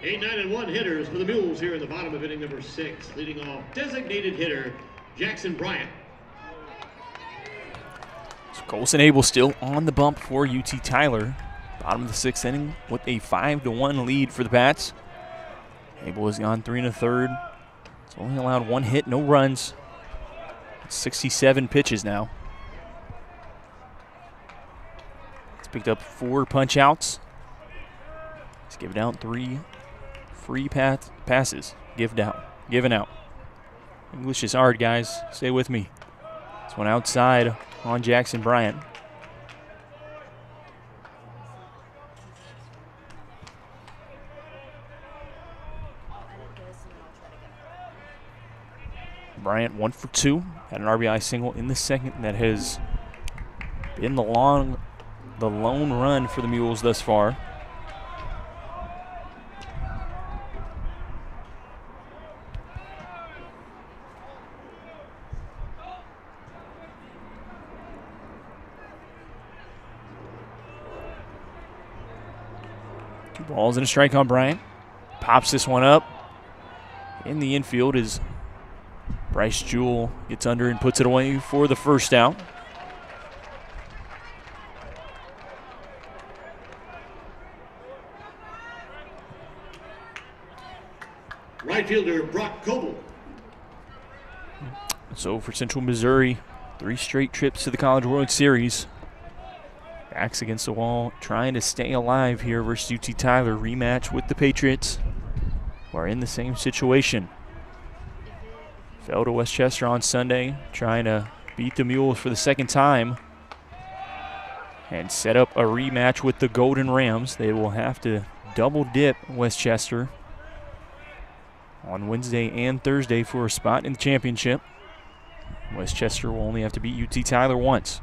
Eight, 9, and 1 hitters for the Mules here in the bottom of inning number 6. Leading off, designated hitter Jackson Bryant. So Colson Abel still on the bump for UT Tyler. Bottom of the 6th inning with a 5-1 lead for the Pats. Abel has gone 3 1/3. It's only allowed 1 hit, no runs. 67 pitches now. He's picked up 4 punch outs. He's given out 3 free passes. Given out. English is hard, guys. Stay with me. This one outside on Jackson Bryant. Bryant 1 for 2. Had an RBI single in the second that has been the lone run for the Mules thus far. Balls and a strike on Bryant. Pops this one up. In the infield is Bryce Jewell. Gets under and puts it away for the 1st out. Right fielder Brock Coble. So for Central Missouri, 3 straight trips to the College World Series. Backs against the wall, trying to stay alive here versus UT Tyler. Rematch with the Patriots, who are in the same situation. Fell to Westchester on Sunday, trying to beat the Mules for the second time and set up a rematch with the Golden Rams. They will have to double dip Westchester on Wednesday and Thursday for a spot in the championship. Westchester will only have to beat UT Tyler once.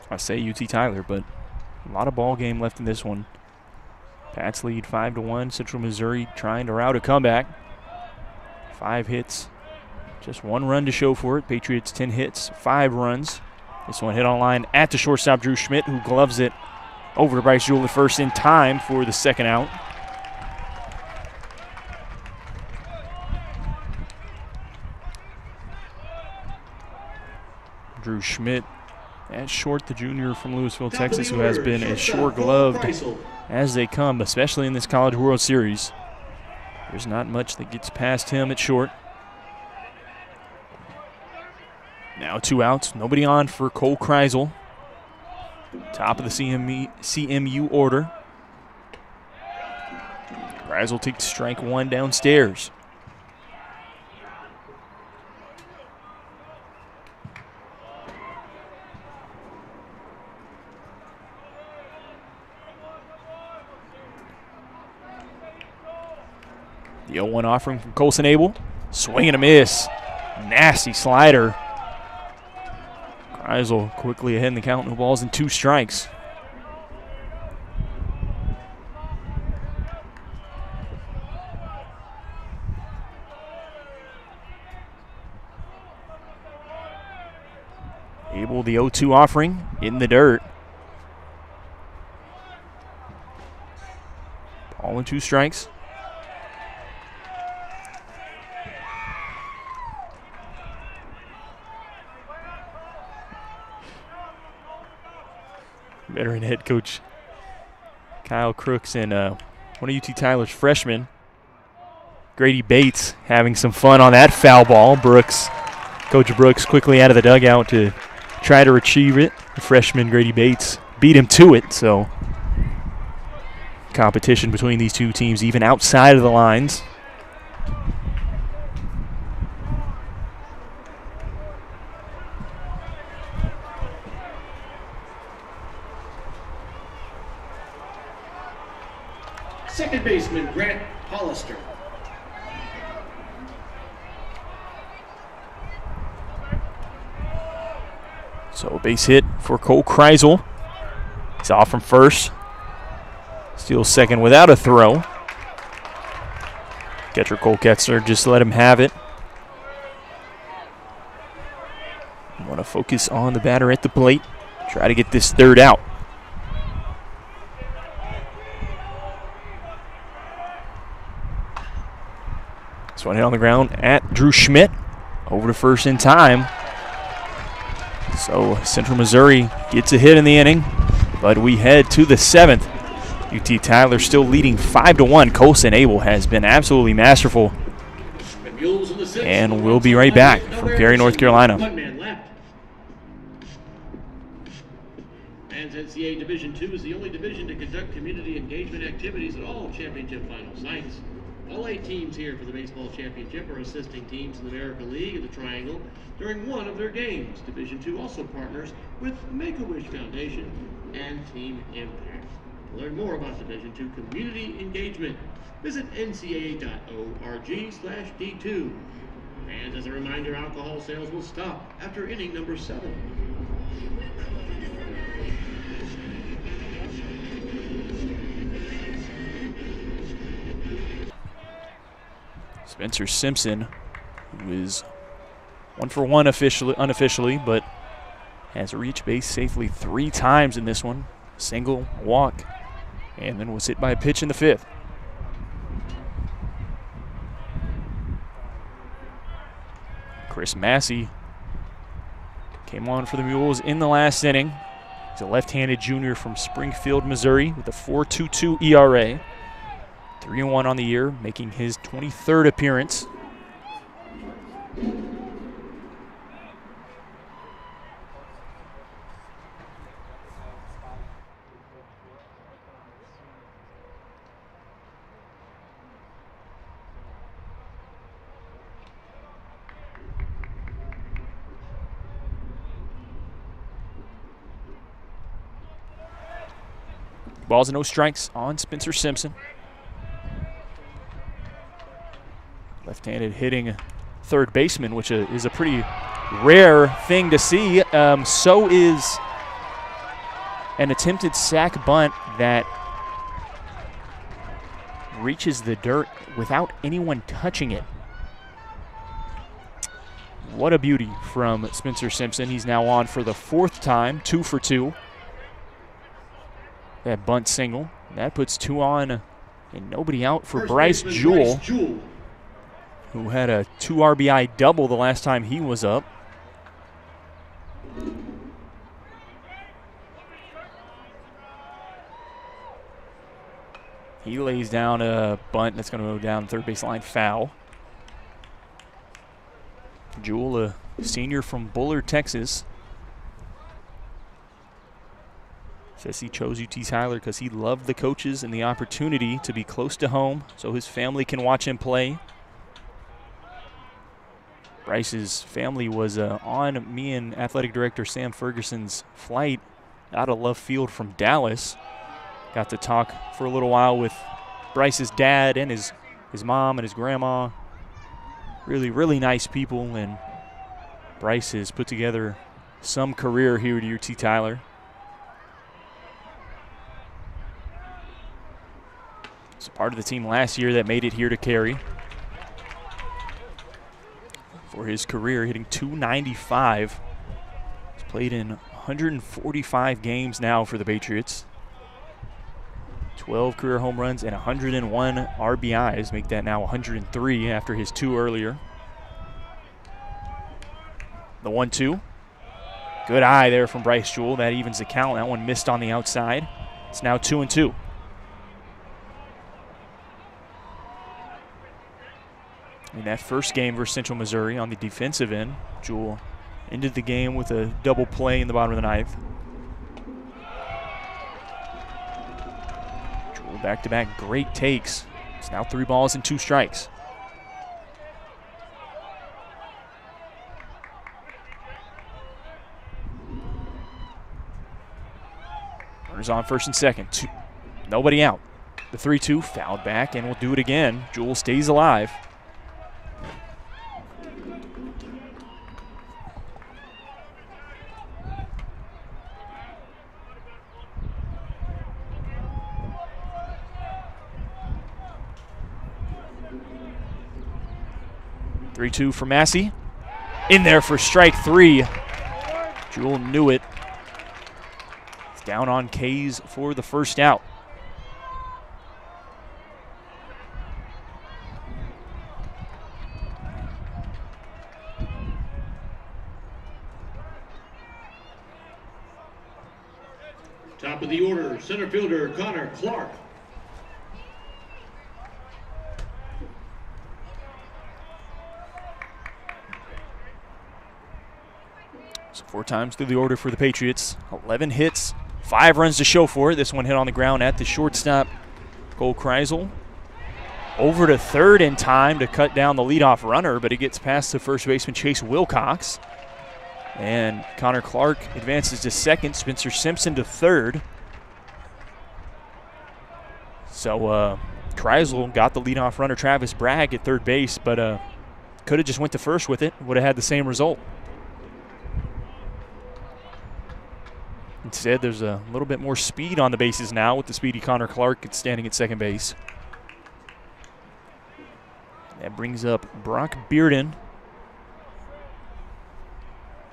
I say UT Tyler, but a lot of ball game left in this one. Pats lead 5-1. Central Missouri trying to route a comeback. 5 hits, just 1 run to show for it. Patriots 10 hits, 5 runs. This one hit on line at the shortstop, Drew Schmidt, who gloves it over to Bryce Jewell at first in time for the second out. Drew Schmidt at short, the junior from Louisville, Texas, who has been as sure-gloved as they come, especially in this College World Series. There's not much that gets past him at short. Now 2 outs, nobody on for Cole Kreisel. Top of the CMU order. Kreisel takes strike 1 downstairs. The 0-1 offering from Colson Abel. Swing and a miss. Nasty slider. Kreisel quickly ahead in the count. No balls and 2 strikes. Abel, the 0-2 offering in the dirt. Ball and 2 strikes. Veteran head coach Kyle Crooks and one of UT Tyler's freshmen, Grady Bates, having some fun on that foul ball. Coach Brooks quickly out of the dugout to try to retrieve it. The freshman Grady Bates beat him to it, so competition between these two teams even outside of the lines. Second baseman, Grant Hollister. So a base hit for Cole Kreisel. He's off from first. Steals second without a throw. Catcher Cole Ketzler just let him have it. Want to focus on the batter at the plate. Try to get this third out. This one hit on the ground at Drew Schmidt. Over to first in time. So Central Missouri gets a hit in the inning, but we head to the 7th. UT Tyler still leading 5-1. Colson Abel has been absolutely masterful. And we'll be right back from Cary, North Carolina. NCAA Division II is the only division to conduct community engagement activities at all championship final sites. All 8 teams here for the baseball championship are assisting teams in the American League of the Triangle during one of their games. Division II also partners with Make-A-Wish Foundation and Team Impact. To learn more about Division II community engagement, visit ncaa.org/D2. And as a reminder, alcohol sales will stop after inning number 7. Spencer Simpson, who is 1 for 1 unofficially, but has reached base safely 3 times in this one. Single, walk, and then was hit by a pitch in the 5th. Chris Massey came on for the Mules in the last inning. He's a left-handed junior from Springfield, Missouri, with a 4.22 ERA. 3-1 on the year, making his 23rd appearance. Balls and no strikes on Spencer Simpson. Left-handed hitting third baseman, which is a pretty rare thing to see. So is an attempted sac bunt that reaches the dirt without anyone touching it. What a beauty from Spencer Simpson. He's now on for the 4th time, 2 for 2. That bunt single. That puts 2 on and nobody out for Bryce Jewell, who had a 2 RBI double the last time he was up. He lays down a bunt that's going to go down third baseline foul. Jewell, a senior from Bullard, Texas. Says he chose UT Tyler because he loved the coaches and the opportunity to be close to home so his family can watch him play. Bryce's family was on me and athletic director Sam Ferguson's flight out of Love Field from Dallas. Got to talk for a little while with Bryce's dad and his mom and his grandma. Really, really nice people, and Bryce has put together some career here at UT Tyler. He's part of the team last year that made it here to Cary. For his career, hitting .295. He's played in 145 games now for the Patriots. 12 career home runs and 101 RBIs, make that now 103 after his 2 earlier. The 1-2. Good eye there from Bryce Jewell. That evens the count. That one missed on the outside. It's now 2-2. In that first game versus Central Missouri on the defensive end, Jewell ended the game with a double play in the bottom of the 9th. Jewell back-to-back great takes. It's now 3 balls and 2 strikes. Runners on first and second. Nobody out. The 3-2 fouled back and will do it again. Jewell stays alive. Three-two for Massey. In there for strike 3. Jewell knew it. He's down on K's for the first out. Top of the order, center fielder Connor Clark. So 4 times through the order for the Patriots. 11 hits, 5 runs to show for it. This one hit on the ground at the shortstop, Cole Kreisel. Over to third in time to cut down the leadoff runner, but it gets past the first baseman Chase Wilcox. And Connor Clark advances to second, Spencer Simpson to third. So Kreisel got the leadoff runner Travis Bragg at third base, but could have just went to first with it. Would have had the same result. Instead, there's a little bit more speed on the bases now with the speedy Connor Clark standing at second base. That brings up Brock Bearden.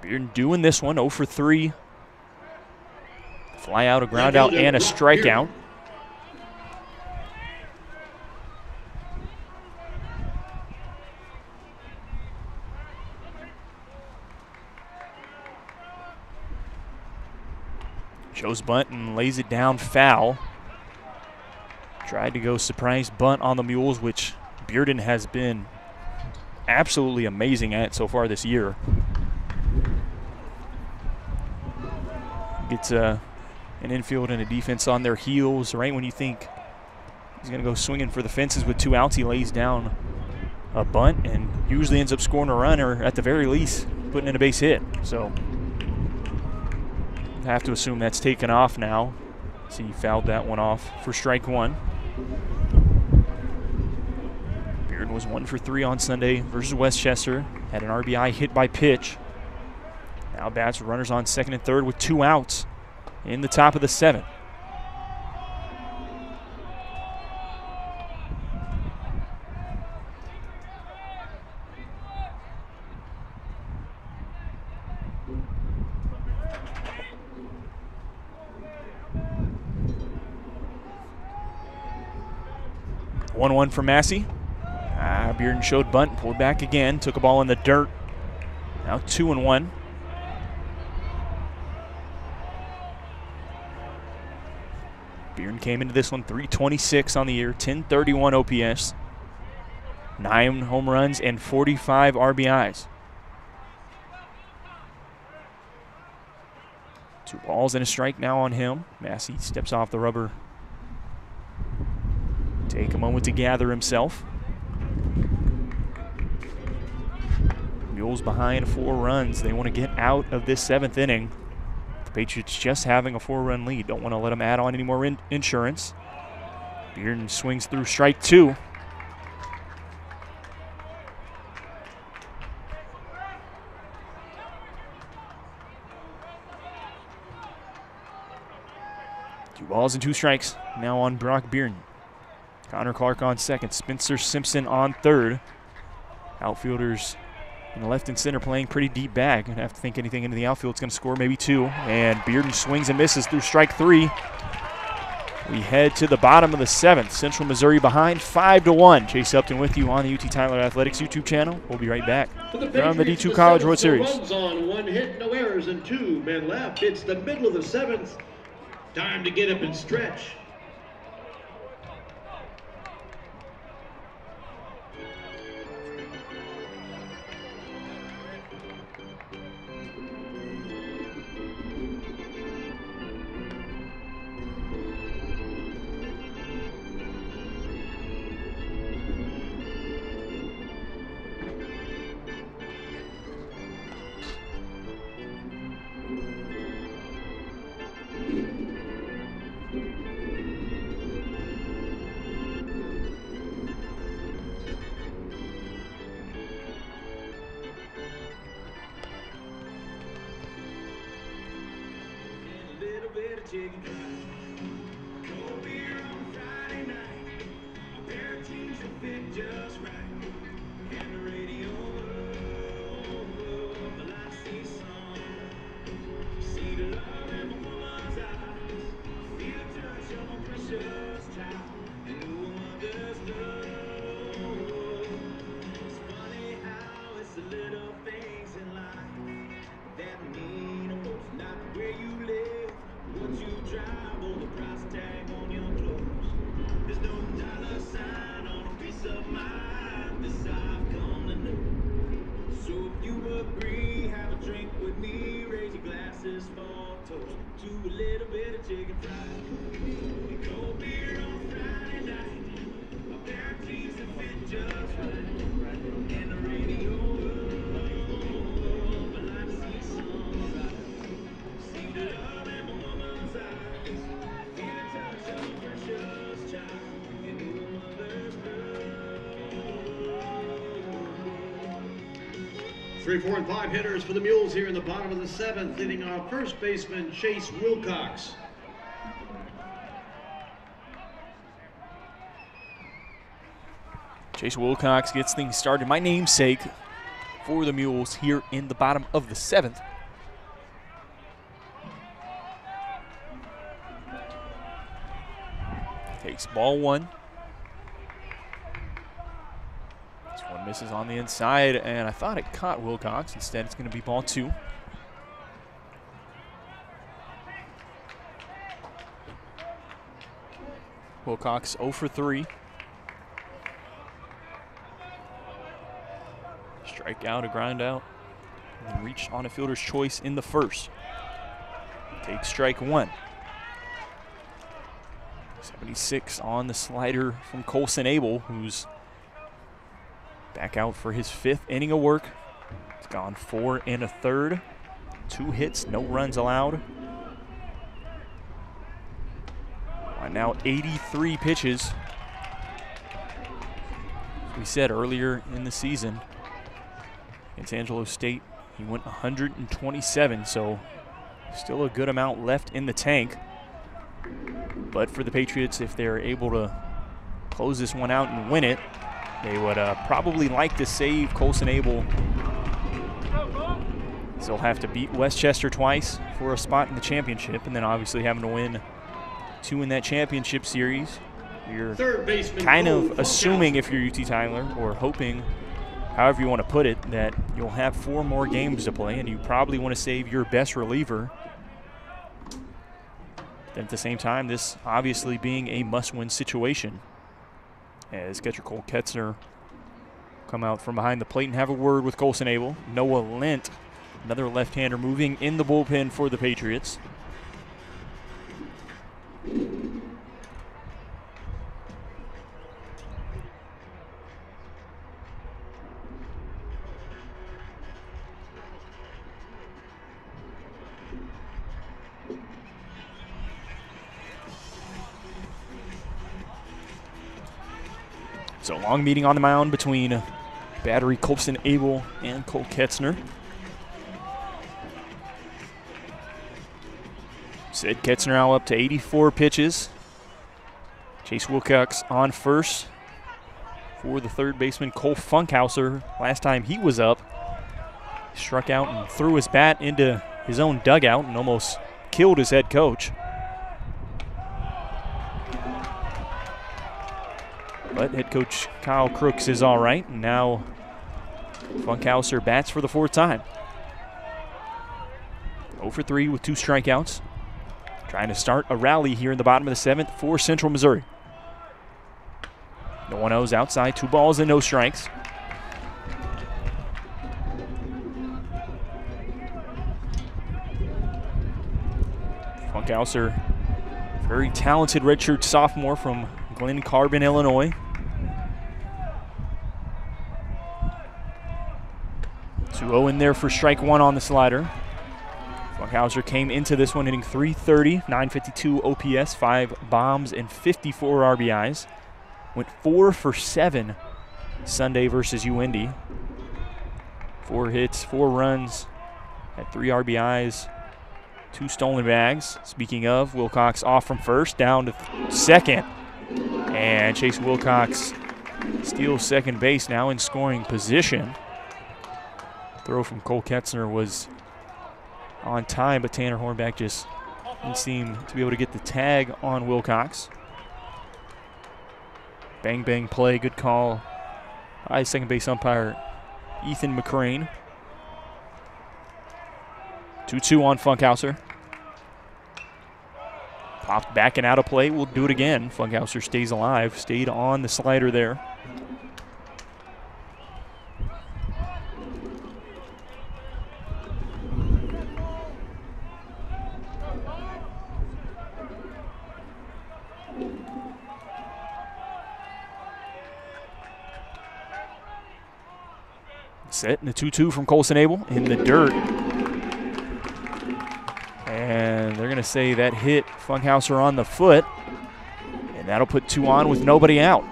Bearden doing this one, 0 for 3. Fly out, a ground out, and a strikeout. Shows bunt and lays it down foul. Tried to go surprise bunt on the Mules, which Bearden has been absolutely amazing at so far this year. Gets an infield and a defense on their heels right when you think he's going to go swinging for the fences with 2 outs. He lays down a bunt and usually ends up scoring a run, or at the very least putting in a base hit. So have to assume that's taken off now. See, he fouled that one off for strike 1. Bearden was 1 for 3 on Sunday versus Westchester. Had an RBI hit by pitch. Now bats runners on second and third with 2 outs in the top of the 7th. One for Massey. Bearden showed bunt, pulled back again, took a ball in the dirt. Now 2-1. Bearden came into this one 326 on the year, 1031 OPS, 9 home runs, and 45 RBIs. 2 balls and a strike now on him. Massey steps off the rubber. Take a moment to gather himself. Mules behind 4 runs. They want to get out of this 7th inning. The Patriots just having a 4-run lead. Don't want to let them add on any more insurance. Bearden swings through strike 2. Two balls and 2 strikes now on Brock Bearden. Connor Clark on second, Spencer Simpson on third. Outfielders in the left and center playing pretty deep bag. Gonna have to think anything into the outfield. It's gonna score maybe 2. And Bearden swings and misses through strike 3. We head to the bottom of the 7th. Central Missouri behind 5-1. Chase Upton with you on the UT Tyler Athletics YouTube channel. We'll be right back. From the D2 College World Series. Runs on, 1 hit, no errors, and 2 men left. It's the middle of the 7th. Time to get up and stretch. Three, 4, and 5 hitters for the Mules here in the bottom of the 7th, leading off first baseman Chase Wilcox. Chase Wilcox gets things started. My namesake for the Mules here in the bottom of the 7th. Takes ball 1. This one misses on the inside, and I thought it caught Wilcox. Instead, it's going to be ball 2. Wilcox 0 for 3. Strike out, a ground out, and then reached on a fielder's choice in the first. Takes strike one. 76 on the slider from Colson Abel, who's back out for his 5th inning of work. He's gone 4 1/3. 2 hits, no runs allowed. On now 83 pitches. As we said earlier in the season, against Angelo State, he went 127, so still a good amount left in the tank. But for the Patriots, if they're able to close this one out and win it, they would probably like to save Colson Abel. They'll have to beat Westchester twice for a spot in the championship, and then obviously having to win 2 in that championship series. You're kind of assuming, if you're UT Tyler, or hoping, however you want to put it, that you'll have 4 more games to play, and you probably want to save your best reliever. Then at the same time, this obviously being a must-win situation, as catcher Cole Ketzner come out from behind the plate and have a word with Colson Abel. Noah Lent, another left-hander, moving in the bullpen for the Patriots. So long meeting on the mound between battery Colson Abel and Cole Ketzner. Sid Ketzner now up to 84 pitches. Chase Wilcox on first for the third baseman Cole Funkhauser. Last time he was up, struck out and threw his bat into his own dugout and almost killed his head coach. But head coach Kyle Crooks is all right, and now Funkhauser bats for the 4th time. 0 for 3 with 2 strikeouts. Trying to start a rally here in the bottom of the 7th for Central Missouri. No 1-0's outside, 2 balls and no strikes. Funkhauser, very talented redshirt sophomore from Glen Carbon, Illinois. 2-0 in there for strike 1 on the slider. Funkhauser came into this one hitting .330, 952 OPS, 5 bombs, and 54 RBIs. Went 4 for 7 Sunday versus UIndy. 4 hits, 4 runs, had 3 RBIs, 2 stolen bags. Speaking of, Wilcox off from first, down to second. And Chase Wilcox steals second base, now in scoring position. Throw from Cole Ketzner was on time, but Tanner Hornback just didn't seem to be able to get the tag on Wilcox. Bang, bang play, good call by second base umpire Ethan McCrane. 2-2 on Funkhauser. Popped back and out of play. We'll do it again. Funkhauser stays alive. Stayed on the slider there. Set in the 2-2 from Colson Abel in the dirt. And they're going to say that hit Funkhauser on the foot. And that'll put 2 on with nobody out.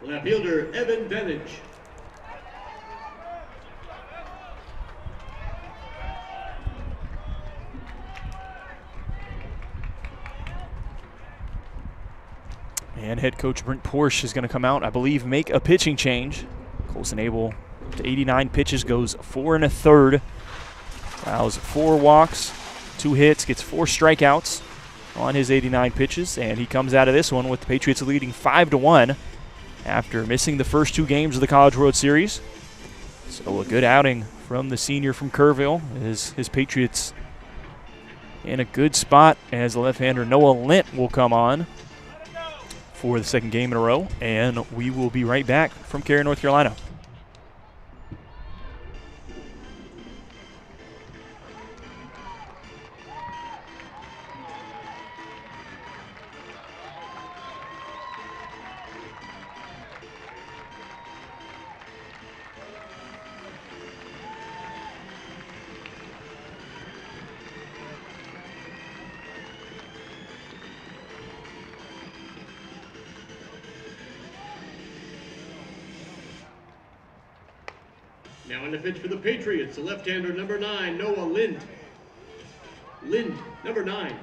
Left fielder, Evan Benich. And head coach Brent Porsche is going to come out, I believe, make a pitching change. Colson Abel to 89 pitches, goes 4 1/3. Allows 4 walks, 2 hits, gets 4 strikeouts on his 89 pitches. And he comes out of this one with the Patriots leading 5-1 after missing the first 2 games of the College World Series. So a good outing from the senior from Kerrville. His Patriots in a good spot as the left-hander Noah Lint will come on for the second game in a row, and we will be right back from Cary, North Carolina. Now on the pitch for the Patriots, the left-hander number 9, Noah Lind. Lind, number 9.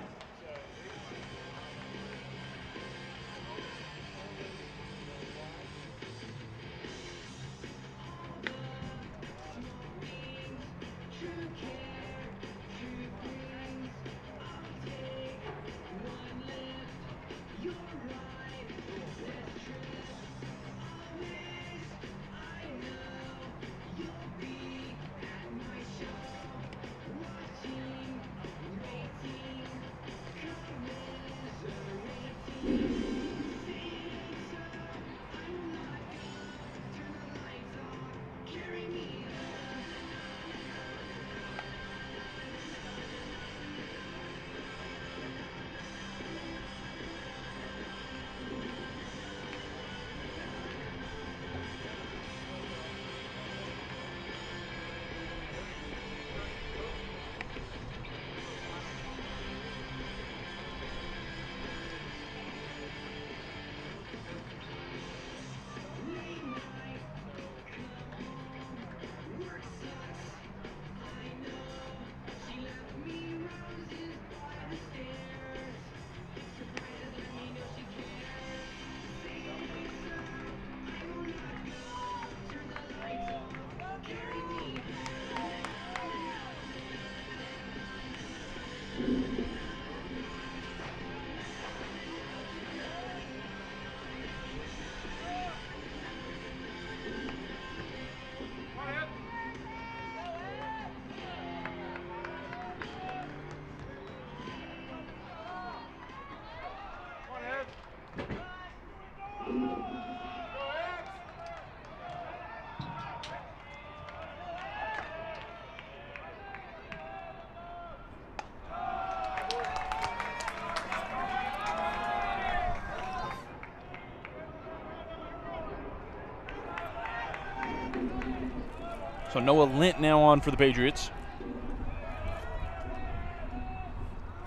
So Noah Lint now on for the Patriots.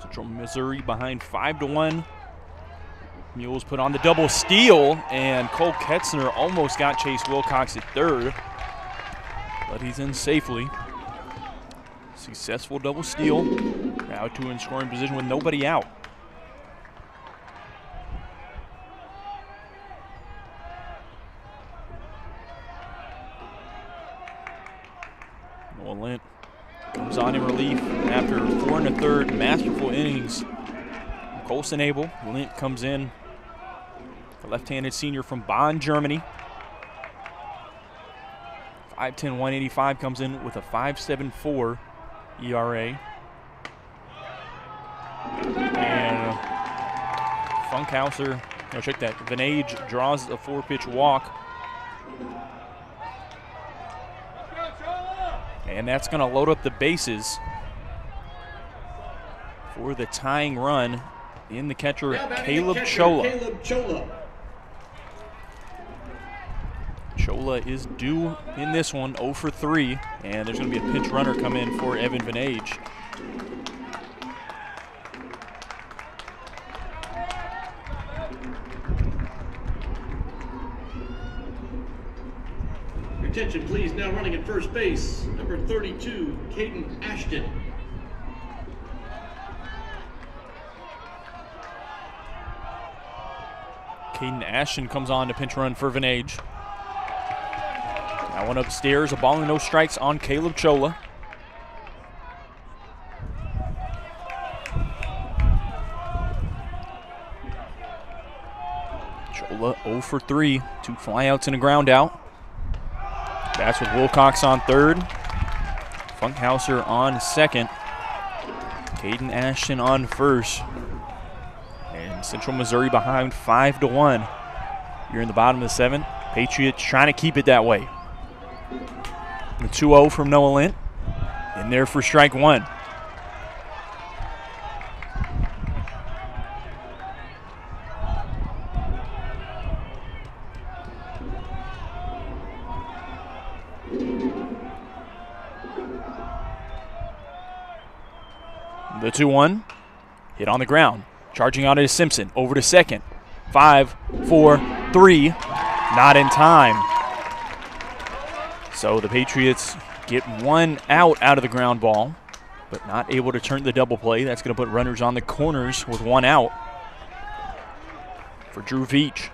Central Missouri behind 5-1. Mules put on the double steal, and Cole Ketzner almost got Chase Wilcox at third, but he's in safely. Successful double steal. Now two in scoring position with nobody out. Noah Lint comes on in relief after 4 1/3 masterful innings. Colson Abel. Lint comes in, the left-handed senior from Bonn, Germany. 5'10", 185, comes in with a 5.74 ERA. And Funkhauser, no, check that. Vinage draws a 4-pitch walk. And that's going to load up the bases for the tying run in the catcher, Caleb Chola. Chola is due in this one, 0 for 3, and there's going to be a pinch runner come in for Evan Vinage. Your attention, please. Now running at first base, number 32, Caden Ashton. Caden Ashton comes on to pinch run for Vinage. Now one upstairs, a ball and no strikes on Caleb Chola. Chola 0 for 3, 2 flyouts and a ground out. That's with Wilcox on third. Funkhauser on second. Caden Ashton on first. And Central Missouri behind 5-1. You're in the bottom of the 7th. Patriots trying to keep it that way. The 2-0 from Noah Lint. In there for strike one. The 2-1. Hit on the ground. Charging out is Simpson. Over to second. 5, 4, 3. Not in time. So the Patriots get one out of the ground ball, but not able to turn the double play. That's going to put runners on the corners with one out for Drew Veach.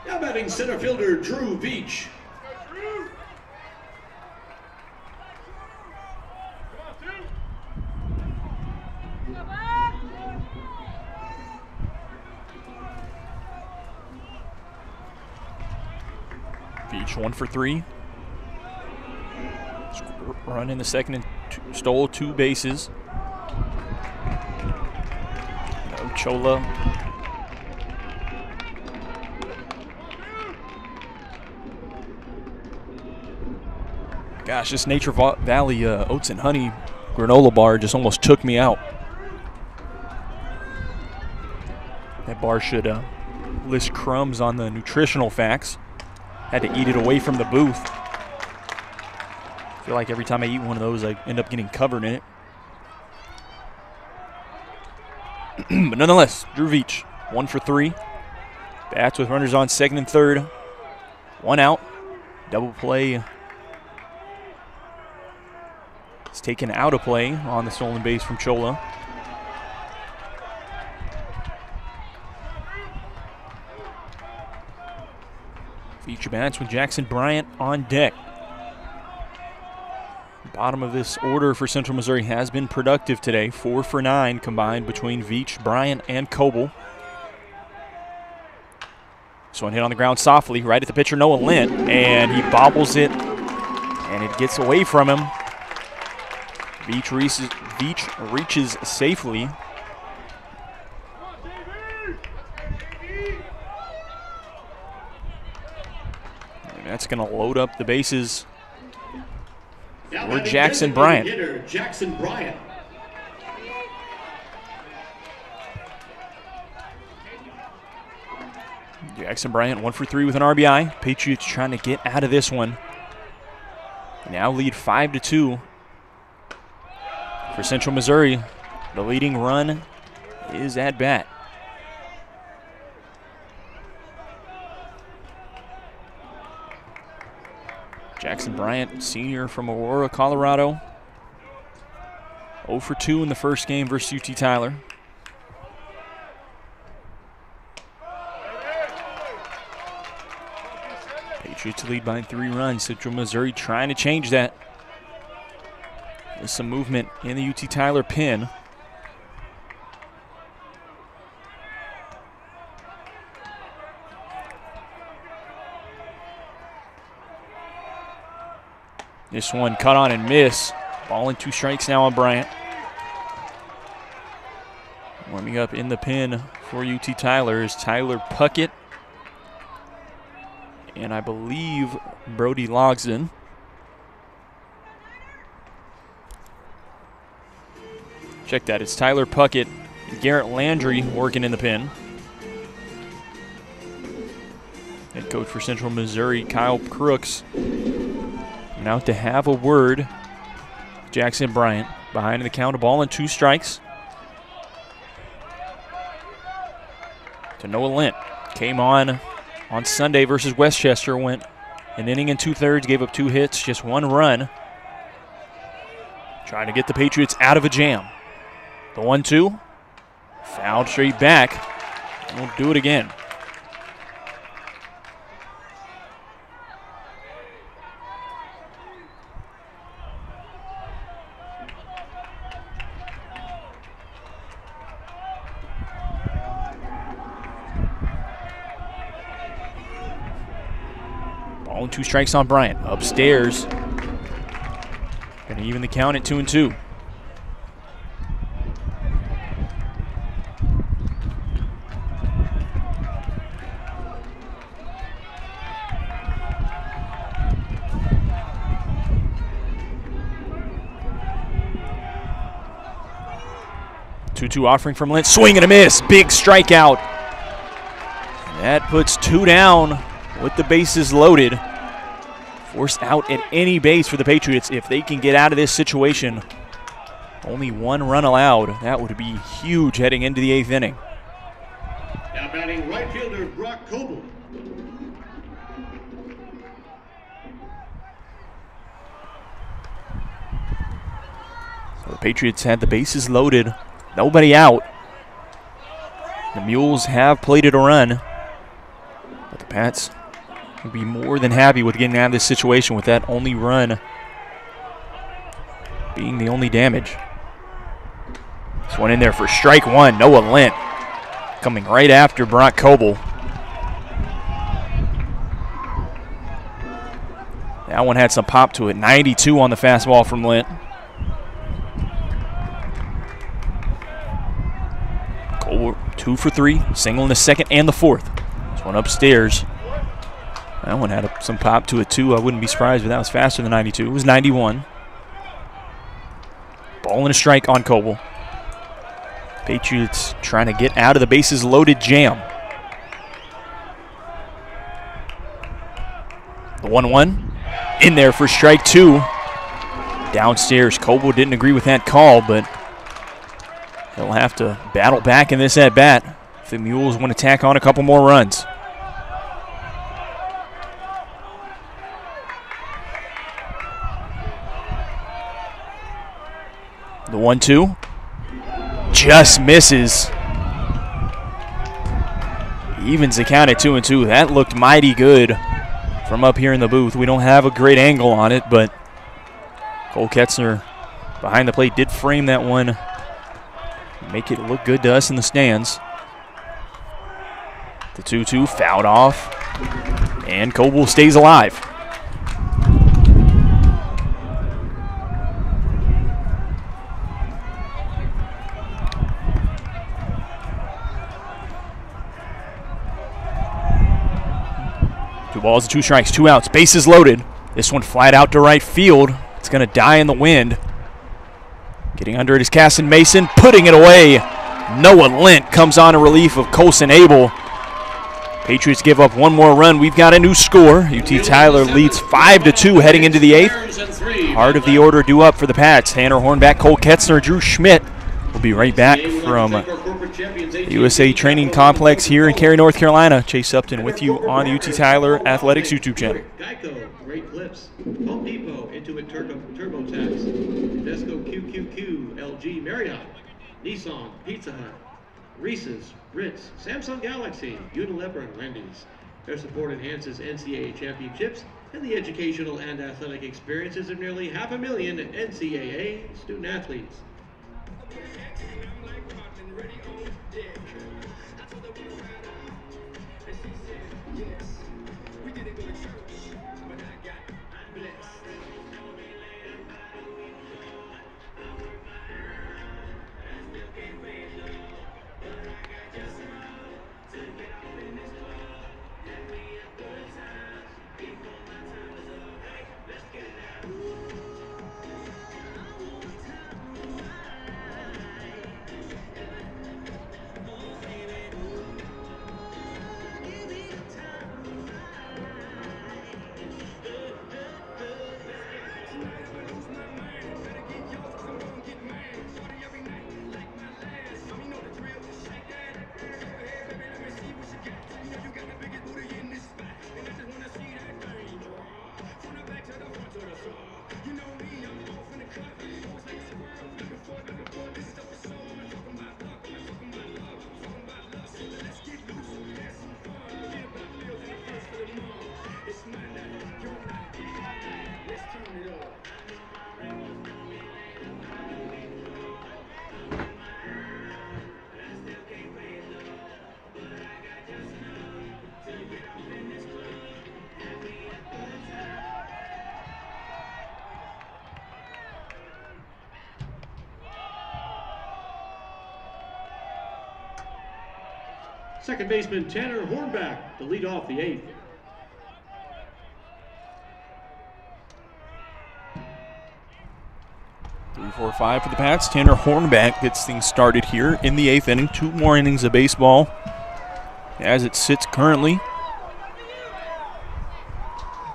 Now batting center fielder Drew Veach. Veach 1 for 3. Run in the second and stole 2 bases. No Chola. Gosh, this Nature Valley Oats and Honey granola bar just almost took me out. That bar should list crumbs on the nutritional facts. Had to eat it away from the booth. I feel like every time I eat one of those, I end up getting covered in it. But nonetheless, Drew Veach, 1 for 3. Bats with runners on second and third. 1 out. Double play. It's taken out of play on the stolen base from Chola. Veach bats with Jackson Bryant on deck. Bottom of this order for Central Missouri has been productive today. 4 for 9 combined between Veach, Bryant, and Coble. This one hit on the ground softly, right at the pitcher, Noah Lint, and he bobbles it, and it gets away from him. Veach reaches safely. And that's going to load up the bases for Jackson Bryant. Hitter Jackson Bryant. Jackson Bryant 1 for 3 with an RBI. Patriots trying to get out of this one. Now lead 5-2 for Central Missouri. The leading run is at bat. Jackson Bryant, senior from Aurora, Colorado. 0 for 2 in the first game versus UT Tyler. Patriots lead by 3 runs. Central Missouri trying to change that. There's some movement in the UT Tyler pin. This one cut on and miss. Ball and 2 strikes now on Bryant. Warming up in the pin for UT Tyler is Tyler Puckett. And I believe Brody Logsdon. Check that. It's Tyler Puckett and Garrett Landry working in the pin. Head coach for Central Missouri, Kyle Crooks. Now to have a word. Jackson Bryant behind the count, a ball and 2 strikes. To Noah Lint. Came on Sunday versus Westchester. Went an inning and 2/3, gave up 2 hits, just 1 run. Trying to get the Patriots out of a jam. The 1-2. Fouled straight back. We'll do it again. Ball and 2 strikes on Bryant. Upstairs Going to even the count at 2-2. Two offering from Lent. Swing and a miss. Big strikeout. That puts 2 down with the bases loaded. Forced out at any base for the Patriots. If they can get out of this situation, only 1 run allowed. That would be huge heading into the 8th inning. Now batting right fielder Brock Coble. So the Patriots had the bases loaded. Nobody out. The Mules have plated a run. But the Pats will be more than happy with getting out of this situation with that only run being the only damage. This one in there for strike 1. Noah Lent coming right after Brock Coble. That one had some pop to it. 92 on the fastball from Lent. Coble 2 for 3, single in the 2nd and the 4th. This one upstairs. That one had some pop to it too. I wouldn't be surprised if that was faster than 92. It was 91. Ball and a strike on Coble. Patriots trying to get out of the bases loaded jam. The 1-1 in there for strike 2. Downstairs, Coble didn't agree with that call, but he'll have to battle back in this at-bat if the Mules want to tack on a couple more runs. The 1-2 just misses. Evens the count at 2-2. That looked mighty good from up here in the booth. We don't have a great angle on it, but Cole Ketzner behind the plate did frame that one. Make it look good to us in the stands. The 2-2 fouled off, and Coble stays alive. Two balls and 2 strikes, 2 outs, bases loaded. This one flat out to right field. It's going to die in the wind. Getting under it is Casson Mason, putting it away. Noah Lent comes on in relief of Colson Abel. Patriots give up 1 more run. We've got a new score. UT Tyler leads 5-2 heading into the 8th. Heart of the order due up for the Pats. Tanner Hornback, Cole Ketzner, Drew Schmidt. We'll be right back from the USA Training Complex here in Cary, North Carolina. Chase Upton with you on the UT Tyler Athletics YouTube channel. Geico, great clips. Home Depot, Intuit TurboTax. Invesco QQQ, LG Marriott. Nissan, Pizza Hut. Reese's, Ritz, Samsung Galaxy, Unilever, and Wendy's. Their support enhances NCAA championships and the educational and athletic experiences of nearly 500,000 NCAA student athletes. Second baseman Tanner Hornback to lead off the eighth. Three, 4, 5 for the Pats. Tanner Hornback gets things started here in the 8th inning. 2 more innings of baseball as it sits currently.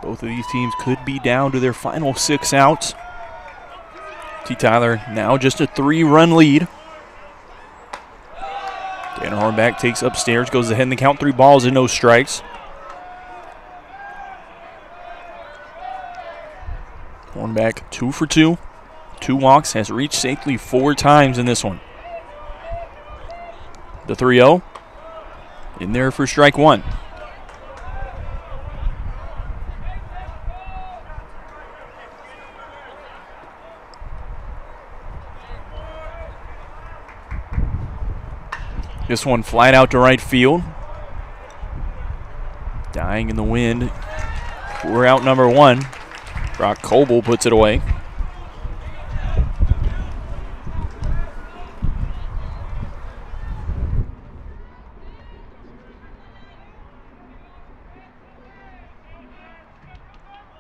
Both of these teams could be down to their final 6 outs. T. Tyler now just a 3-run lead. Tanner Hornback takes upstairs, goes ahead in the count. 3 balls and no strikes. Hornback 2 for 2. 2 walks, has reached safely 4 times in this one. The 3-0 in there for strike 1. This one flat out to right field. Dying in the wind. We're out number 1. Brock Coble puts it away.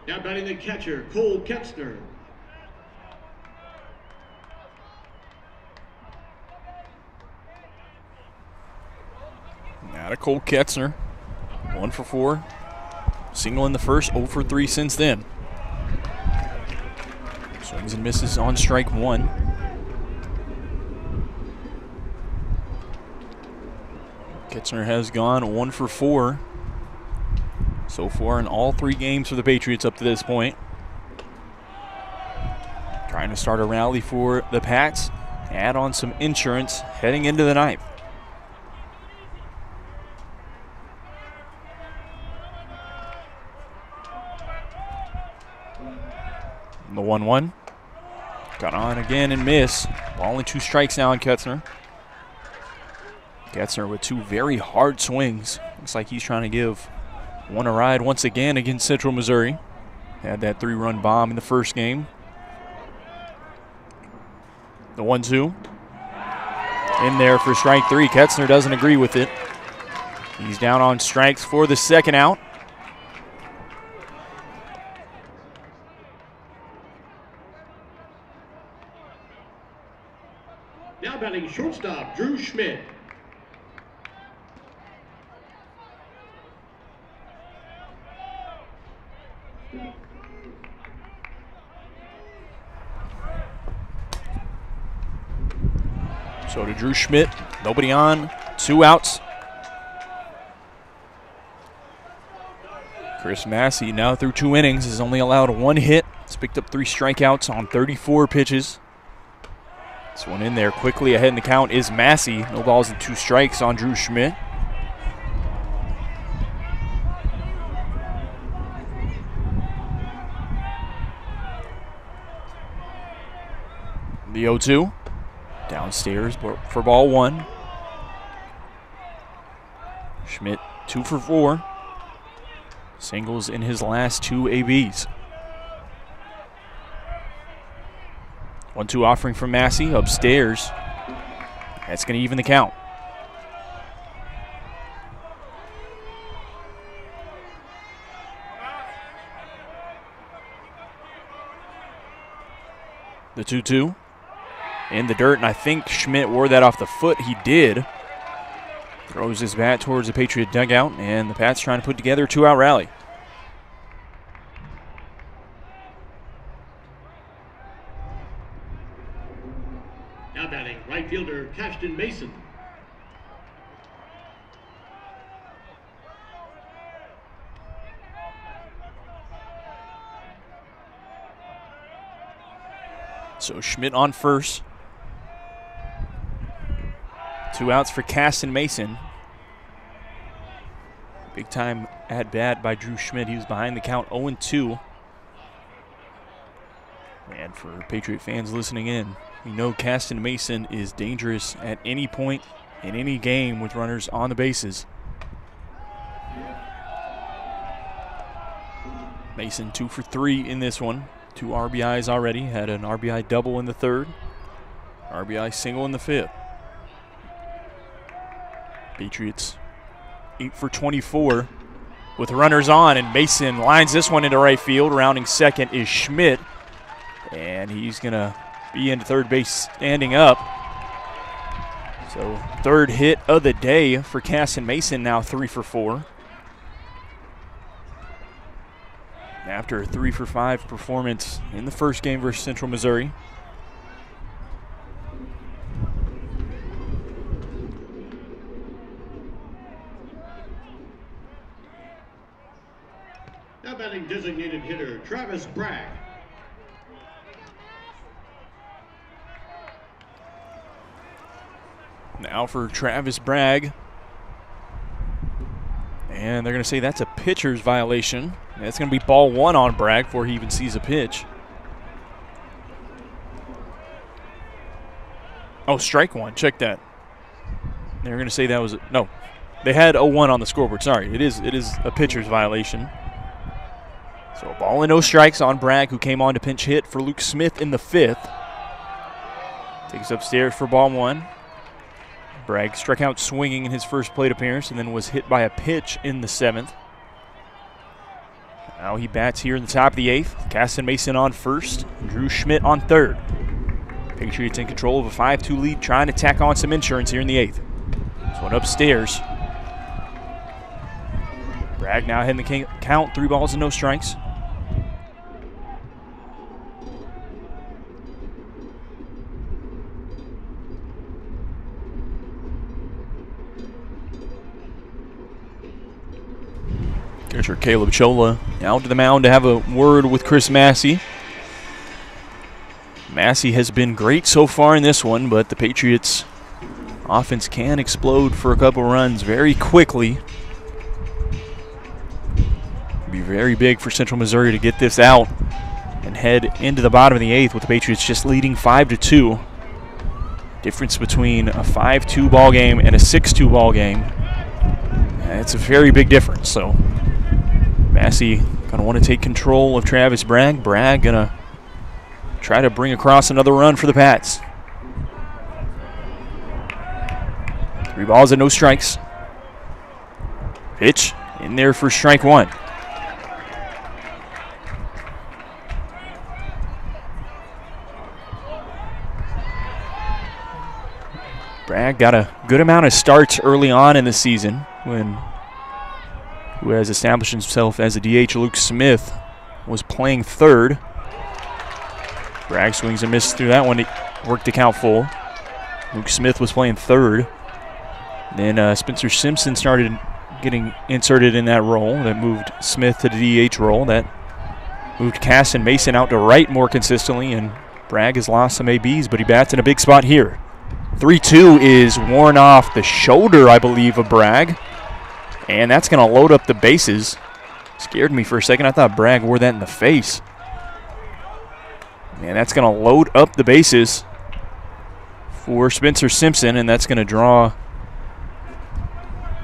Now batting the catcher, Cole Ketzner. Now to Cole Ketzner. 1 for 4. Single in the first, 0 for 3 since then. Swings and misses on strike 1. Ketzner has gone 1 for 4 so far in all 3 games for the Patriots up to this point. Trying to start a rally for the Pats. Add on some insurance heading into the 9th. The 1-1. Got on again and miss. Ball and 2 strikes now on Ketzner. Ketzner with 2 very hard swings. Looks like he's trying to give one a ride once again against Central Missouri. Had that 3-run bomb in the first game. The 1-2. In there for strike 3. Ketzner doesn't agree with it. He's down on strikes for the second out. Now batting shortstop, Drew Schmidt. So to Drew Schmidt, nobody on, 2 outs. Chris Massey now through 2 innings has only allowed 1 hit. He's picked up 3 strikeouts on 34 pitches. This one in there quickly ahead in the count is Massey. No balls and 2 strikes on Drew Schmidt. The 0-2. Downstairs for ball 1. Schmidt 2 for 4. Singles in his last 2 ABs. 1-2 offering from Massey upstairs. That's going to even the count. The 2-2 in the dirt, and I think Schmidt wore that off the foot. He did. Throws his bat towards the Patriot dugout, and the Pats trying to put together a 2-out rally. Now batting right fielder, Cashton Mason. So Schmidt on first. 2 outs for Caston Mason. Big time at bat by Drew Schmidt. He was behind the count 0-2. And for Patriot fans listening in, we know Caston Mason is dangerous at any point in any game with runners on the bases. Mason 2 for 3 in this one. 2 RBIs already. Had an RBI double in the third. RBI single in the fifth. Patriots 8 for 24 with runners on, and Mason lines this one into right field. Rounding second is Schmidt, and he's going to be into third base standing up. So third hit of the day for Casson Mason, now 3 for 4. After a 3 for 5 performance in the first game versus Central Missouri. Now batting designated hitter Travis Bragg. Now for Travis Bragg. And they're going to say that's a pitcher's violation. That's going to be ball 1 on Bragg before he even sees a pitch. Oh, strike 1. Check that. They're going to say that was no. They had a 1 on the scoreboard. Sorry, it is a pitcher's violation. So a ball and no strikes on Bragg, who came on to pinch hit for Luke Smith in the 5th. Takes upstairs for ball 1. Bragg struck out swinging in his first plate appearance and then was hit by a pitch in the 7th. Now he bats here in the top of the 8th. Casson Mason on first, Drew Schmidt on third. Patriots in control of a 5-2 lead, trying to tack on some insurance here in the 8th. This one upstairs. Bragg now hitting the count, 3 balls and no strikes. Catcher Caleb Chola out to the mound to have a word with Chris Massey. Massey has been great so far in this one, but the Patriots' offense can explode for a couple runs very quickly. It'd be very big for Central Missouri to get this out and head into the bottom of the 8th with the Patriots just leading 5-2. Difference between a 5-2 ball game and a 6-2 ball game. It's a very big difference. So Massey going to want to take control of Travis Bragg. Bragg going to try to bring across another run for the Pats. 3 balls and no strikes. Pitch in there for strike 1. Bragg got a good amount of starts early on in the season who has established himself as a DH. Luke Smith was playing third. Bragg swings and misses through that one. He worked the count full. Luke Smith was playing third. Then Spencer Simpson started getting inserted in that role. That moved Smith to the DH role. That moved Casson Mason out to right more consistently, and Bragg has lost some ABs, but he bats in a big spot here. 3-2 is worn off the shoulder, I believe, of Bragg. And that's going to load up the bases. Scared me for a second. I thought Bragg wore that in the face. And that's going to load up the bases for Spencer Simpson, and that's going to draw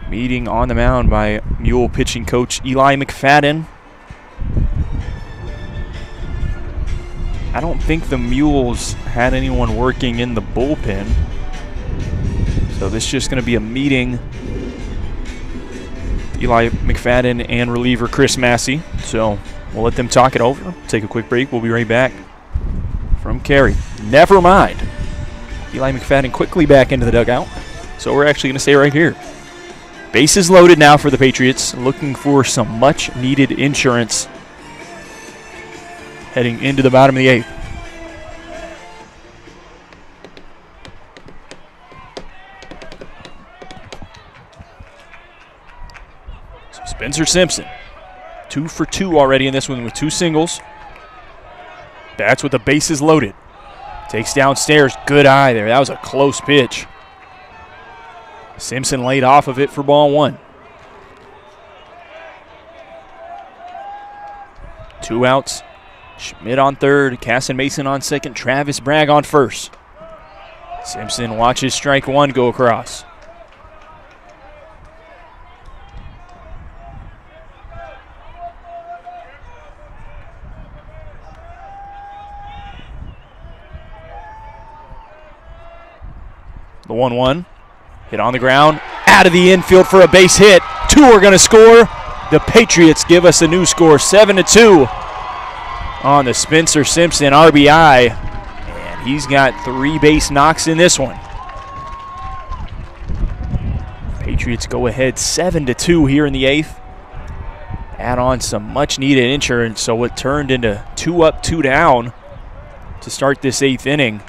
meeting on the mound by Mule pitching coach Eli McFadden. I don't think the Mules had anyone working in the bullpen. So this is just going to be a meeting. Eli McFadden and reliever Chris Massey. So we'll let them talk it over. Take a quick break. We'll be right back from Cary. Never mind. Eli McFadden quickly back into the dugout. So we're actually going to stay right here. Bases loaded now for the Patriots, looking for some much-needed insurance heading into the bottom of the 8th. So Spencer Simpson, 2 for 2 already in this one with 2 singles. Bats with the bases loaded. Takes downstairs, good eye there. That was a close pitch. Simpson laid off of it for ball 1. 2 outs. Schmidt on third, Casson Mason on second, Travis Bragg on first. Simpson watches strike 1 go across. The 1-1. Hit on the ground, out of the infield for a base hit. two are going to score. The Patriots give us a new score, 7-2 on the Spencer Simpson RBI. And he's got 3 base knocks in this one. Patriots go ahead 7-2 here in the 8th. Add on some much-needed insurance, so it turned into 2 up, 2 down to start this 8th inning.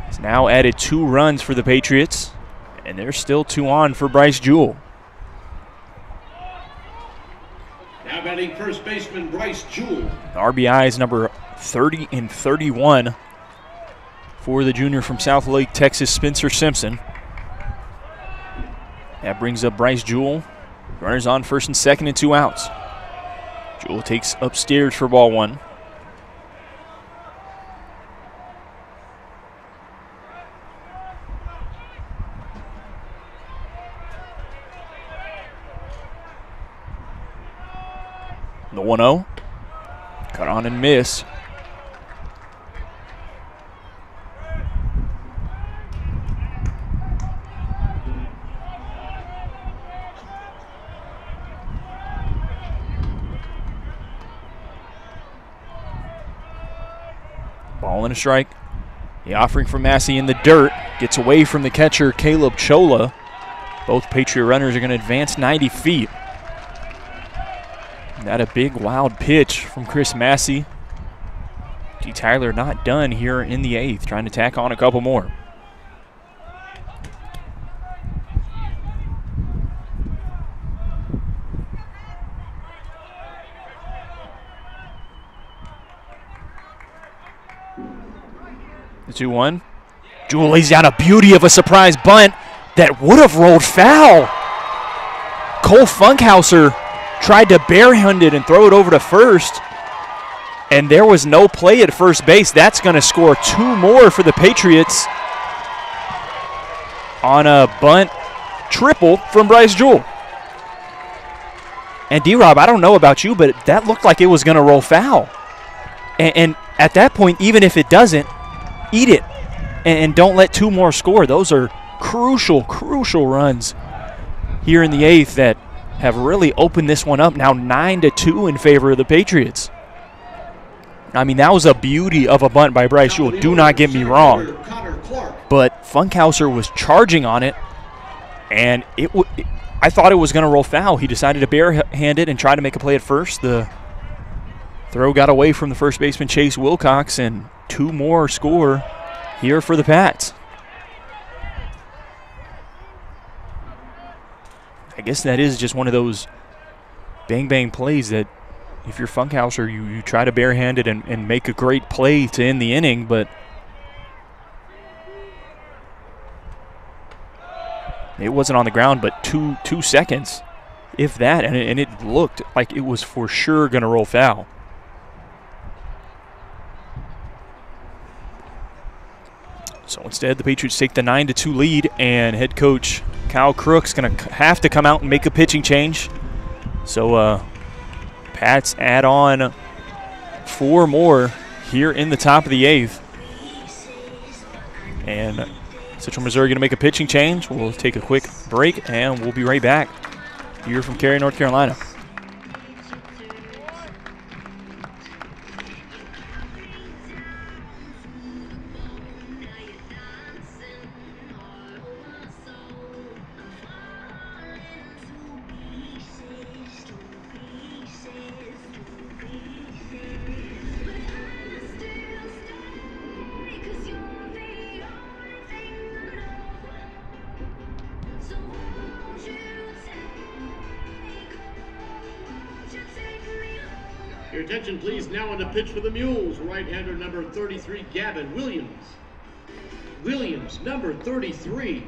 It's now added 2 runs for the Patriots, and there's still 2 on for Bryce Jewell. Now batting first baseman Bryce Jewell. RBI is number 30 and 31 for the junior from South Lake, Texas, Spencer Simpson. That brings up Bryce Jewell. Runners on first and second and 2 outs. Jewell takes upstairs for ball 1. The 1-0. Cut on and miss. Ball and a strike. The offering from Massey in the dirt. Gets away from the catcher, Caleb Chola. Both Patriot runners are going to advance 90 feet. That a big wild pitch from Chris Massey. D. Tyler not done here in the 8th, trying to tack on a couple more. The 2-1. Jewell lays down a beauty of a surprise bunt that would have rolled foul. Cole Funkhauser tried to barehand it and throw it over to first, and there was no play at first base. That's going to score 2 more for the Patriots on a bunt triple from Bryce Jewell. And D-Rob, I don't know about you, but that looked like it was going to roll foul. And at that point, even if it doesn't, eat it and don't let 2 more score. Those are crucial runs here in the 8th that have really opened this one up. Now 9-2 in favor of the Patriots. I mean, that was a beauty of a bunt by Bryce Jewell. Do not get me wrong. But Funkhauser was charging on it, and I thought it was going to roll foul. He decided to barehand it and try to make a play at first. The throw got away from the first baseman, Chase Wilcox, and 2 more score here for the Pats. I guess that is just one of those bang-bang plays that if you're Funkhauser, you try to barehand it and make a great play to end the inning, but it wasn't on the ground, but two seconds, if that, and it looked like it was for sure going to roll foul. So instead, the Patriots take the 9-2 lead, and head coach Kyle Crook's going to have to come out and make a pitching change. So Pats add on 4 more here in the top of the 8th. And Central Missouri going to make a pitching change. We'll take a quick break, and we'll be right back here from Cary, North Carolina. Your attention, please. Now on the pitch for the Mules, right-hander number 33, Gavin Williams. Williams, number 33.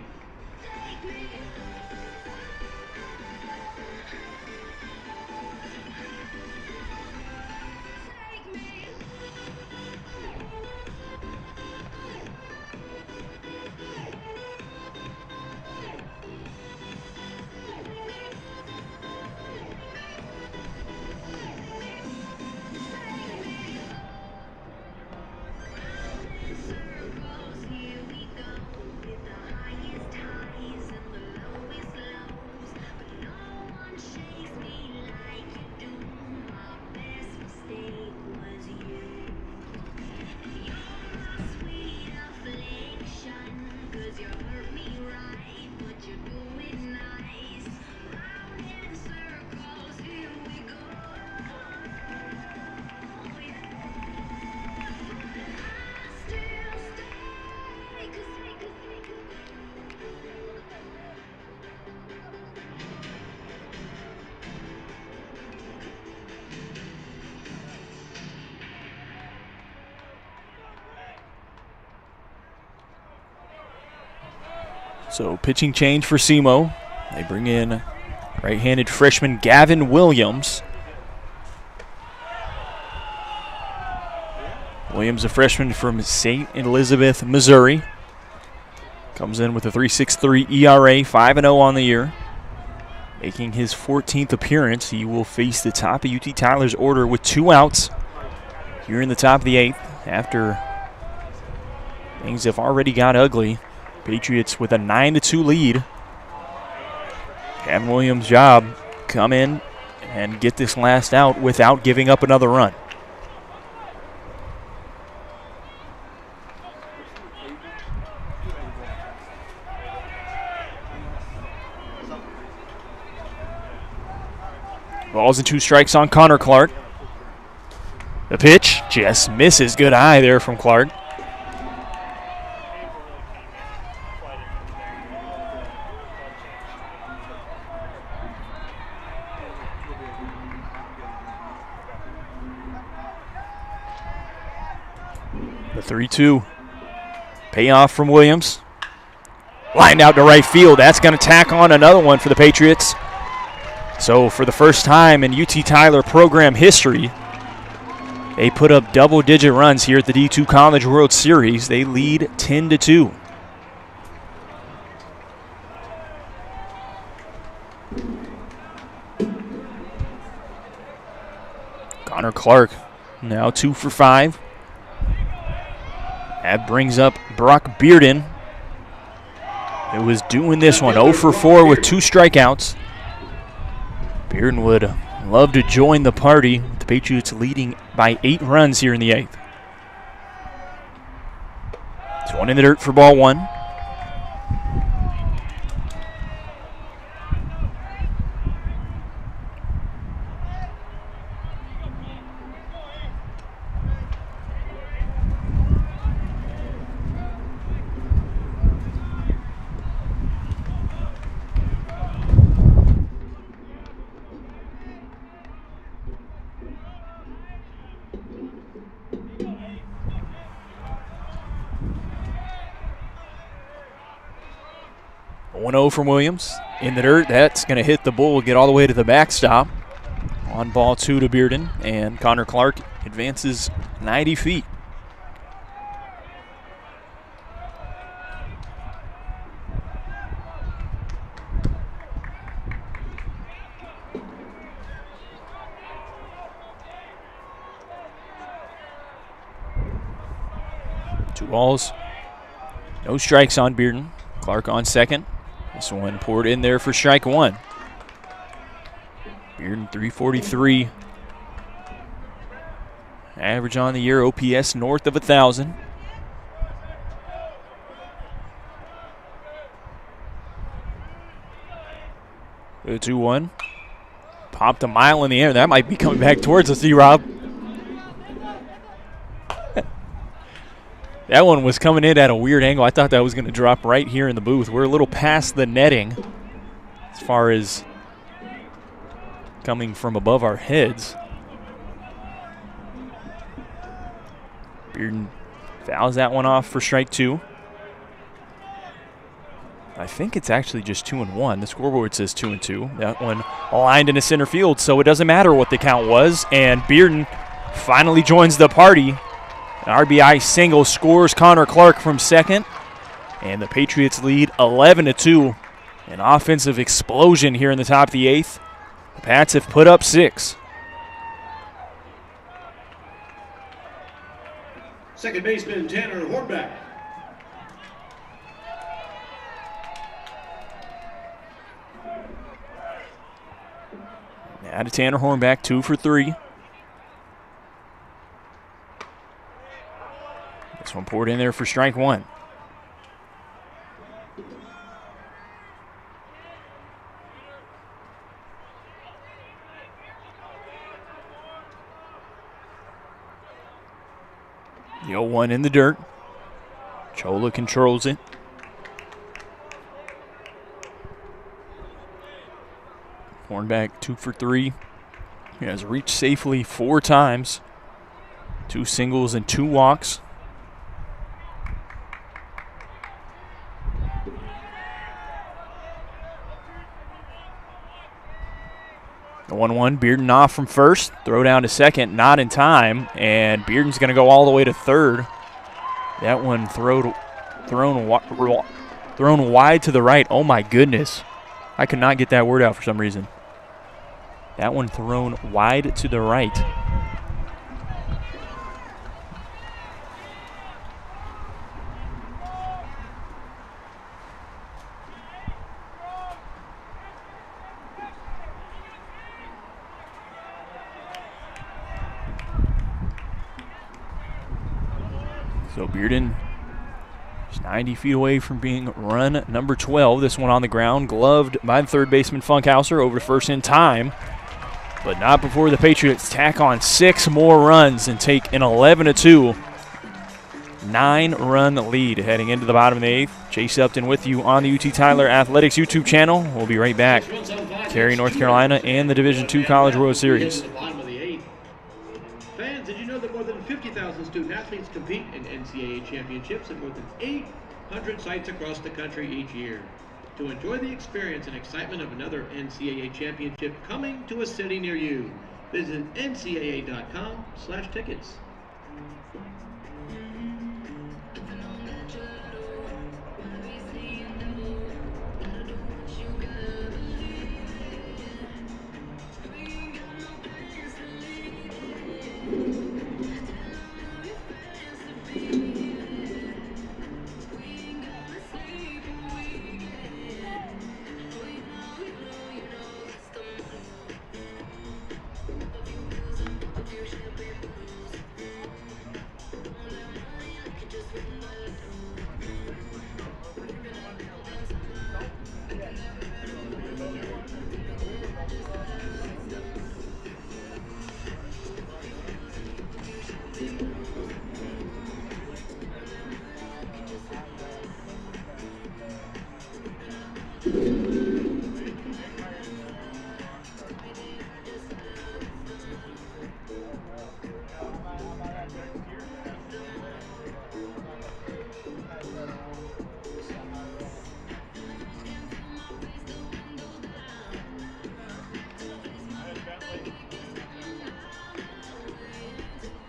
So pitching change for SEMO. They bring in right-handed freshman Gavin Williams. Williams, a freshman from St. Elizabeth, Missouri. Comes in with a 3.63 ERA, 5-0 on the year. Making his 14th appearance, he will face the top of UT Tyler's order with 2 outs here in the top of the 8th after things have already got ugly. Patriots with a 9-2 lead. Gavin Williams' job, come in and get this last out without giving up another run. Balls and 2 strikes on Connor Clark. The pitch just misses. Good eye there from Clark. The 3-2. Payoff from Williams. Lined out to right field. That's going to tack on another one for the Patriots. So for the first time in UT Tyler program history, they put up double-digit runs here at the D2 College World Series. They lead 10-2. Connor Clark now 2 for 5. That brings up Brock Bearden, who was doing this one 0 for 4 with 2 strikeouts. Bearden would love to join the party, with the Patriots leading by 8 runs here in the 8th. It's 1 in the dirt for ball 1. A 1-0 from Williams. In the dirt, that's going to hit the bull, get all the way to the backstop. On ball 2 to Bearden, and Connor Clark advances 90 feet. Two balls, no strikes on Bearden. Clark on second. This one poured in there for strike 1. Bearden 343. Average on the year, OPS north of 1,000. The 2-1. Popped a mile in the air. That might be coming back towards us, D-Rob. That one was coming in at a weird angle. I thought that was going to drop right here in the booth. We're a little past the netting as far as coming from above our heads. Bearden fouls that one off for strike 2. I think it's actually just 2-1. The scoreboard says 2-2. That one aligned into center field, so it doesn't matter what the count was. And Bearden finally joins the party. An RBI single scores Connor Clark from second. And the Patriots lead 11-2. An offensive explosion here in the top of the 8th. The Pats have put up 6. Second baseman Tanner Hornback. Now to Tanner Hornback, 2 for 3. This one poured in there for strike 1. The 0-1 in the dirt. Chola controls it. Hornback 2 for 3. He has reached safely 4 times. 2 singles and 2 walks. The 1-1, Bearden off from first. Throw down to second, not in time. And Bearden's going to go all the way to third. That one thrown wide to the right. Oh, my goodness. I could not get that word out for some reason. That one thrown wide to the right. So Bearden just 90 feet away from being run number 12. This one on the ground, gloved by the third baseman Funkhauser, over to first in time. But not before the Patriots tack on 6 more runs and take an 11-2 9-run lead heading into the bottom of the 8th. Chase Upton with you on the UT Tyler Athletics YouTube channel. We'll be right back. Cary, North Carolina, and the Division II College World Series. Fans, did you know that more than 50,000 student athletes compete in NCAA championships at more than 800 sites across the country each year? To enjoy the experience and excitement of another NCAA championship coming to a city near you, visit ncaa.com/tickets.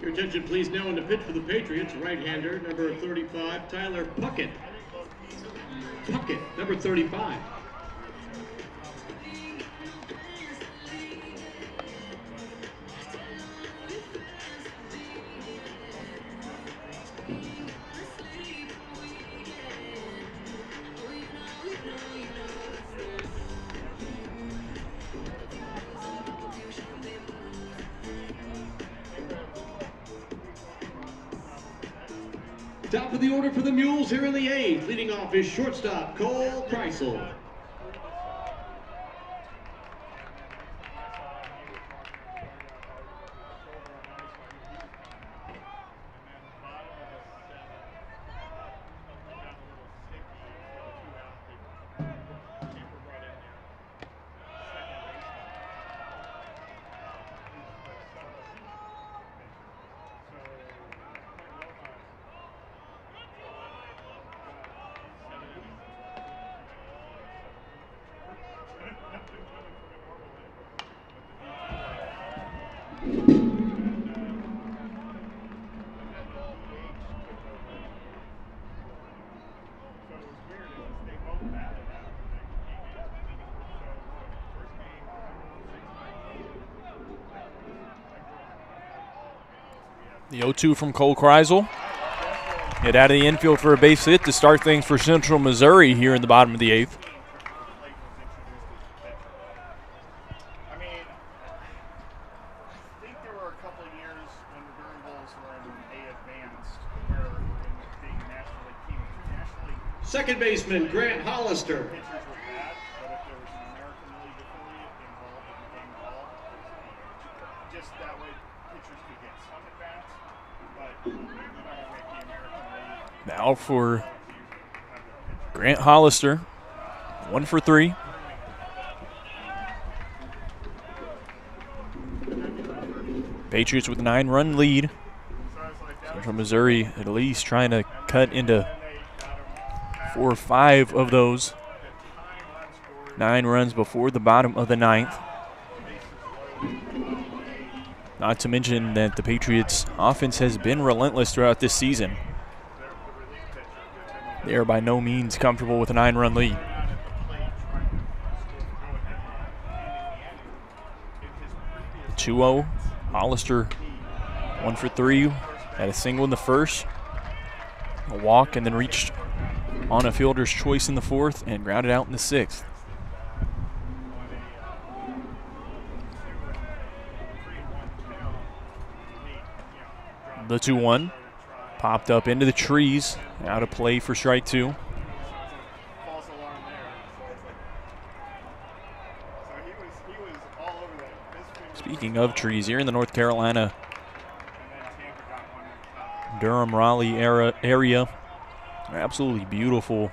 Your attention please now on the pitch for the Patriots, right-hander, number 35, Tyler Puckett. Puckett, number 35. Top of the order for the Mules here in the 8th. Leading off is shortstop Cole Kreisel. The 0-2 from Cole Kreisel. Hit out of the infield for a base hit to start things for Central Missouri here in the bottom of the 8th. Second baseman Grant Hollister. Now for Grant Hollister, 1 for 3. Patriots with a 9-run lead. Central Missouri at least trying to cut into 4 or 5 of those. 9 runs before the bottom of the 9th. Not to mention that the Patriots' offense has been relentless throughout this season. They are by no means comfortable with a 9-run lead. Hollister 1 for 3, had a single in the first, a walk, and then reached on a fielder's choice in the fourth and grounded out in the sixth. The 2-1 popped up into the trees, out of play for strike 2. Speaking of trees, here in the North Carolina, Durham, Raleigh area, absolutely beautiful.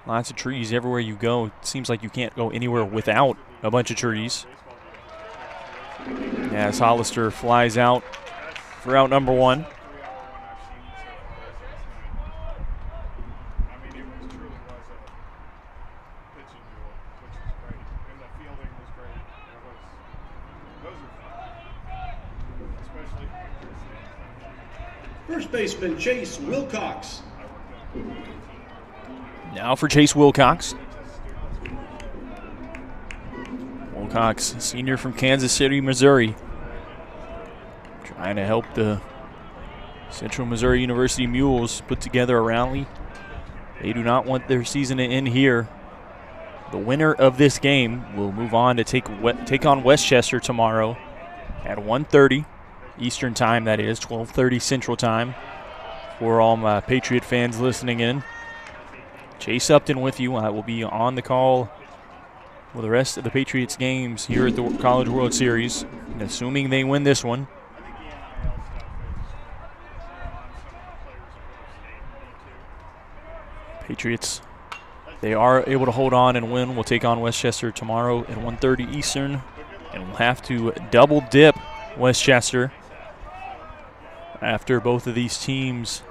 Lots of trees everywhere you go. It seems like you can't go anywhere without a bunch of trees. As Hollister flies out for out number 1. First baseman Chase Wilcox. Now for Chase Wilcox. Wilcox, senior from Kansas City, Missouri. Trying to help the Central Missouri University Mules put together a rally. They do not want their season to end here. The winner of this game will move on to take on Westchester tomorrow at 1:30 Eastern Time, that is, 12:30 Central Time. For all my Patriot fans listening in, Chase Upton with you. I will be on the call for the rest of the Patriots games here at the College World Series, assuming they win this one. Patriots, they are able to hold on and win. We'll take on Westchester tomorrow at 1:30 Eastern, and we'll have to double dip Westchester after both of these teams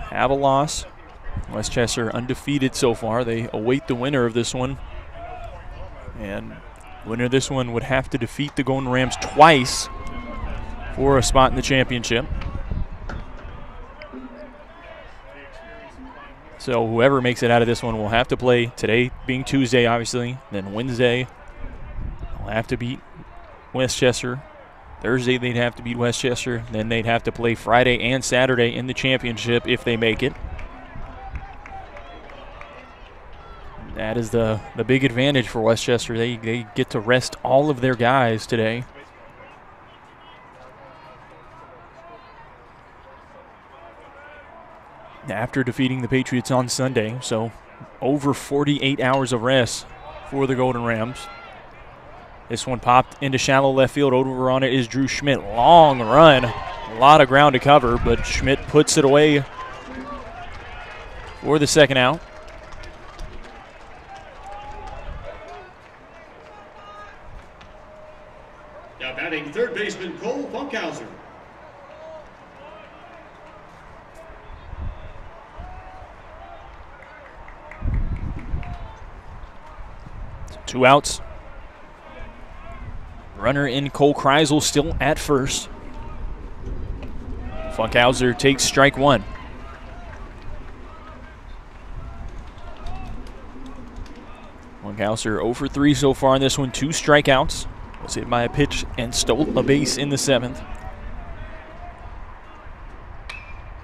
have a loss. Westchester undefeated so far. They await the winner of this one. And winner of this one would have to defeat the Golden Rams twice for a spot in the championship. So whoever makes it out of this one will have to play today, being Tuesday, obviously. Then Wednesday, they'll have to beat Westchester. Thursday, they'd have to beat Westchester. Then they'd have to play Friday and Saturday in the championship if they make it. That is the big advantage for Westchester. They get to rest all of their guys today. After defeating the Patriots on Sunday, so over 48 hours of rest for the Golden Rams. This one popped into shallow left field. Over on it is Drew Schmidt. Long run. A lot of ground to cover, but Schmidt puts it away for the second out. Now batting third baseman Cole Funkhauser. Two outs. Runner in Cole Kreisel still at first. Funkhauser takes strike 1. Funkhauser 0 for 3 so far in this one. 2 strikeouts. Was hit by a pitch and stole a base in the 7th.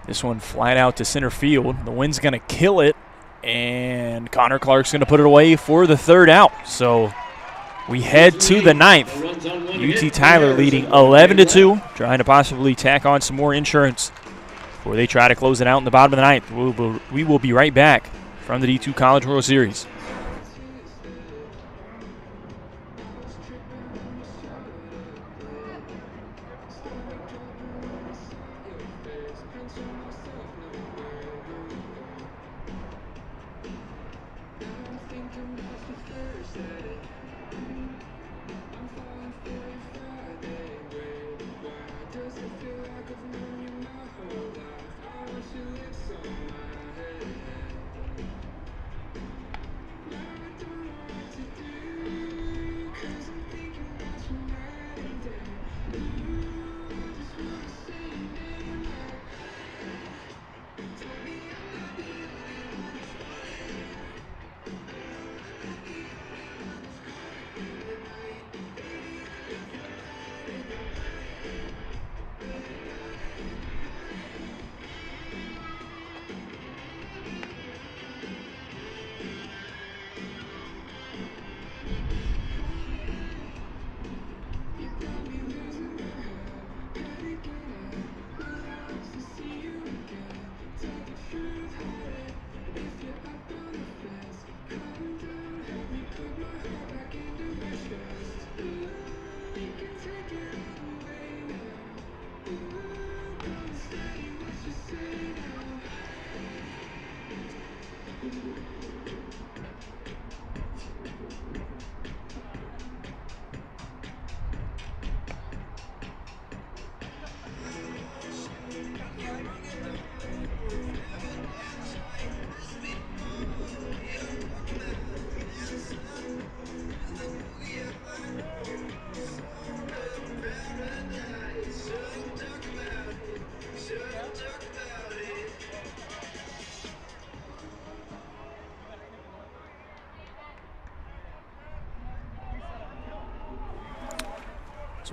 This one flat out to center field. The wind's going to kill it, and Connor Clark's going to put it away for the third out. So we head to the 9th. UT Tyler leading 11-2, trying to possibly tack on some more insurance before they try to close it out in the bottom of the 9th. We will be right back from the D2 College World Series.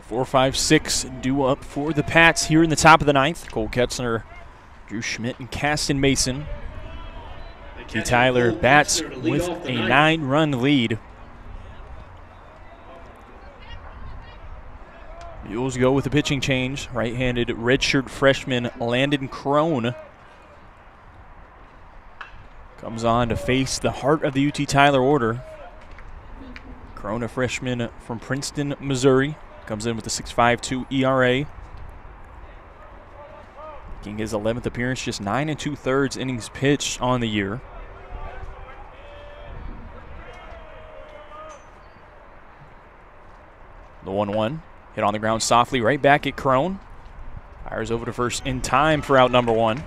4, 5, 6 due up for the Pats here in the top of the ninth. Cole Ketzler, Drew Schmidt, and Caston Mason. UT Tyler bats with a 9-run lead. Mules go with a pitching change. Right-handed redshirt freshman Landon Crone comes on to face the heart of the UT Tyler order. Crone, a freshman from Princeton, Missouri, comes in with a 6.52 ERA. Making his 11th appearance, just 9 2/3 innings pitched on the year. The 1-1. Hit on the ground softly, right back at Crone. Fires over to first in time for out number 1.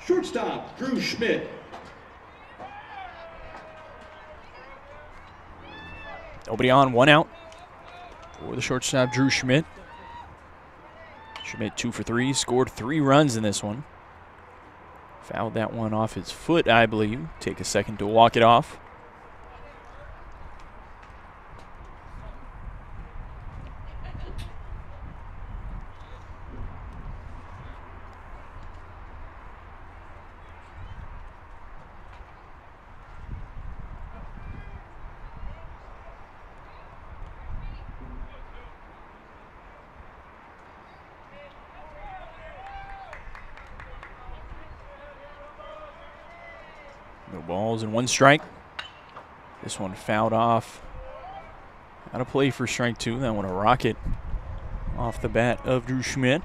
Shortstop, Drew Schmidt. Nobody on, 1 out for the shortstop, Drew Schmidt. Schmidt 2 for 3, scored 3 runs in this one. Fouled that one off his foot, I believe. Take a second to walk it off. No balls and 1 strike. This one fouled off. Out of play for strike 2. That one a rocket off the bat of Drew Schmidt.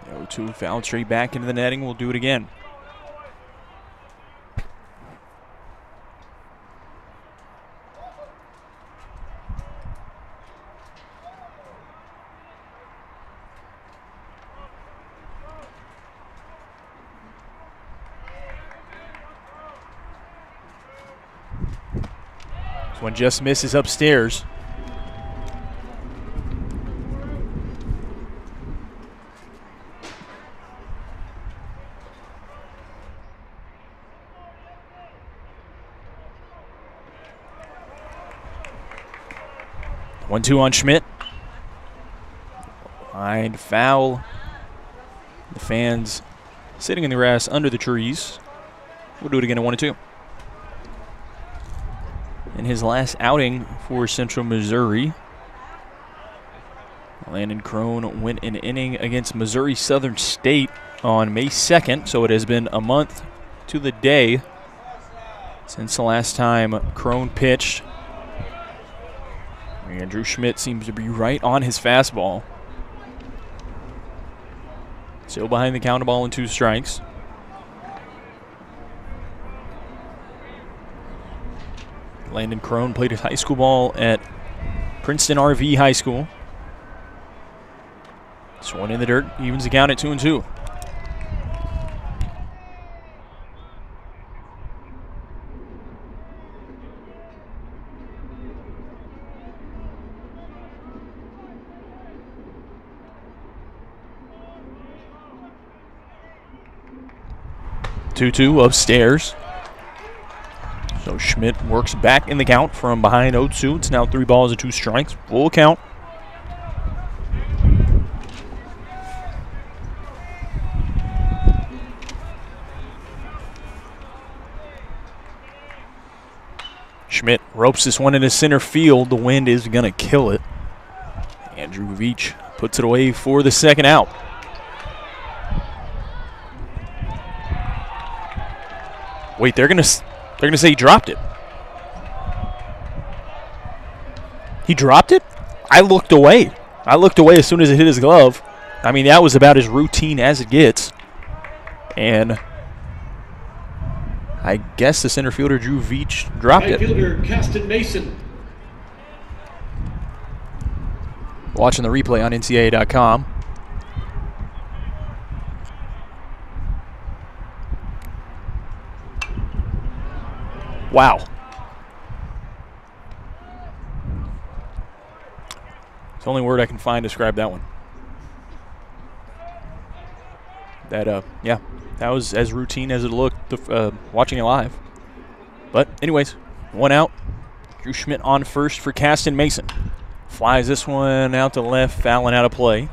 The 0-2 fouled straight back into the netting. We'll do it again. One just misses upstairs. One, 2 on Schmidt. Line foul. The fans sitting in the grass under the trees. We'll do it again at 1-2. In his last outing for Central Missouri, Landon Crone went an inning against Missouri Southern State on May 2nd, so it has been a month to the day since the last time Crone pitched. And Drew Schmidt seems to be right on his fastball. Still behind the count, a ball and 2 strikes. Landon Crone played his high school ball at Princeton RV High School. This one in the dirt, evens the count at 2-2. Two upstairs. So Schmidt works back in the count from behind 0-2. It's now 3 balls and 2 strikes. Full count. Schmidt ropes this one into center field. The wind is going to kill it. Andrew Veach puts it away for the second out. Wait, they're gonna say he dropped it. He dropped it? I looked away. I looked away as soon as it hit his glove. I mean, that was about as routine as it gets. And I guess the center fielder, Drew Veach, dropped it. Right fielder, Caston Mason. Watching the replay on NCAA.com. Wow. It's the only word I can find to describe that one. Yeah, that was as routine as it looked watching it live. But anyways, 1 out. Drew Schmidt on first for Caston Mason. Flies this one out to left, fouling out of play.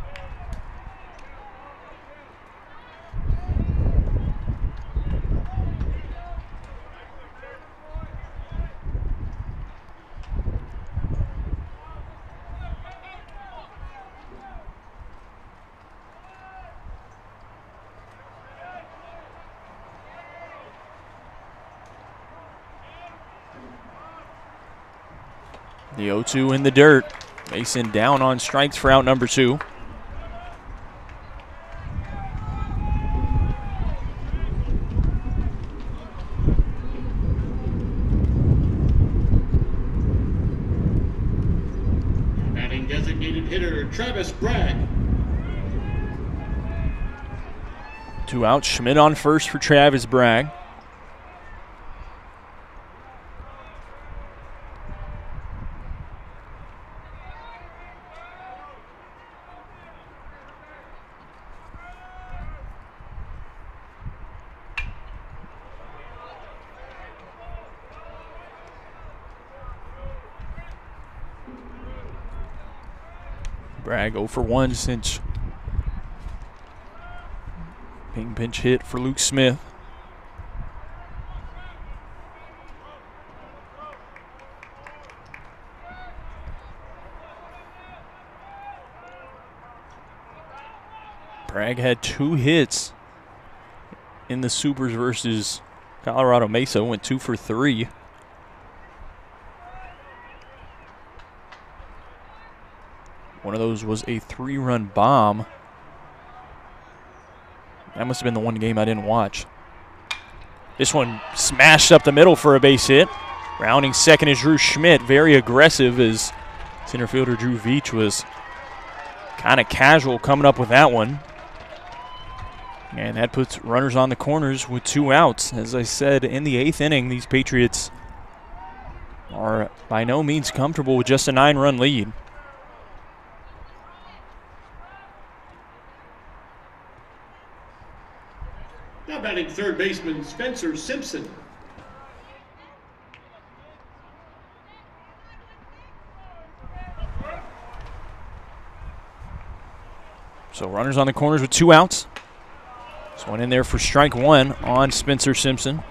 The 0-2 in the dirt. Mason down on strikes for out number 2. Batting designated hitter Travis Bragg. 2 outs. Schmidt on first for Travis Bragg. Bragg 0 for 1 since being pinch hit for Luke Smith. Bragg had 2 hits in the Supers versus Colorado Mesa, went 2 for 3. One of those was a 3-run bomb. That must have been the one game I didn't watch. This one smashed up the middle for a base hit. Rounding second is Drew Schmidt. Very aggressive as center fielder Drew Veach was kind of casual coming up with that one. And that puts runners on the corners with 2 outs. As I said, in the 8th inning, these Patriots are by no means comfortable with just a 9-run lead. Now batting third baseman Spencer Simpson. So runners on the corners with 2 outs. This one in there for strike 1 on Spencer Simpson.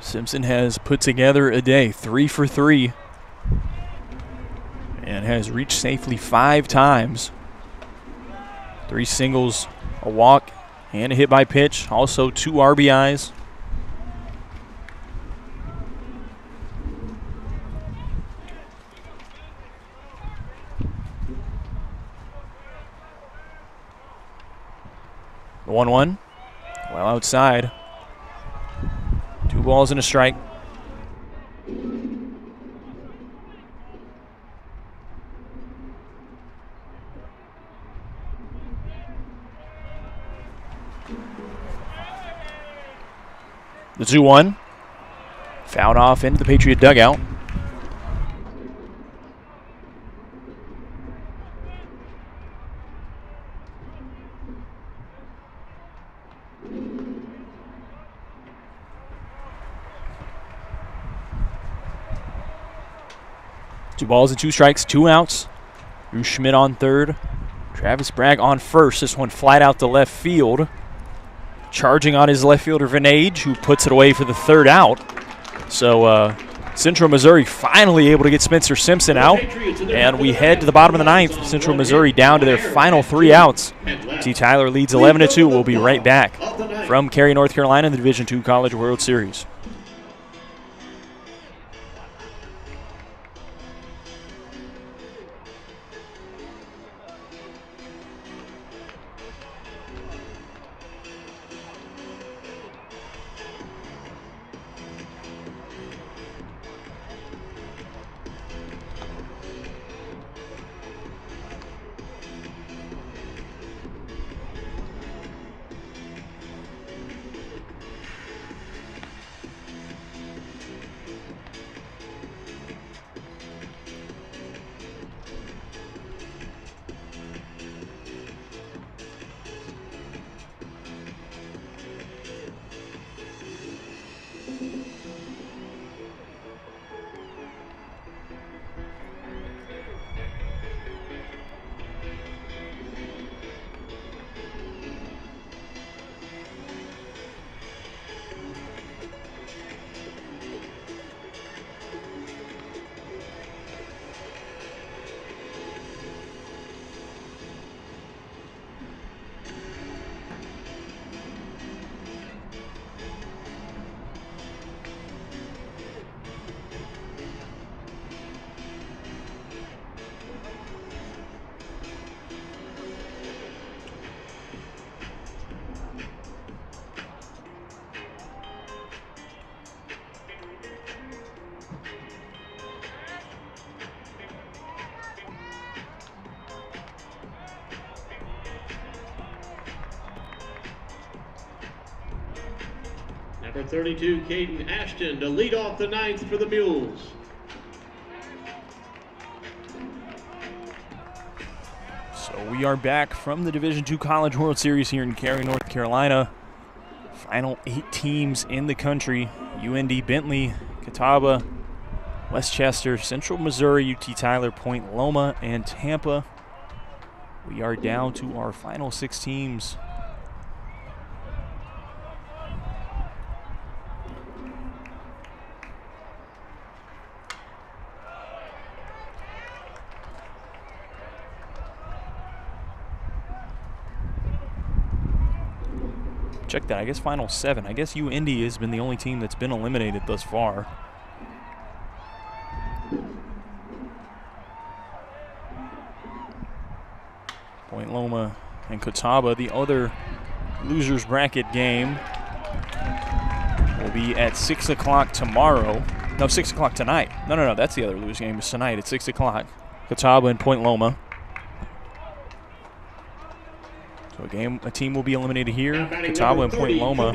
Simpson has put together a day, 3 for 3. And has reached safely 5 times. 3 singles, a walk, and a hit by pitch. Also 2 RBIs. The 1-1, well outside. 2 balls and a strike. The 2-1, fouled off into the Patriot dugout. Two balls and 2 strikes, 2 outs. Drew Schmidt on third. Travis Bragg on first. This one flat out to left field. Charging on his left fielder, Vinage, who puts it away for the 3rd out. So Central Missouri finally able to get Spencer Simpson out. And we head to the bottom of the 9th. Central Missouri down to their final 3 outs. T. Tyler leads 11-2. We'll be right back from Cary, North Carolina in the Division II College World Series. Number 32, Caden Ashton, to lead off the ninth for the Mules. So we are back from the Division II College World Series here in Cary, North Carolina. Final 8 teams in the country: UND, Bentley, Catawba, Westchester, Central Missouri, UT Tyler, Point Loma, and Tampa. We are down to our final 6 teams. Check that, I guess final 7. I guess UND has been the only team that's been eliminated thus far. Point Loma and Catawba, the other losers bracket game, will be at 6 o'clock tomorrow. No, 6 o'clock tonight. No, that's the other losers game. It's tonight at 6 o'clock. Catawba and Point Loma. So a team will be eliminated here. Catawba and Point Loma.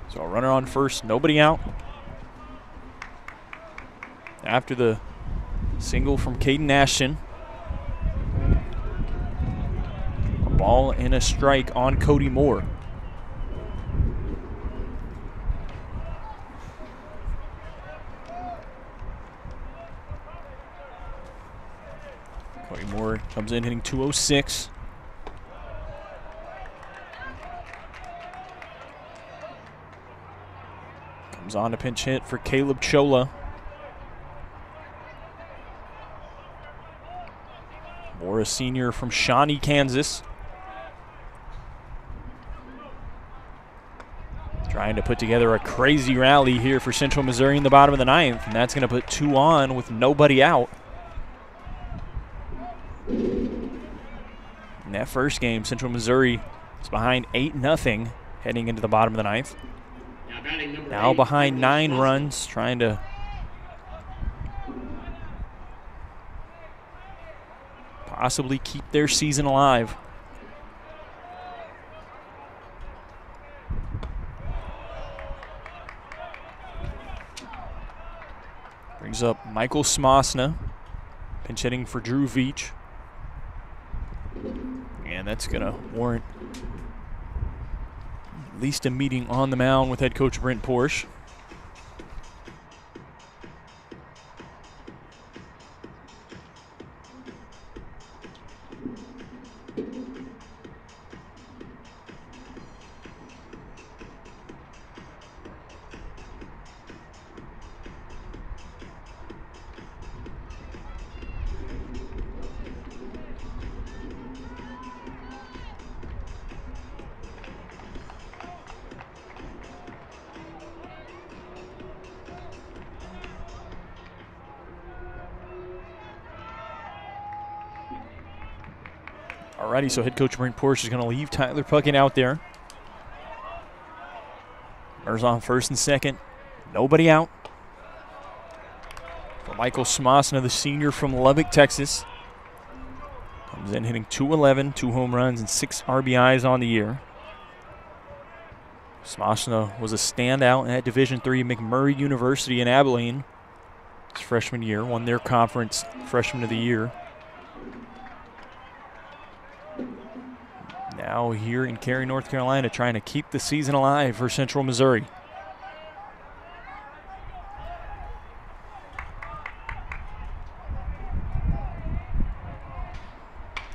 So a runner on first, nobody out. After the single from Caden Ashton. A ball and a strike on Cody Moore. Cody Moore comes in hitting .206. Comes on to pinch hit for Caleb Chola. Moore, a senior from Shawnee, Kansas. Trying to put together a crazy rally here for Central Missouri in the bottom of the ninth, and that's going to put 2 on with nobody out. In that first game, Central Missouri is behind 8-0 heading into the bottom of the ninth. Now behind 9 runs, trying to possibly keep their season alive. Brings up Michael Smosna, pinch hitting for Drew Veach. And that's going to warrant at least a meeting on the mound with head coach Brent Porsche. Alrighty, so head coach Brent Porsche is going to leave Tyler Puckett out there. Runners on first and second. Nobody out. For Michael Smosna, the senior from Lubbock, Texas. Comes in hitting .211, 2 home runs, and 6 RBIs on the year. Smosna was a standout at Division III McMurray University in Abilene his freshman year. Won their conference freshman of the year. Now here in Cary, North Carolina, trying to keep the season alive for Central Missouri.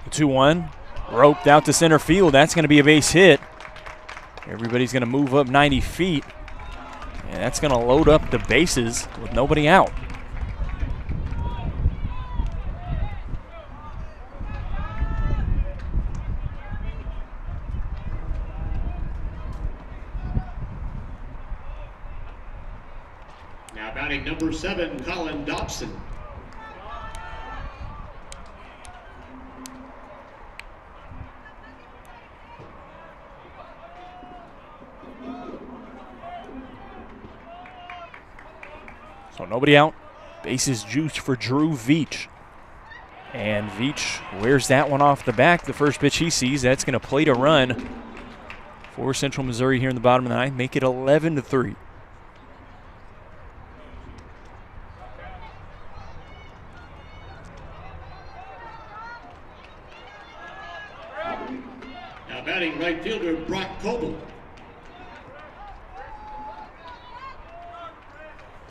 The 2-1, roped out to center field. That's going to be a base hit. Everybody's going to move up 90 feet. And that's going to load up the bases with nobody out. Now batting number 7, Colin Dobson. So nobody out. Bases juiced for Drew Veach. And Veach wears that one off the back. The first pitch he sees, that's going to plate a run for Central Missouri here in the bottom of the ninth, make it 11-3. Now batting right fielder Brock Coble.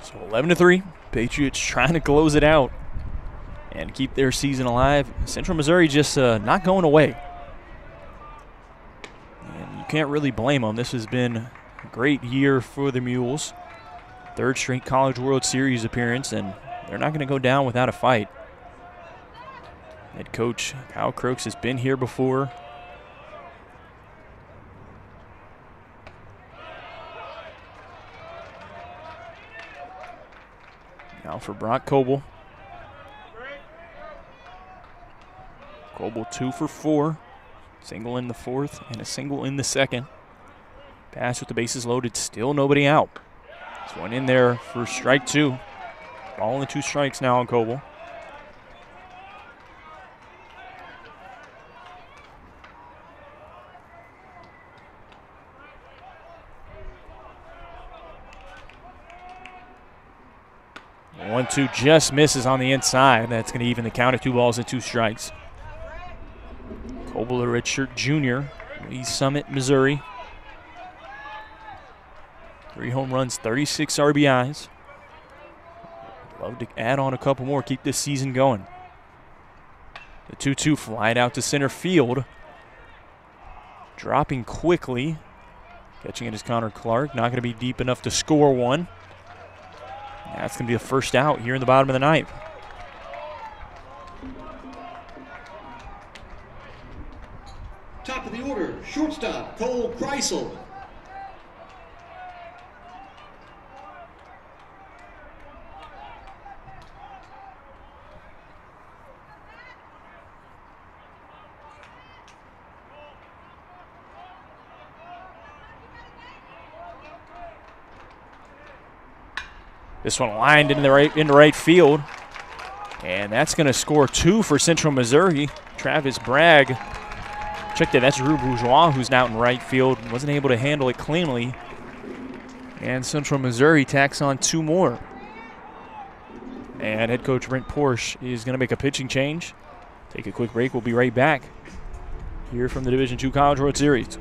So 11-3, Patriots trying to close it out and keep their season alive. Central Missouri just not going away. And you can't really blame them. This has been a great year for the Mules. Third straight College World Series appearance, and they're not going to go down without a fight. Head coach Kyle Crooks has been here before. Now for Brock Coble. Coble 2 for 4. Single in the fourth and a single in the second. Pass with the bases loaded, still nobody out. This one in there for strike 2. Ball and 2 strikes now on Coble. One, 2 just misses on the inside. That's going to even the count at 2 balls and 2 strikes. Coble, a redshirt junior, East Summit, Missouri. 3 home runs, 36 RBIs. Love to add on a couple more, keep this season going. The 2-2 flied out to center field. Dropping quickly. Catching it is Connor Clark. Not going to be deep enough to score one. That's going to be the first out here in the bottom of the ninth. Top of the order, shortstop Cole Kreisel. This one lined into right field. And that's going to score 2 for Central Missouri. Travis Bragg. Check that, that's Drew Bourgeois who's now in right field. Wasn't able to handle it cleanly. And Central Missouri tacks on 2 more. And head coach Brent Porsche is going to make a pitching change. Take a quick break. We'll be right back here from the Division II College World Series.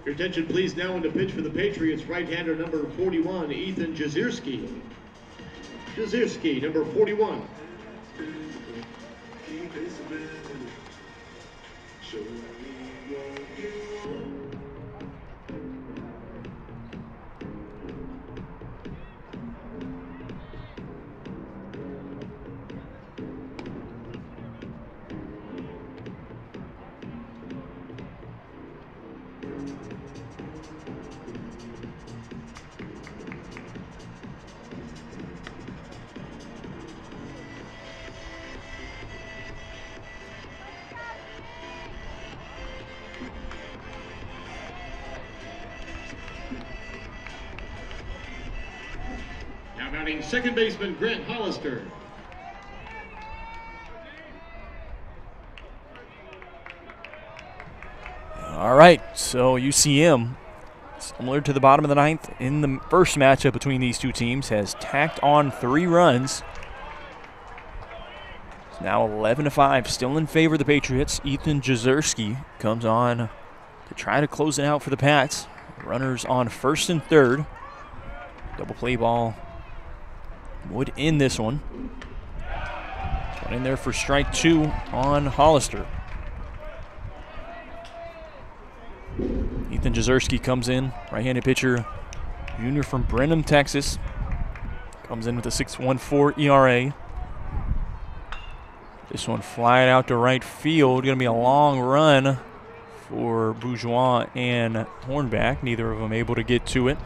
Your attention please now on the pitch for the Patriots, right-hander number 41, Ethan Jazierski. Jazierski, number 41. Batting second baseman Grant Hollister. All right, so UCM, similar to the bottom of the ninth in the first matchup between these two teams, has tacked on 3 runs. It's now 11-5, still in favor of the Patriots. Ethan Jazerski comes on to try to close it out for the Pats. Runners on first and third. Double play ball would end this one. One in there for strike 2 on Hollister. Ethan Jazerski comes in, right-handed pitcher, junior from Brenham, Texas. Comes in with a 6.14 ERA. This one flying out to right field. Going to be a long run for Bourgeois and Hornback. Neither of them able to get to it.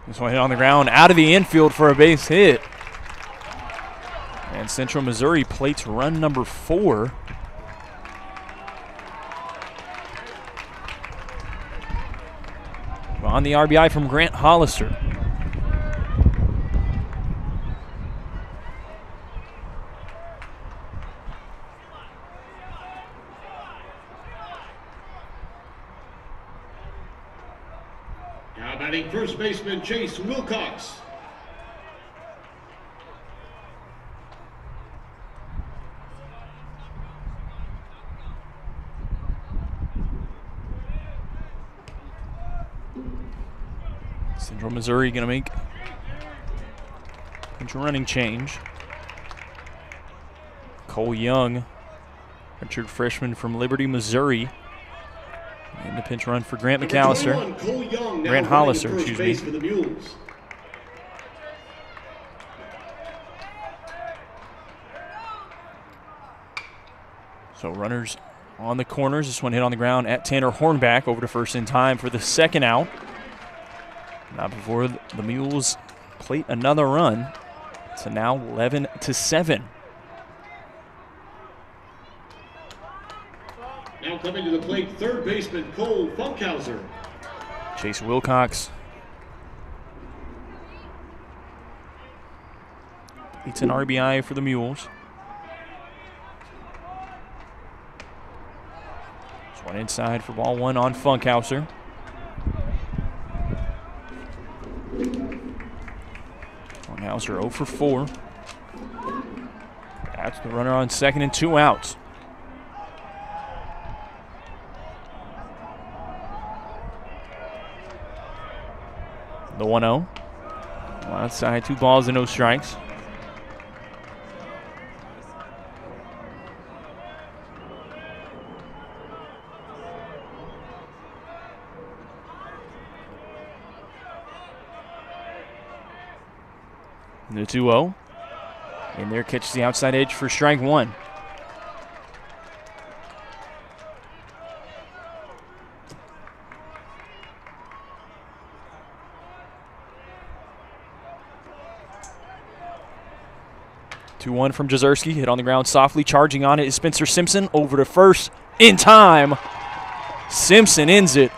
This one hit on the ground, out of the infield for a base hit. And Central Missouri plates run number 4. On the RBI from Grant Hollister. Now batting first baseman Chase Wilcox. Central Missouri going to make a running change. Cole Young, redshirt freshman from Liberty, Missouri. And the pinch run for Grant McAllister. Cole Young, Grant Hollister, excuse me. For the Mules. So runners on the corners. This one hit on the ground at Tanner Hornback, over to first in time for the second out. Not before the Mules plate another run. So now 11-7. Now coming to the plate, third baseman Cole Funkhauser. Chase Wilcox. It's an RBI for the Mules. This one inside for ball 1 on Funkhauser. Funkhauser 0 for 4. That's the runner on second and 2 outs. The 1-0. Outside, 2 balls and no strikes. The 2-0. In there, catches the outside edge for strike 1. Two-one from Jazerski, hit on the ground softly. Charging on it is Spencer Simpson, over to first in time. Simpson ends it.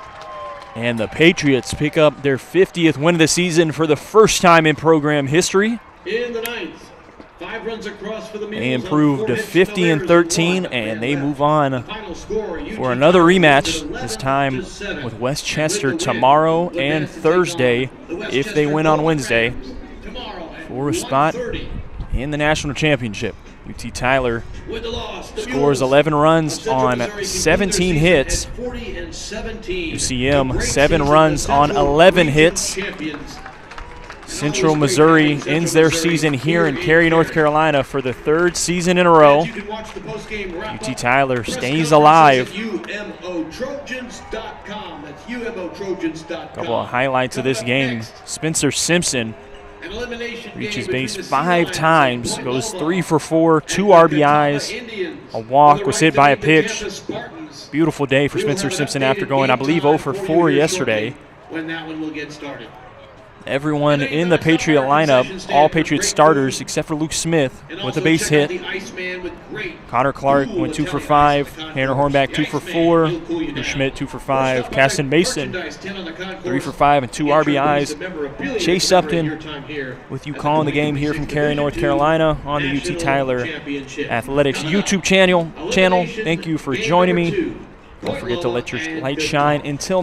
And the Patriots pick up their 50th win of the season for the first time in program history. In the ninth, 5 runs across for the Mules. They improved to 50-13, and they move on for another rematch, this time with Westchester tomorrow and Thursday, if they win on Wednesday, for a spot in the national championship. UT Tyler scores 11 runs on 17 hits. UCM 7 runs on 11 hits. Central Missouri ends their season here in Cary, North Carolina for the 3rd season in a row. UT Tyler stays alive. UMOTrojans.com. That's UMOTrojans.com. A couple of highlights of this game. Spencer Simpson An elimination Reaches game base between the 5 Sea times, Lions and goes Bulldogs. 3 for 4, 2 And the RBIs. Tampa Indians A walk for the was right hit to by a beat the pitch. Tampa Spartans. Beautiful day for We will Spencer have an Simpson after updated going, I game believe, time 0 for you 4 here yesterday. shortly when that one will get started. Everyone in the Patriot lineup, all Patriot starters except for Luke Smith with a base hit. Connor Clark went 2 for 5. Tanner Hornback 2 for 4. Drew Schmidt 2 for 5. Caston Mason 3 for 5 and 2 RBIs. Chase Upton with you calling the game here from Cary, North Carolina on the UT Tyler Athletics YouTube channel. Thank you for joining me. Don't forget to let your light shine. Until